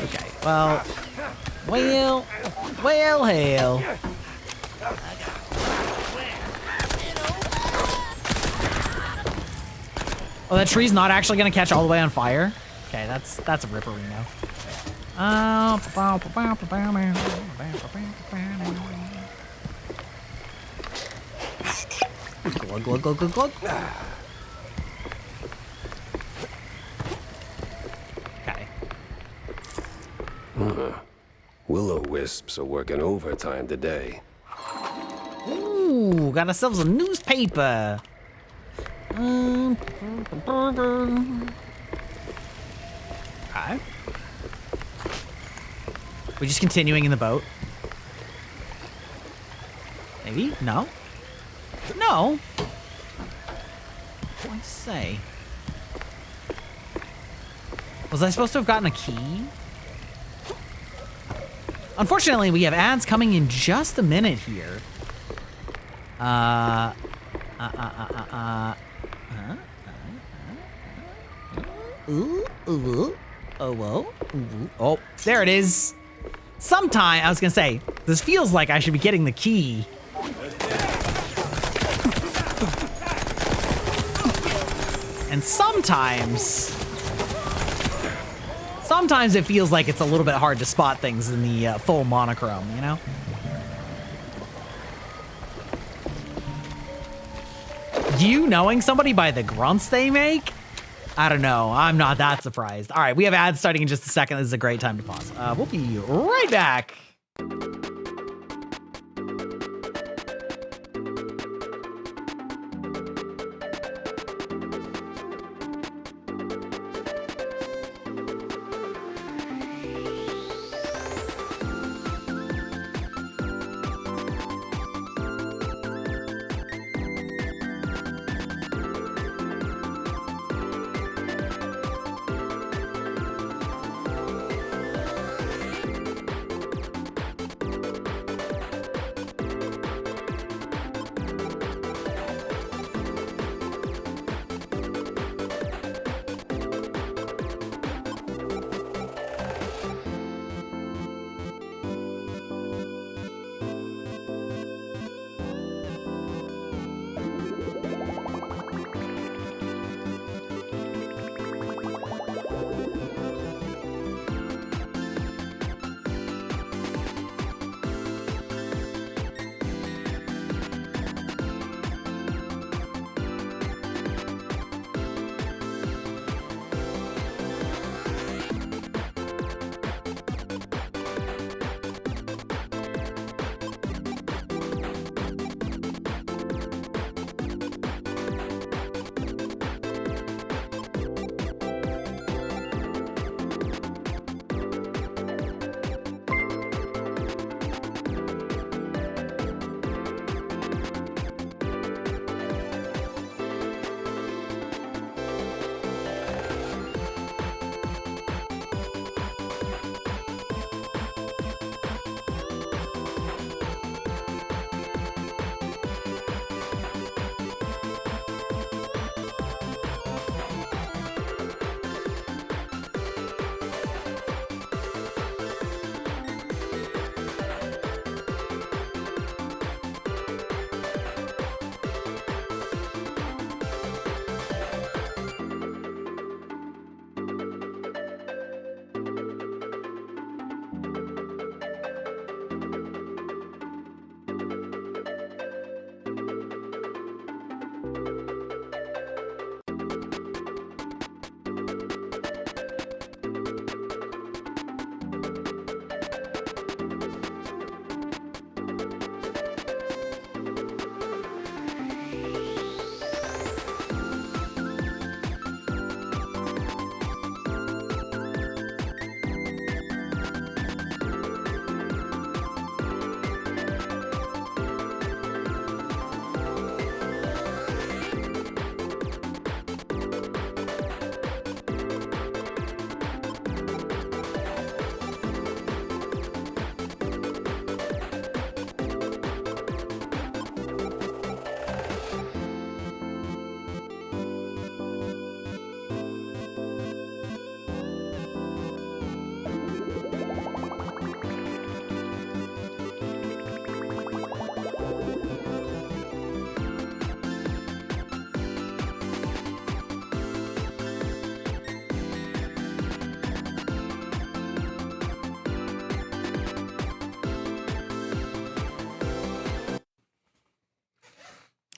Okay, well, hell. Oh, that tree's not actually gonna catch all the way on fire? Okay, that's a ripperino. Glug, glug, glug, glug, glug. Okay. Will-o-wisps are working overtime today. Ooh, got ourselves a newspaper. Okay. We're just continuing in the boat. Maybe? No? No? What do I say? Was I supposed to have gotten a key? Unfortunately, we have ads coming in just a minute here. Oh, there it is. Sometime, I was gonna say, this feels like I should be getting the key. sometimes it feels like it's a little bit hard to spot things in the full monochrome, you know? You knowing somebody by the grunts they make? I don't know. I'm not that surprised. All right, we have ads starting in just a second. This is a great time to pause. We'll be right back.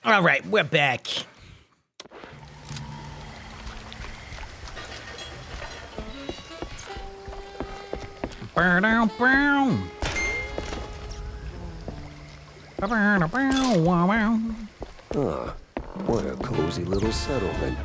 All right, we're back. Ah, what a cozy little settlement.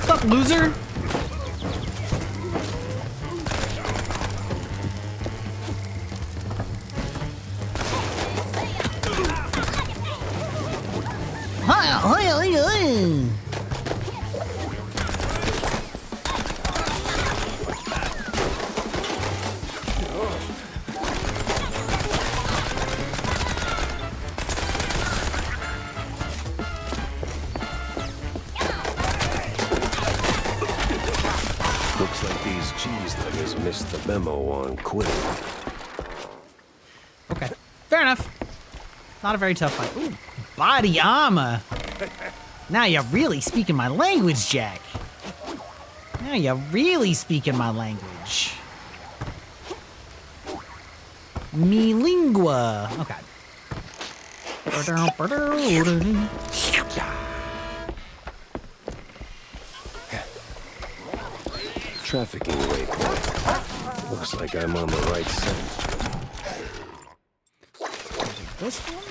What's up, loser? memo on quitting. Okay, fair enough. Not a very tough fight. Ooh, body armor. Now you're really speaking my language, Jack. Now you're really speaking my language. Mi lingua. Okay. Trafficking waypoint. Looks like I'm on the right side. This one?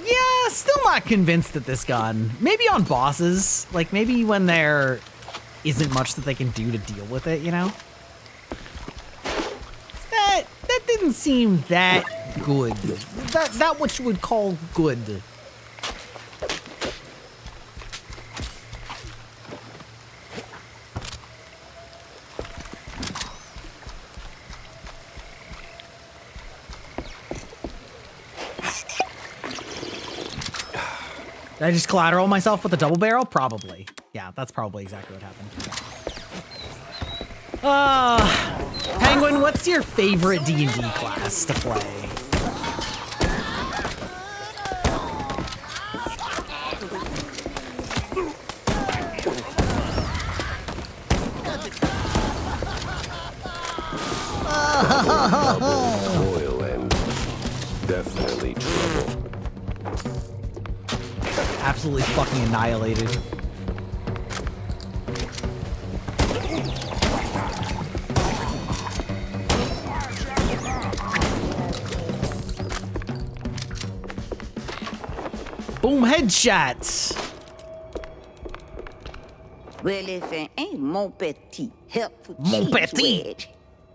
Yeah, still not convinced that this gun. Maybe on bosses. Like, maybe when there isn't much that they can do to deal with it, you know? That didn't seem that good. That what you would call good. Did I just collateral myself with a double barrel? Probably. Yeah, that's probably exactly what happened. Penguin, what's your favorite D&D class to play? Oil and definitely trouble. Absolutely fucking annihilated. Boom, headshots. Well, if it ain't mon petit helpful Mon cheese petit. wedge,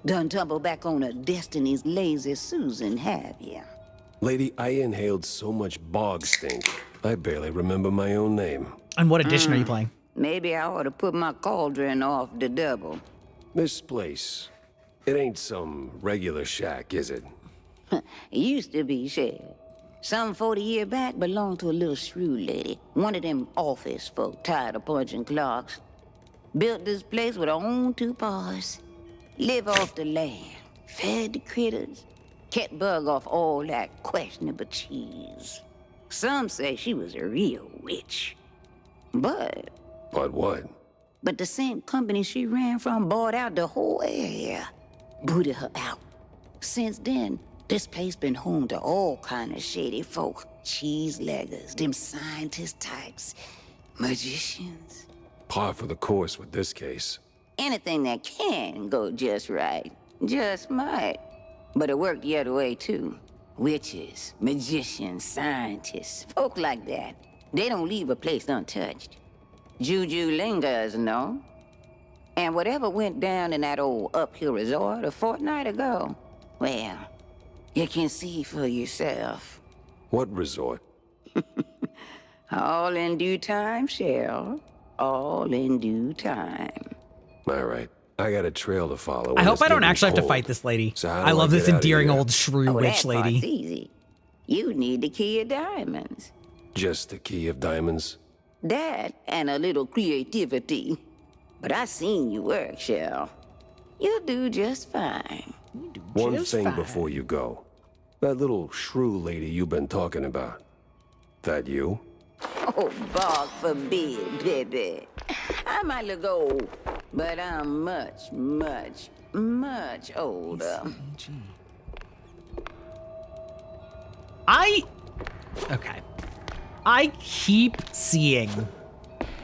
done tumble back on a Destiny's lazy Susan, have ya? Lady, I inhaled so much bog stink, I barely remember my own name. And what edition are you playing? Maybe I ought to put my cauldron off the double. This place, it ain't some regular shack, is it? It used to be, Shell. Some 40 years back belonged to a little shrew lady. One of them office folk tired of punching clocks. Built this place with her own two paws. Live off the land. Fed the critters. Kept bug off all that questionable cheese. Some say she was a real witch. But what? But the same company she ran from bought out the whole area. Booted her out. Since then, this place been home to all kind of shady folk. Cheese-leggers, them scientist types, magicians. Par for the course with this case. Anything that can go just right, just might. But it worked the other way, too. Witches, magicians, scientists, folk like that. They don't leave a place untouched. Juju lingers, no? And whatever went down in that old uphill resort a fortnight ago, well, you can see for yourself. What resort? All in due time, Cheryl. All in due time. All right. I got a trail to follow. I hope I don't actually have to fight this lady. So I love this endearing old shrew witch that lady. part's easy. You need the key of diamonds. Just the key of diamonds? That and a little creativity. But I seen you work, Cheryl. You'll do just fine. One thing before you go. That little shrew lady you've been talking about. That you? Oh, bog forbid, baby. I might look old, but I'm much, much, much older. Okay. I keep seeing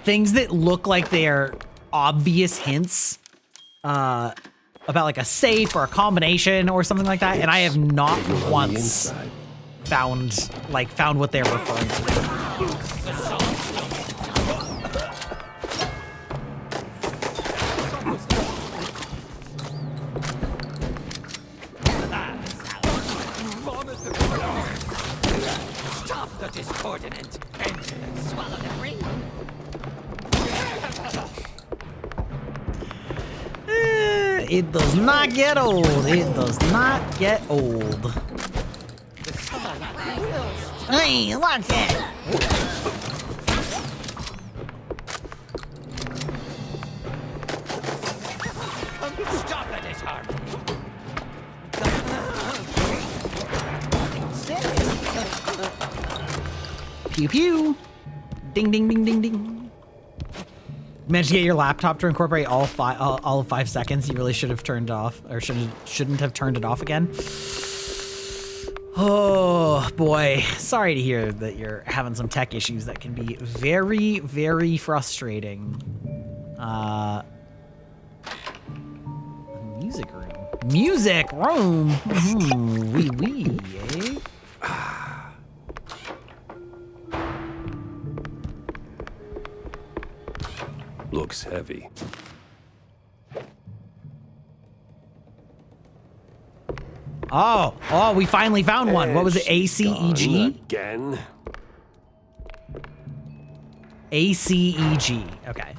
things that look like they're obvious hints about like a safe or a combination or something like that, and I have not once found what they're referring to. Stop the discordant and swallow the brain. It does not get old. It does not get old. Hey, watch it. Stop it, it's hard. Pew pew. Ding ding ding ding ding. Managed to get your laptop to incorporate all of 5 seconds. You really should have turned it off, or shouldn't have turned it off again. Oh boy, sorry to hear that you're having some tech issues that can be very, very frustrating. Music room. Music room. Wee wee, eh? Looks heavy. Oh, we finally found one. What was it? ACEG? Again? ACEG. Okay.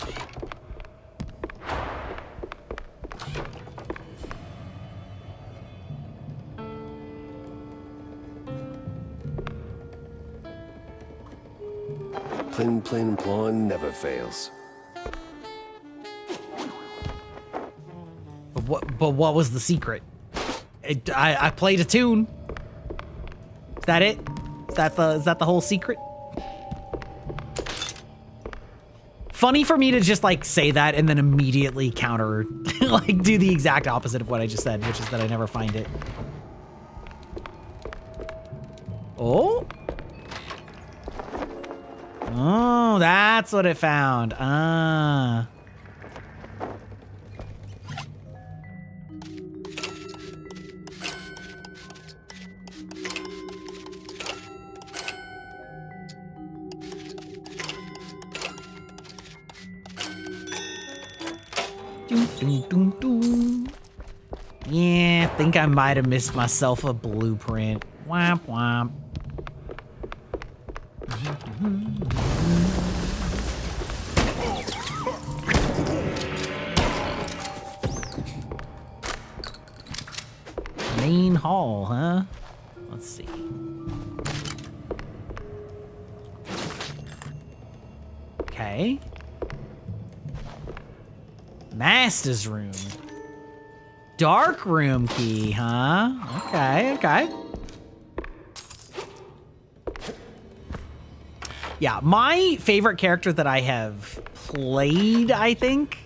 Plin plin plon never fails. But what was the secret? I played a tune. Is that it? Is that the whole secret? Funny for me to just like say that and then immediately counter, like do the exact opposite of what I just said, which is that I never find it. Oh? Oh, that's what it found. Ah. Yeah, I think I might have missed myself a blueprint. Womp womp. Main hall, huh? Let's see. Okay. Master's room. Dark room key, huh? Okay, okay. Yeah, my favorite character that I have played, I think,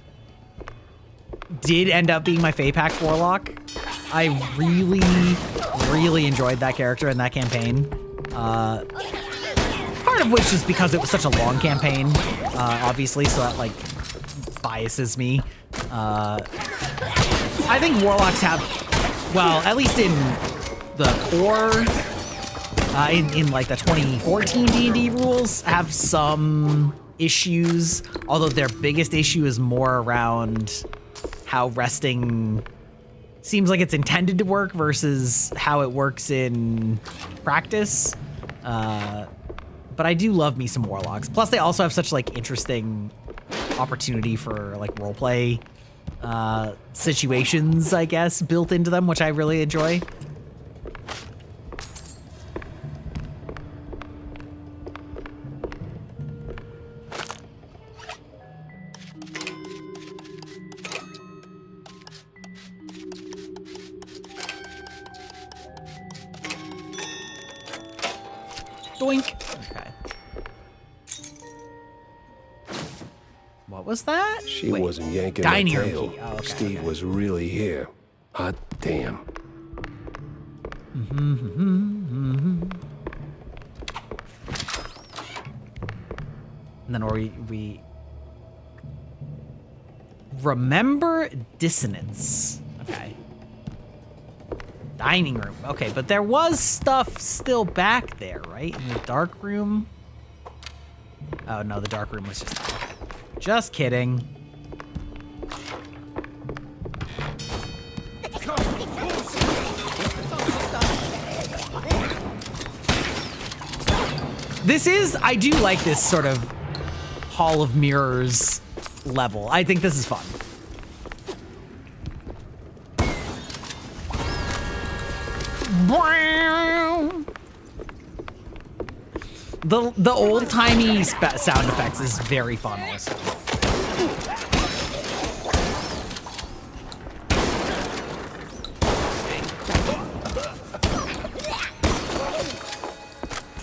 did end up being my Fapax Warlock. I really, really enjoyed that character in that campaign. Part of which is because it was such a long campaign, obviously, so that, like, biases me. I think Warlocks have, well, at least in the core, in like the 2014 D&D rules, have some issues, although their biggest issue is more around how resting seems like it's intended to work versus how it works in practice. But I do love me some Warlocks. Plus, they also have such like interesting opportunity for like roleplay situations, I guess, built into them, which I really enjoy. Doink. Okay. What was that? She wasn't yanking dining my room tail. key. Oh, okay, Steve okay. was really here. Hot damn. And then we remember dissonance. Okay. Dining room. Okay, but there was stuff still back there, right? In the dark room? Oh, no, the dark room was just... Okay. Just kidding. This is... I do like this sort of Hall of Mirrors level. I think this is fun. The old-timey sound effects is very fun also.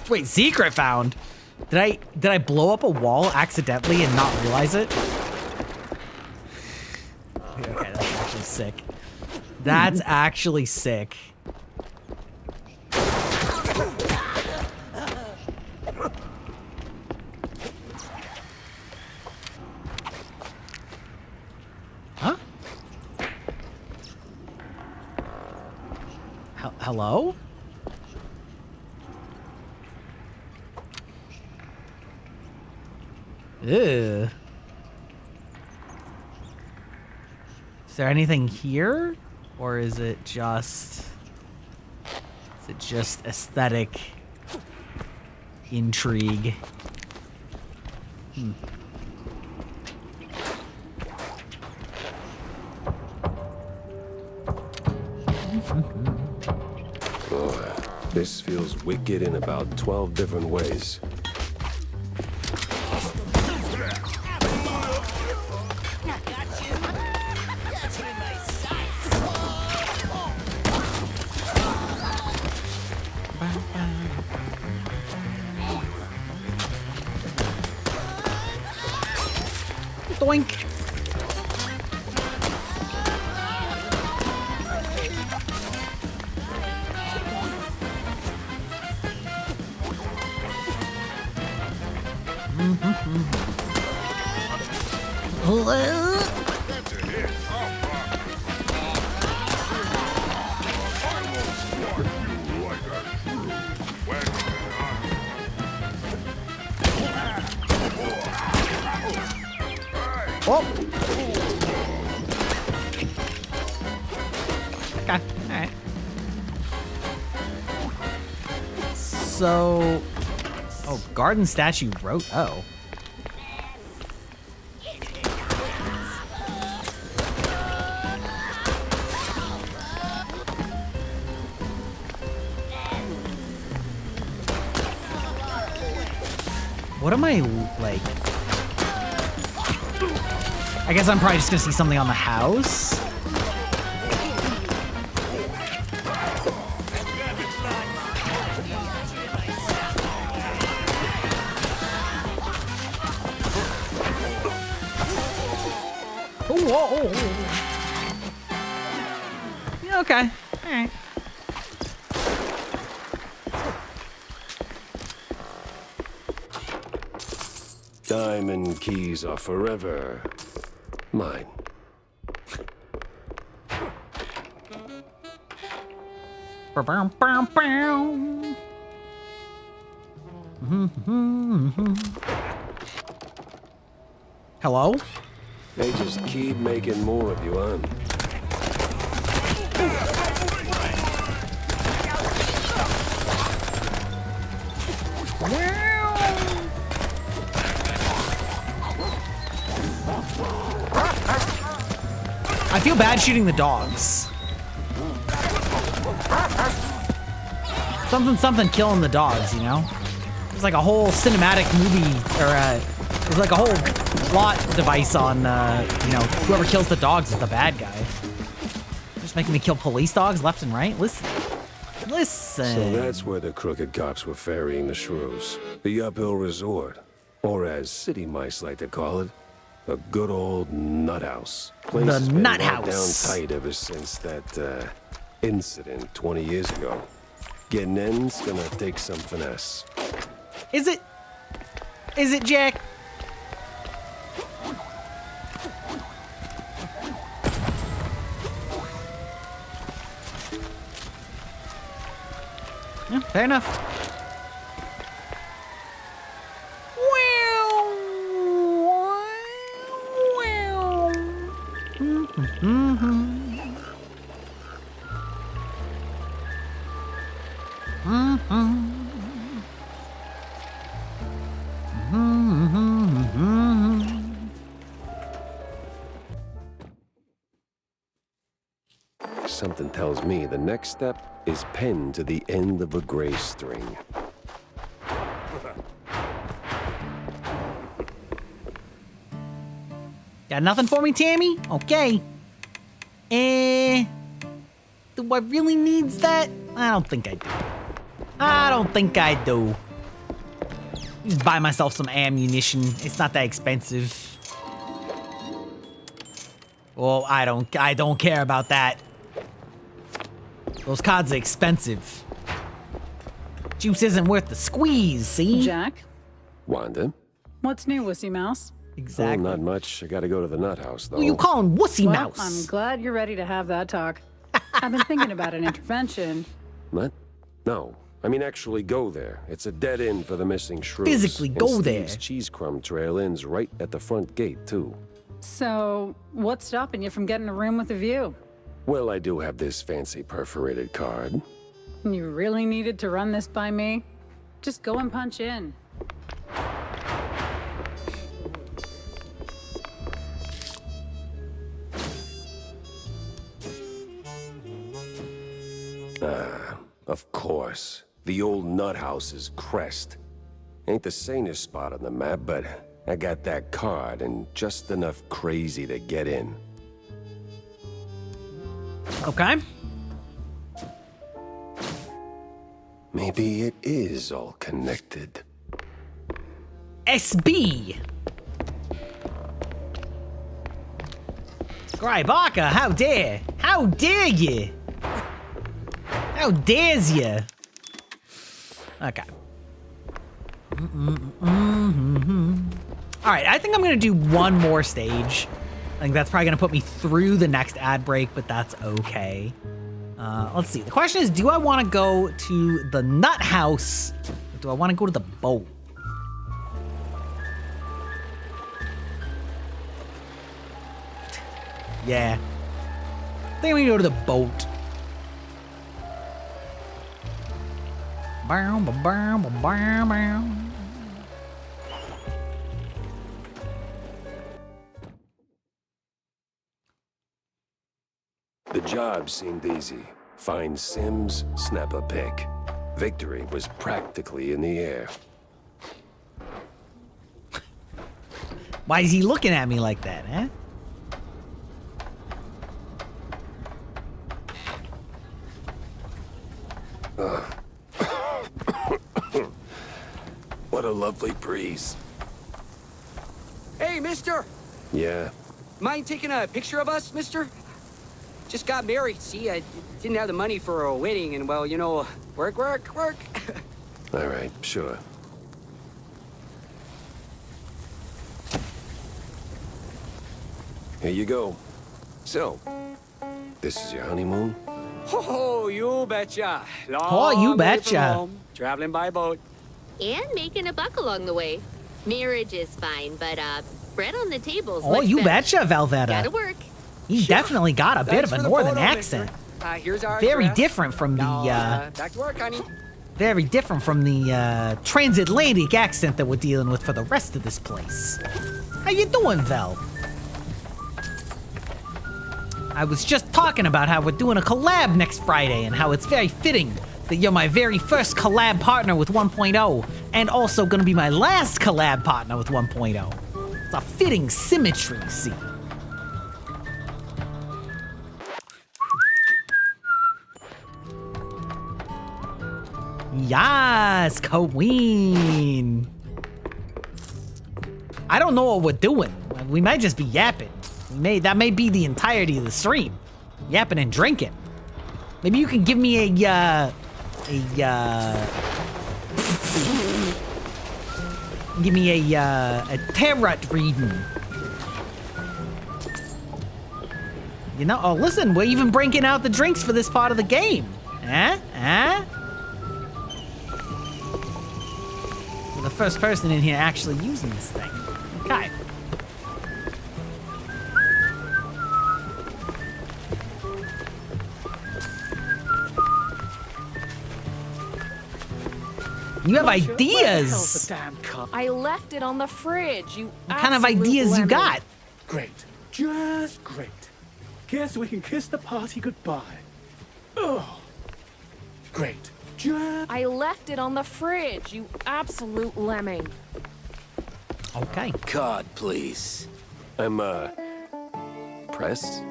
Wait, secret found? Did I blow up a wall accidentally and not realize it? Okay, that's actually sick. That's actually sick. Huh? Hello? Ew. Is there anything here? Or is it just aesthetic intrigue? Boy, this feels wicked in about 12 different ways. Doink. Oh. Okay, alright. So... Oh, garden statue wrote... Oh. What am I, like... I guess I'm probably just gonna see something on the house. Whoa. Yeah, okay. All right. Diamond keys are forever mine. Hello? They just keep making more of you, huh? I feel bad shooting the dogs. Something killing the dogs, you know? There's like a whole cinematic movie, or there's like a whole plot device on, you know, whoever kills the dogs is the bad guy. Just making me kill police dogs left and right? Listen. So that's where the crooked cops were ferrying the shrews. The uphill resort. Or as city mice like to call it, a good old nut house. Place has been locked down tight ever since that incident 20 years ago. Getting in's gonna take some finesse. Is it? Is it, Jack? Yeah, fair enough. Something tells tells me the next step is pinned to the end of a gray string. Got nothing for me, Tammy? Okay. Do I really need that? I don't think I do. I don't think I do. Just buy myself some ammunition. It's not that expensive. Well, I don't care about that. Those cards are expensive. Juice isn't worth the squeeze, see? Jack, Wanda? what's new, Wussy Mouse? Exactly. Oh, not much. I gotta go to the nut house, though. Who you calling Wussy Well, Mouse? I'm glad you're ready to have that talk. I've been thinking about an intervention. What? No. I mean, actually go there. It's a dead end for the missing shrews. Physically go and there. Steve's cheese crumb trail ends right at the front gate, too. So, what's stopping you from getting a room with a view? Well, I do have this fancy perforated card. You really needed to run this by me? Just go and punch in. Of course. The old nut house's crest. Ain't the sanest spot on the map, but I got that card and just enough crazy to get in. Okay. Maybe it is all connected. SB. Greibach, how dare? How dare you? How dares you? Okay. All right, I think I'm gonna do one more stage. I think that's probably gonna put me through the next ad break, but that's okay. Let's see. The question is, do I want to go to the nut house, or do I want to go to the boat? Yeah. I think we go to the boat. Bow, bow, bow, bow, bow. The job seemed easy. Find Sims, snap a pic. Victory was practically in the air. Why is he looking at me like that, eh? What a lovely breeze. Hey, mister! Yeah? Mind taking a picture of us, mister? Just got married, see? I didn't have the money for a wedding, and well, you know, work. All right, sure. Here you go. So, this is your honeymoon? Oh, you betcha. Oh, you Long way from betcha. home, traveling by boat. And making a buck along the way. Marriage is fine, but bread on the table's Oh, much you better. betcha, Velveta. Gotta work. He definitely got a bit Thanks of for a the northern photo, accent. mister. Here's our Very address. different from the Now, back to work, honey. very different from the transatlantic accent that we're dealing with for the rest of this place. How you doing, Vel? I was just talking about how we're doing a collab next Friday and how it's very fitting that you're my very first collab partner with 1.0 and also gonna be my last collab partner with 1.0. It's a fitting symmetry, see? Yes, Queen. I don't know what we're doing. We might just be yapping. That may be the entirety of the stream. Yapping and drinking. Maybe you can give me a tarot reading. You know, oh listen, we're even breaking out the drinks for this part of the game. Huh? We're the first person in here actually using this thing. Okay. You have ideas. I left it on the fridge. You What kind of ideas you got? Great. Just great. Guess we can kiss the party goodbye. Oh, great. I left it on the fridge, you absolute lemming. Okay. Card, please. I'm, press?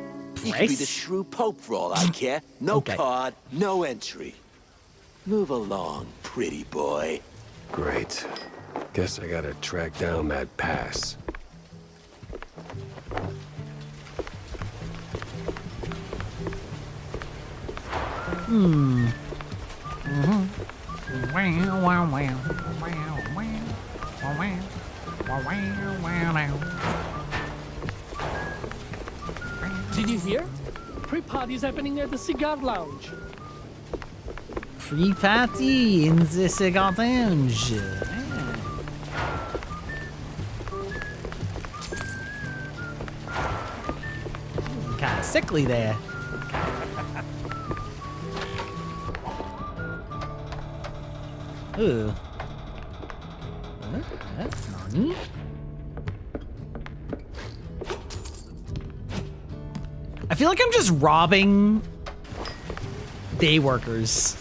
You could be the shrew pope for all I care. No card, no entry. Move along, pretty boy. Great. Guess I gotta track down that pass. Did you hear? Pre-party's happening at the cigar lounge. Free party in the cigar lounge. Kind of sickly there. Ooh. Nani? I feel like I'm just robbing day workers.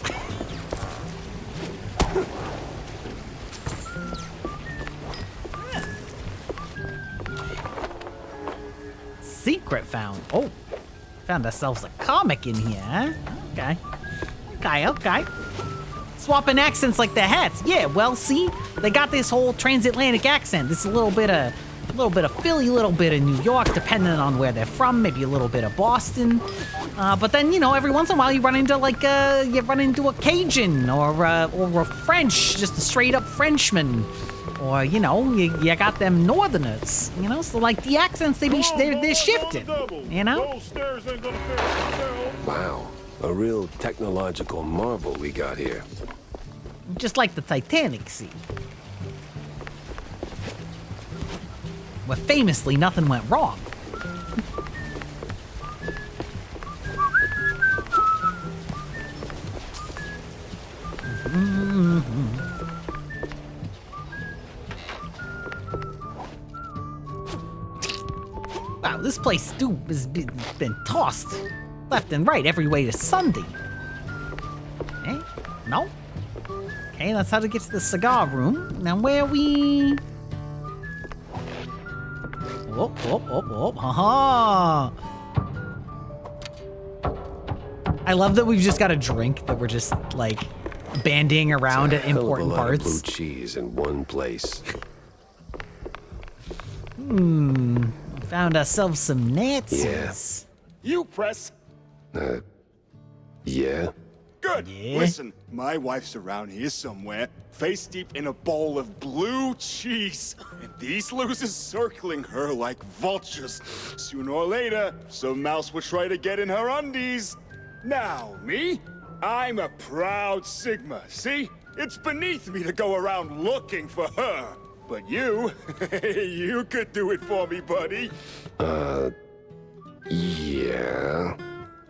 Secret found. Oh, found ourselves a comic in here, huh? Okay. Swapping accents like the hats. Yeah, well, see, they got this whole transatlantic accent. This a little bit of Philly, a little bit of New York, depending on where they're from. Maybe a little bit of Boston. But then, you know, every once in a while you run into a Cajun or a French, just a straight up Frenchman. Or, you know, you got them Northerners, you know? So, like, the accents, they're shifted, you know? Wow, a real technological marvel we got here. Just like the Titanic, see? Where famously nothing went wrong. Wow, this place has been tossed left and right every way to Sunday. Eh? No? Okay, that's how to get to the cigar room. Now where we... Haha! I love that we've just got a drink that we're just, like, bandying around at important parts. Blue cheese in one place. Found ourselves some Nazis. Yeah. You press. Yeah? Good. Yeah. Listen, my wife's around here somewhere, face deep in a bowl of blue cheese. And these losers circling her like vultures. Sooner or later, some mouse will try to get in her undies. Now, me? I'm a proud Sigma, see? It's beneath me to go around looking for her. But you, you could do it for me, buddy. Yeah.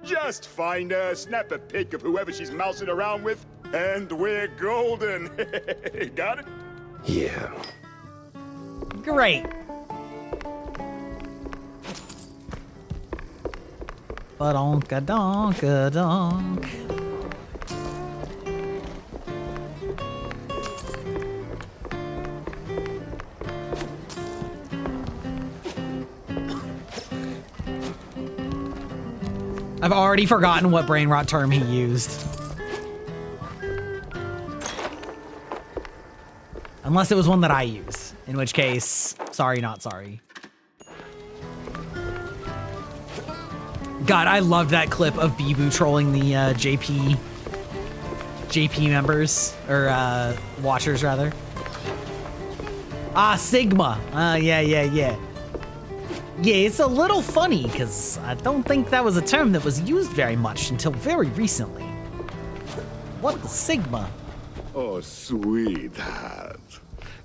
Just find her, snap a pic of whoever she's mousing around with, and we're golden. Got it? Yeah. Great. Ba-donk-a-donk-a-donk. I've already forgotten what brain rot term he used. Unless it was one that I used, in which case, sorry, not sorry. God, I loved that clip of Bibu trolling the JP members, or watchers rather. Ah, Sigma. Yeah. Yeah, it's a little funny, because I don't think that was a term that was used very much until very recently. What the Sigma? Oh, sweetheart.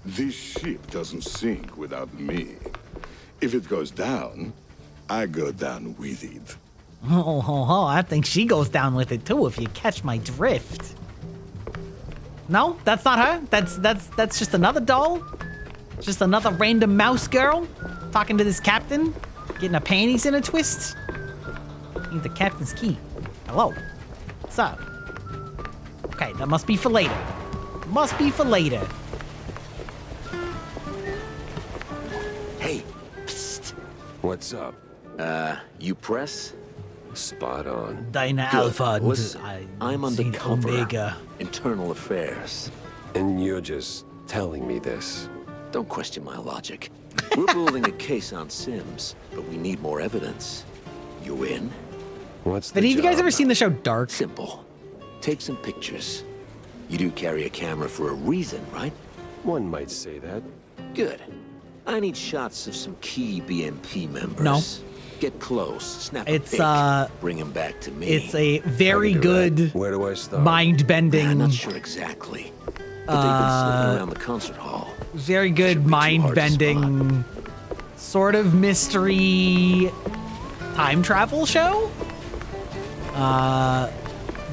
This ship doesn't sink without me. If it goes down, I go down with it. Oh, I think she goes down with it too, if you catch my drift. No, that's not her. That's just another doll. Just another random mouse girl talking to this captain, getting her panties in a twist. Need the captain's key. Hello. What's up? Okay, that must be for later. Must be for later. Hey, psst. What's up? You press? Spot on. Deine Good. Alpha and Listen, I'm undercover. Omega. Internal affairs. And you're just telling me this. Don't question my logic. We're building a case on Sims, but we need more evidence. You in? What's the Have you guys job? ever seen the show Dark? Simple. Take some pictures. You do carry a camera for a reason, right? One might say that. Good. I need shots of some key BMP members. No. Get close, snap It's, a pic, bring them back to me. It's a very good Where do I start? mind-bending. I'm not sure exactly. But they've been slipping around the concert hall. Very good mind-bending sort of mystery time travel show.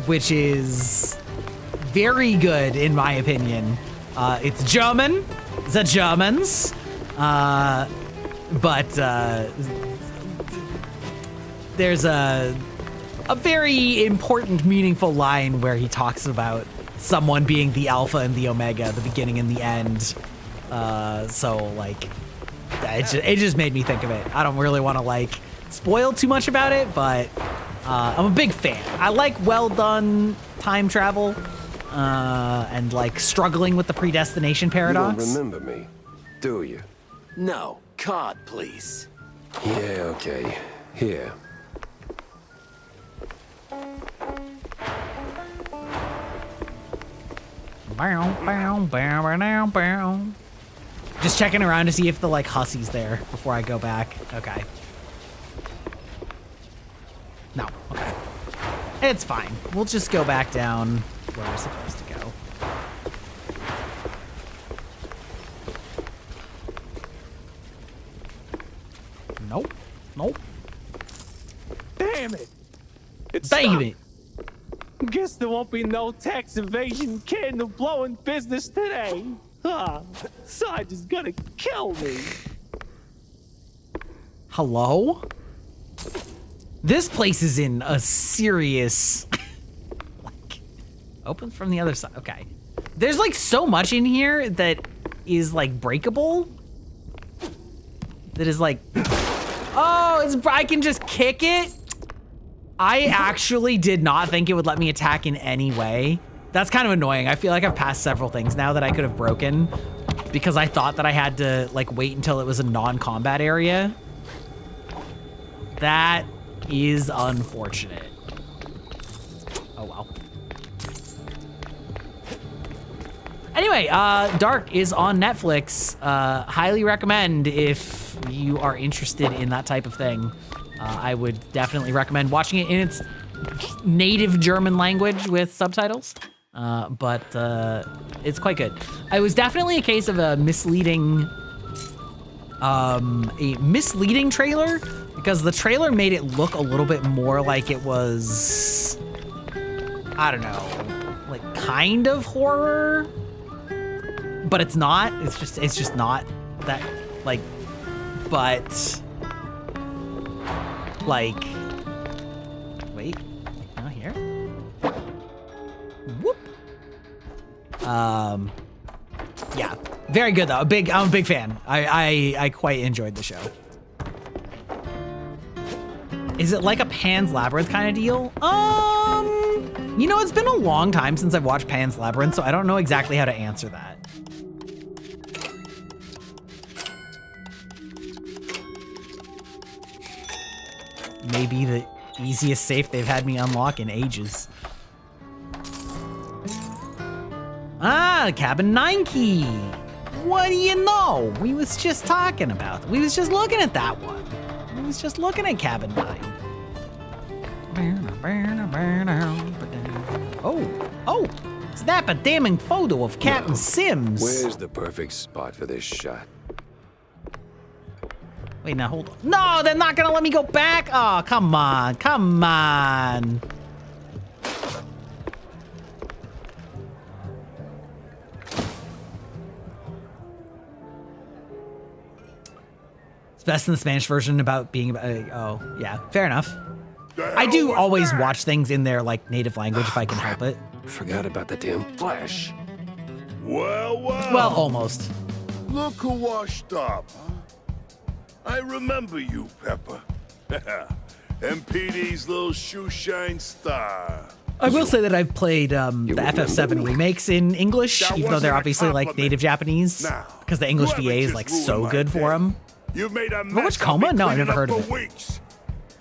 Which is very good in my opinion. It's German, the Germans. But there's a very important, meaningful line where he talks about someone being the alpha and the omega, the beginning and the end. So like, it just made me think of it. I don't really want to like spoil too much about it, but I'm a big fan. I like well done time travel and like struggling with the predestination paradox. You don't remember me, do you? No, card, please. Yeah, okay. Here. Just checking around to see if the like hussy's there before I go back. Okay. No. Okay. It's fine. We'll just go back down where we're supposed to go. Nope. Nope. Damn it! Damn it! Guess there won't be no tax evasion candle blowing business today. Sarge is gonna kill me. Hello? This place is in a serious... like, open from the other side. Okay. There's like so much in here that is like breakable. That is like... Oh, I can just kick it? I actually did not think it would let me attack in any way. That's kind of annoying. I feel like I've passed several things now that I could have broken because I thought that I had to like wait until it was a non-combat area. That is unfortunate. Oh well. Anyway, Dark is on Netflix. Highly recommend if you are interested in that type of thing. I would definitely recommend watching it in its native German language with subtitles. But it's quite good. It was definitely a case of a misleading trailer because the trailer made it look a little bit more like it was, I don't know, like kind of horror, but it's not. It's just not that like, but like, wait, not here. Whoop. Yeah, very good though. I'm a big fan. I quite enjoyed the show. Is it like a Pan's Labyrinth kind of deal? You know, it's been a long time since I've watched Pan's Labyrinth, so I don't know exactly how to answer that. Maybe the easiest safe they've had me unlock in ages. Ah, cabin 9 key. What do you know? We was just talking about. We was just looking at that one. We was just looking at cabin 9. Oh, snap a damning photo of Captain Sims. Where's the perfect spot for this shot? Wait, now hold on. No, they're not gonna let me go back. Oh, come on, come on. It's best in the Spanish version about being about, oh, yeah, fair enough. I do always watch things in their like native language if I can help it. Forgot about the damn flash. Well, almost. Look who washed up. I remember you, Pepper. MPD's little shoeshine star. I will say that I've played the FF7 remakes in English, even though they're obviously like native Japanese, because the English VA is like so good for them. You've made a Have you mess watched of Coma? me No, I've cleaning never heard up of for it. weeks.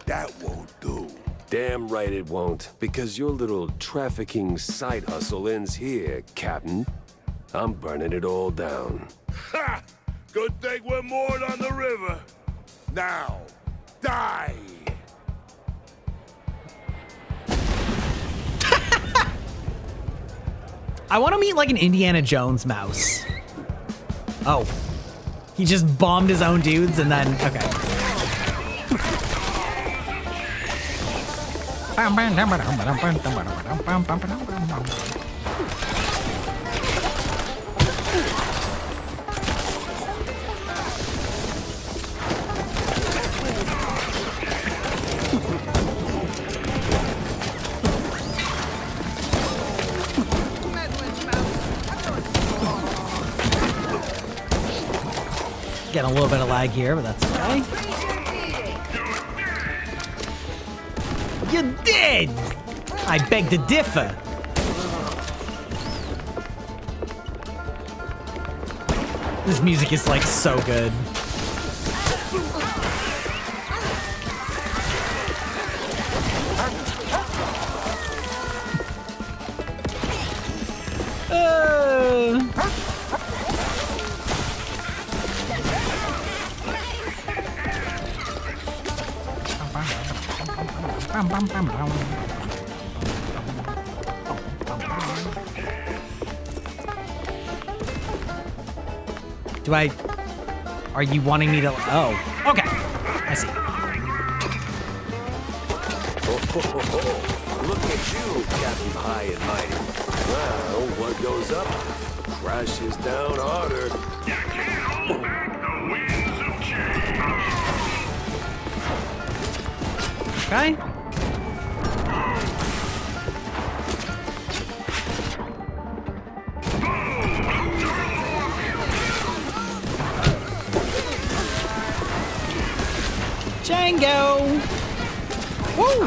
That won't do. Damn right it won't, because your little trafficking side hustle ends here, Captain. I'm burning it all down. Ha! Good thing we're moored on the river. Now, die! I want to meet like an Indiana Jones mouse. Oh. He just bombed his own dudes and then, okay. Getting a little bit of lag here, but that's okay. You did! I beg to differ. This music is like so good. Are you wanting me to? Oh, okay. I see. Look at you, Captain High and Mighty. Well, what goes up crashes down harder. You can't hold back the winds of change. Okay. Django! Woo!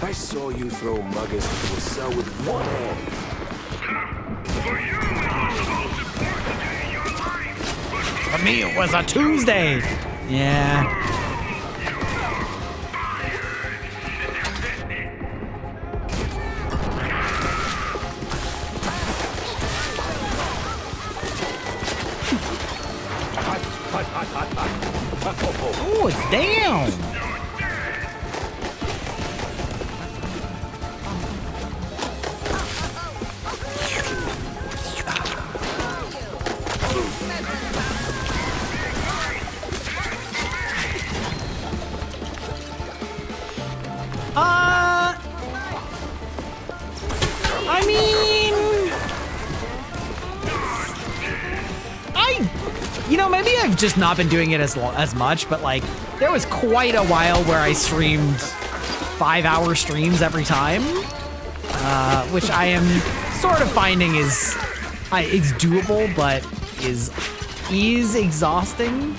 I saw you throw Muggins into a cell with one hand. For me, it was a Tuesday. Yeah. Oh, it's down. I mean, you know, maybe I've just not been doing it as much, but like, there was quite a while where I streamed 5-hour streams every time, which I am sort of finding is, it's doable, but is exhausting.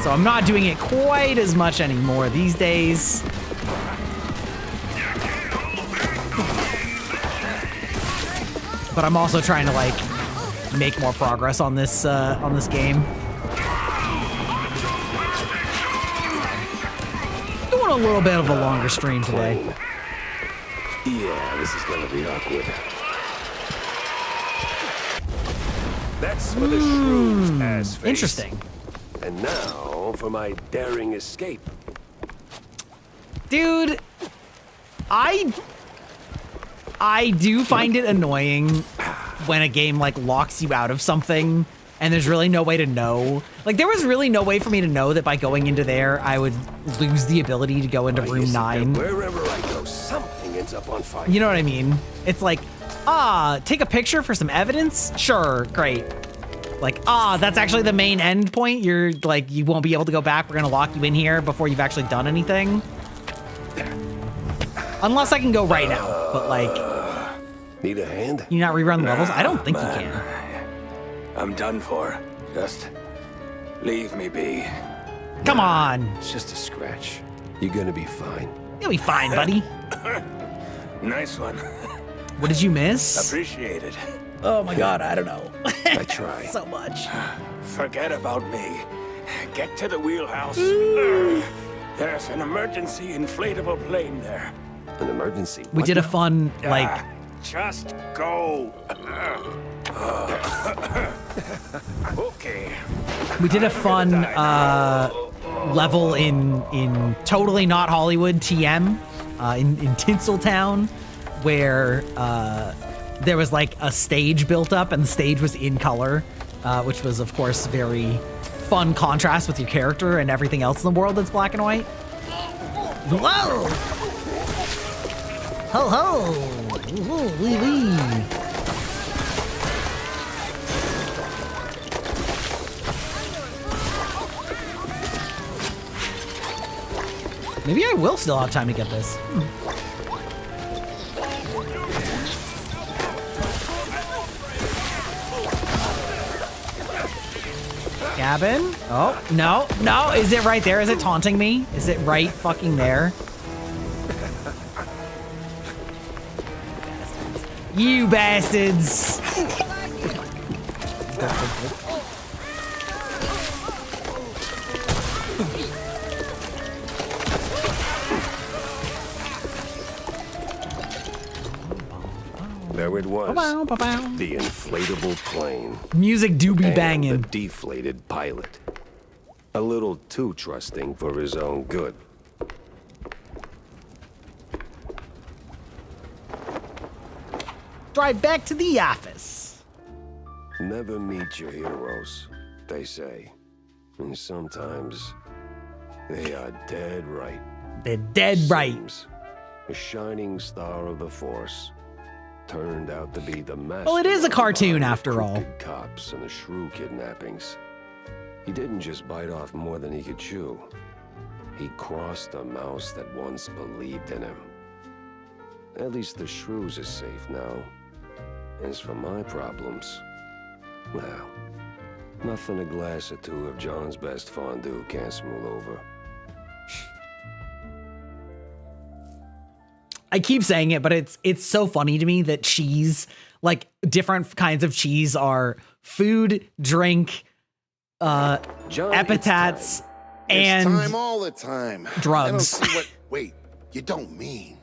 So I'm not doing it quite as much anymore these days. But I'm also trying to like make more progress on this game. Doing a little bit of a longer stream today. Yeah, this is gonna be awkward. That's for the shrewd ass face. Interesting. And now for my daring escape. Dude, I do find it annoying when a game like locks you out of something and there's really no way to know. Like there was really no way for me to know that by going into there I would lose the ability to go into room 9. Wherever I go, something ends up on fire. You know what I mean? It's like, take a picture for some evidence? Sure, great. Like, that's actually the main end point. You're like, you won't be able to go back. We're gonna lock you in here before you've actually done anything. Unless I can go right now, but like... Need a hand? You not rerun levels? I don't think you can. I'm done for. Just leave me be. Come on. It's just a scratch. You're gonna be fine. You'll be fine, buddy. Nice one. What did you miss? Appreciate it. Oh my god, I don't know. I try. So much. Forget about me. Get to the wheelhouse. There's an emergency inflatable plane there. An emergency? We did a fun, like... Just go. Okay. We did a fun level in totally not Hollywood TM in Tinseltown, where there was like a stage built up and the stage was in color, which was of course very fun contrast with your character and everything else in the world that's black and white. Whoa! Ho ho! Ooh, wee wee! Maybe I will still have time to get this. Cabin? Oh, no, no. Is it right there? Is it taunting me? Is it right fucking there? You bastards! There it was. The inflatable plane. Music do be and banging. The deflated pilot. A little too trusting for his own good. Drive back to the office. Never meet your heroes, they say. And sometimes they are dead right. They're dead right. Seems a shining star of the Force turned out to be the master. Well, it is a of the cartoon mind of after all. crooked cops and the shrew kidnappings. He didn't just bite off more than he could chew. He crossed a mouse that once believed in him. At least the shrews are safe now. As for my problems, well, nothing a glass or two of John's best fondue can't smooth over. I keep saying it, but it's so funny to me that cheese, like different kinds of cheese, are food, drink, John, epithets, It's and time all the time. drugs. I don't see what... Wait, you don't mean...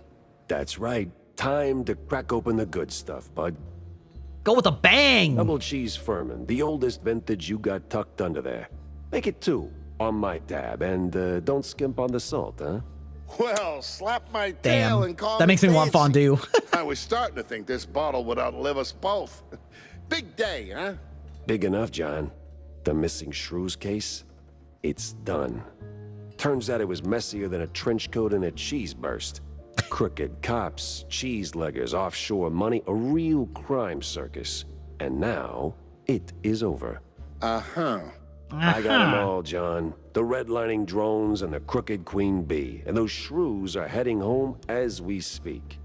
That's right. Time to crack open the good stuff, bud. Go with a bang! Double cheese Furman, the oldest vintage you got tucked under there. Make it 2 on my tab, and don't skimp on the salt, huh? Well, slap my Damn, tail and call that makes me want fancy. fondue. I was starting to think this bottle would outlive us both. Big day, huh? Big enough, John. The missing shrews case? It's done. Turns out it was messier than a trench coat in a cheese burst. Crooked cops, cheese leggers, offshore money, a real crime circus. And now, it is over. Uh-huh. I got them all, John. The redlining drones and the crooked queen bee. And those shrews are heading home as we speak.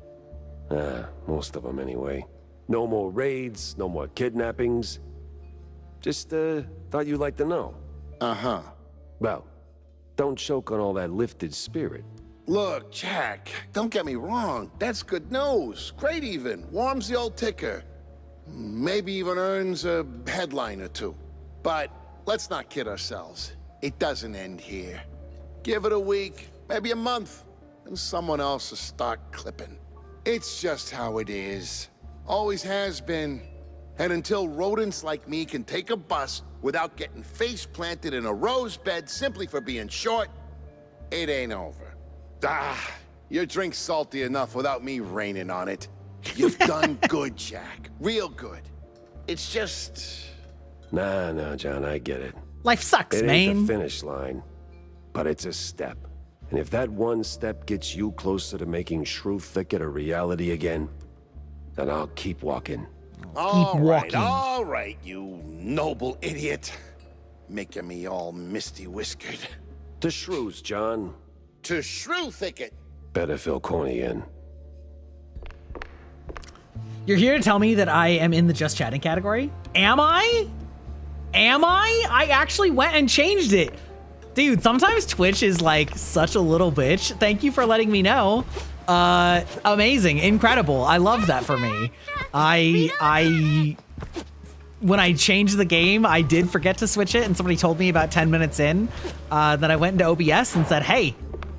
Most of them anyway. No more raids, no more kidnappings. Just, thought you'd like to know. Uh-huh. Well, don't choke on all that lifted spirit. Look, Jack, don't get me wrong. That's good news. Great even. Warms the old ticker. Maybe even earns a headline or two. But let's not kid ourselves. It doesn't end here. Give it a week, maybe a month, and someone else will start clipping. It's just how it is. Always has been. And until rodents like me can take a bus without getting face planted in a rose bed simply for being short, it ain't over. Your drink's salty enough without me raining on it. You've done good, Jack. Real good. It's just... Nah, John, I get it. Life sucks, It man. ain't the finish line, but it's a step. And if that one step gets you closer to making Shrew Thicket a reality again, then I'll keep walking. All walking. right, you noble idiot. Making me all misty-whiskered. To Shrews, John. To Shrew Thicket. Better fill Corny in. You're here to tell me that I am in the just chatting category? Am I? Am I? I actually went and changed it. Dude, sometimes Twitch is like such a little bitch. Thank you for letting me know. Amazing, incredible. I love that for me. When I changed the game, I did forget to switch it, and somebody told me about 10 minutes in that I went into OBS and said, hey,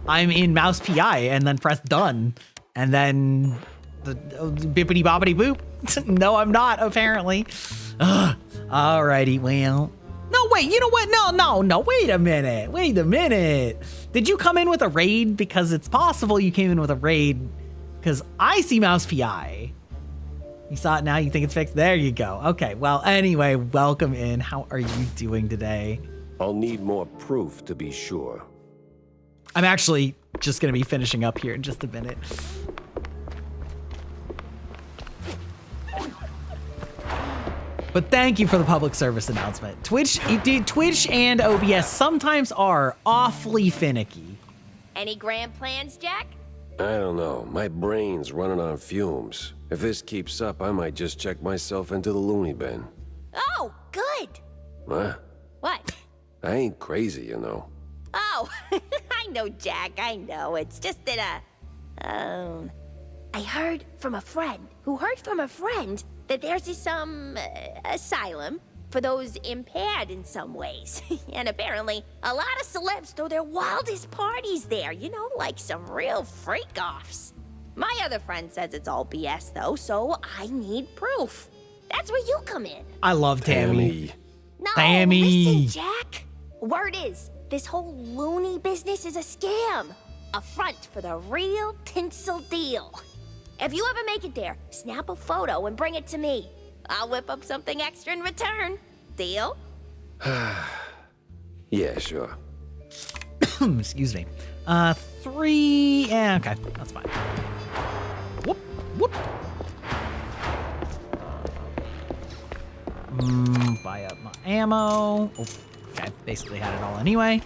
I'm in mouse PI, and then pressed done. And then the bippity boppity boop. No, I'm not, apparently. Alrighty, well. No, wait, you know what? No, wait a minute. Did you come in with a raid? Because it's possible you came in with a raid, because I see mouse PI. You saw it now, you think it's fixed? There you go. Okay, well, anyway, welcome in. How are you doing today? I'll need more proof to be sure. I'm actually just gonna be finishing up here in just a minute. But thank you for the public service announcement. Twitch and OBS sometimes are awfully finicky. Any grand plans, Jack? I don't know. My brain's running on fumes. If this keeps up, I might just check myself into the loony bin. Oh, good. What? What? I ain't crazy, you know. Oh, I know, Jack, I know. It's just that, I heard from a friend who heard from a friend that there's this, asylum for those impaired in some ways. And apparently, a lot of celebs throw their wildest parties there, you know, like some real freak-offs. My other friend says it's all BS, though, so I need proof. That's where you come in. I love Tammy. No, Tammy. listen, Jack. Word is, this whole loony business is a scam. A front for the real tinsel deal. If you ever make it there, snap a photo and bring it to me. I'll whip up something extra in return. Deal? Yeah, sure. Excuse me. 3, yeah, okay, that's fine. Whoop. Buy up my ammo. Oh, okay, basically had it all anyway.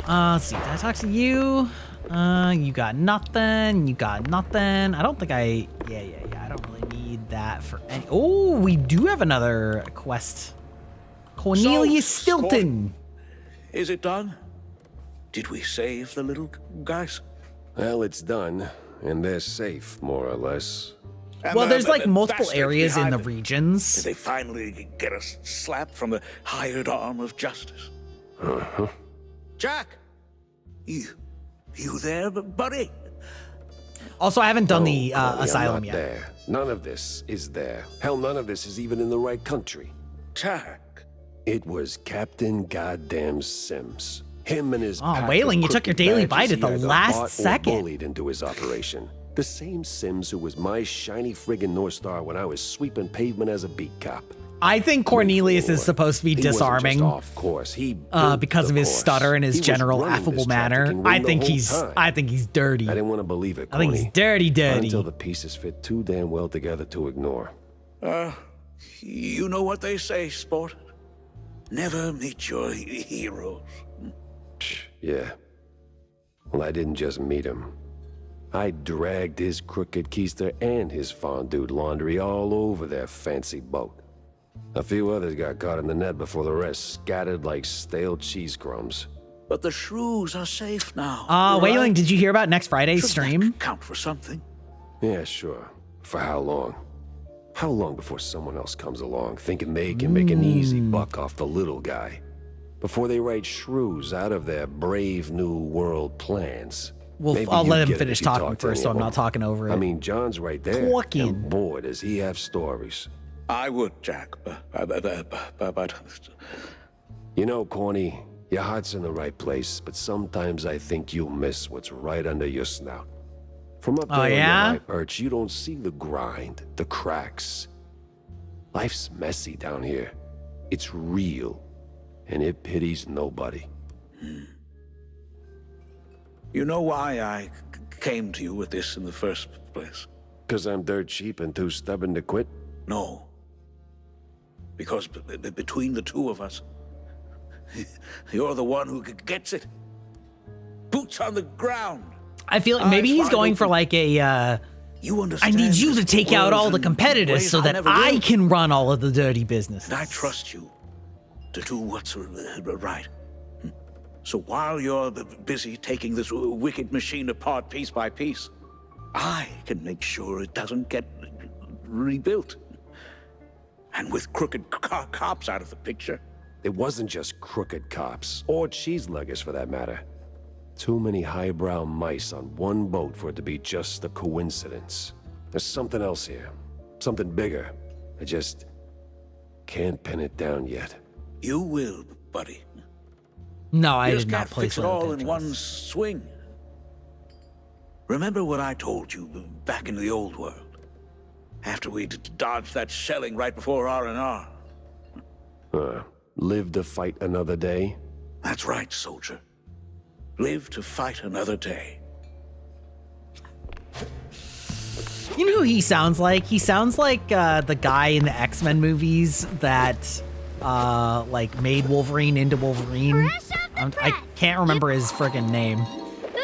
Let's see, did I talk to you? You got nothing, I don't think I don't really need that for any. Oh, we do have another quest. Cornelius Stilton. Is it done? Did we save the little guys? Well, it's done, and they're safe, more or less. Well, there's like multiple areas in the regions. Did they finally get a slap from the hired arm of justice? Uh-huh. Jack! You there, buddy? Also, I haven't done the asylum yet. There. None of this is there. Hell, none of this is even in the right country. Jack. It was Captain Goddamn Sims. Him and his Oh, Wailing, you took your daily bite at the last second. Bullied into his operation. The same Sims who was my shiny friggin' North Star when I was sweeping pavement as a beat cop. I think Cornelius is supposed to be disarming off course. because of his stutter and his general affable manner. I think he's dirty. I didn't want to believe it, I think he's Corny. dirty. Until the pieces fit too damn well together to ignore. You know what they say, sport? Never meet your heroes. Yeah. Well, I didn't just meet him. I dragged his crooked keister and his fondue laundry all over their fancy boat. A few others got caught in the net before the rest scattered like stale cheese crumbs. But the shrews are safe now. Wailing, did you hear about next Friday's Should stream? that count for something? Yeah, sure. For how long? How long before someone else comes along thinking they can make an easy buck off the little guy? Before they write shrews out of their brave new world plans? Well, Maybe I'll you let him get it finish if you talking talk to first, so I'm anyone. not talking over it. I mean, John's right there. Talking. And boy, does he have stories. I would, Jack, but... You know, Corny, your heart's in the right place, but sometimes I think you'll miss what's right under your snout. From up there on your high perch, you don't see the grind, the cracks. Life's messy down here. It's real, and it pities nobody. You know why I came to you with this in the first place? Because I'm dirt cheap and too stubborn to quit? No. Because between the two of us, you're the one who gets it. Boots on the ground. I feel like maybe he's going for like a, you I understand need you to take out all the competitors ways so I that never I will. can run all of the dirty business. And I trust you to do what's right. So while you're busy taking this wicked machine apart piece by piece, I can make sure it doesn't get rebuilt. And with crooked cops out of the picture. It wasn't just crooked cops, or cheese luggers for that matter. Too many highbrow mice on one boat for it to be just a coincidence. There's something else here. Something bigger. I just can't pin it down yet. You will, buddy. No, I You did just not can't place fix it that all on in one swing. Remember what I told you back in the old world? After we dodged that shelling right before R&R. Live to fight another day? That's right, soldier. Live to fight another day. You know who he sounds like? He sounds like the guy in the X-Men movies that like made Wolverine into Wolverine. I can't remember his friggin' name.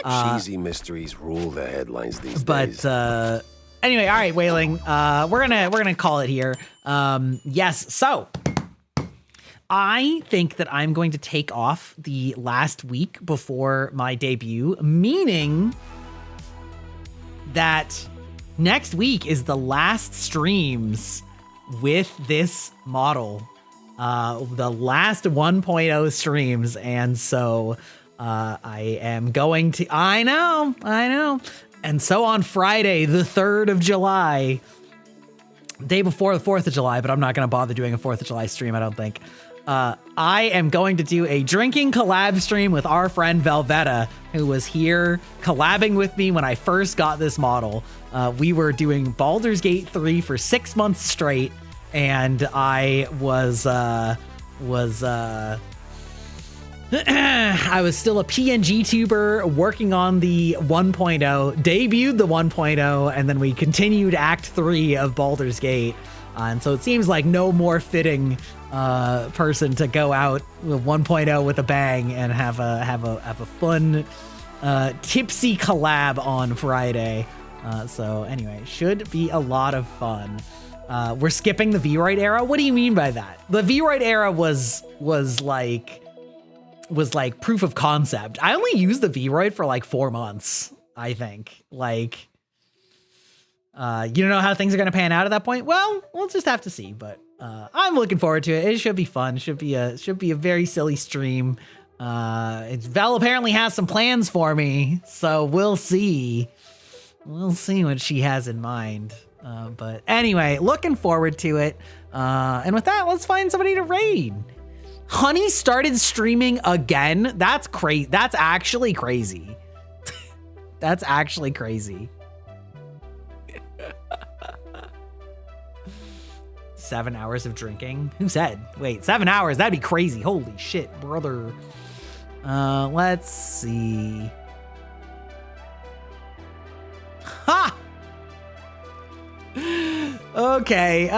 Cheesy mysteries rule the headlines these days. But anyway, all right, Wailing. We're gonna call it here. Yes, so I think that I'm going to take off the last week before my debut, meaning that next week is the last streams with this model. The last 1.0 streams, and so I am going to, I know. And so on Friday, the 3rd of July, day before the 4th of July, but I'm not going to bother doing a 4th of July stream, I don't think. I am going to do a drinking collab stream with our friend Velveta, who was here collabing with me when I first got this model. We were doing Baldur's Gate 3 for 6 months straight, and I was I was still a PNG tuber working on the 1.0, debuted the 1.0, and then we continued Act 3 of Baldur's Gate. And so it seems like no more fitting person to go out with 1.0 with a bang and have a fun tipsy collab on Friday. So anyway, should be a lot of fun. We're skipping the V-Roid era. What do you mean by that? The V-Roid era was like proof of concept. I only used the V-Roid for like 4 months, I think. Like, you don't know how things are going to pan out at that point? Well, we'll just have to see, but I'm looking forward to it. It should be fun. It should be a very silly stream. Val apparently has some plans for me, so we'll see. We'll see what she has in mind. But anyway, looking forward to it. And with that, let's find somebody to raid. Honey started streaming again. That's crazy. That's actually crazy. That's actually crazy. 7 hours of drinking? Who said? Wait, 7 hours? That'd be crazy. Holy shit, brother. Let's see. Ha! Okay.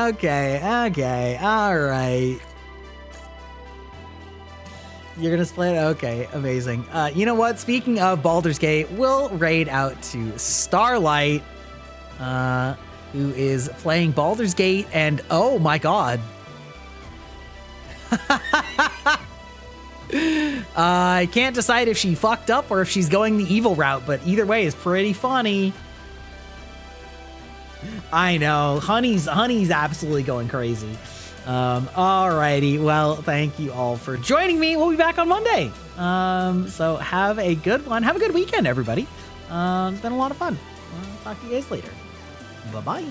All right. You're gonna split? Okay, amazing. You know what? Speaking of Baldur's Gate, we'll raid out to Starlight, who is playing Baldur's Gate, and oh my god. I can't decide if she fucked up or if she's going the evil route, but either way is pretty funny. I know, Honey's absolutely going crazy. Alrighty, well, thank you all for joining me. We'll be back on Monday. So have a good one. Have a good weekend, everybody. It's been a lot of fun. I'll talk to you guys later. Bye-bye.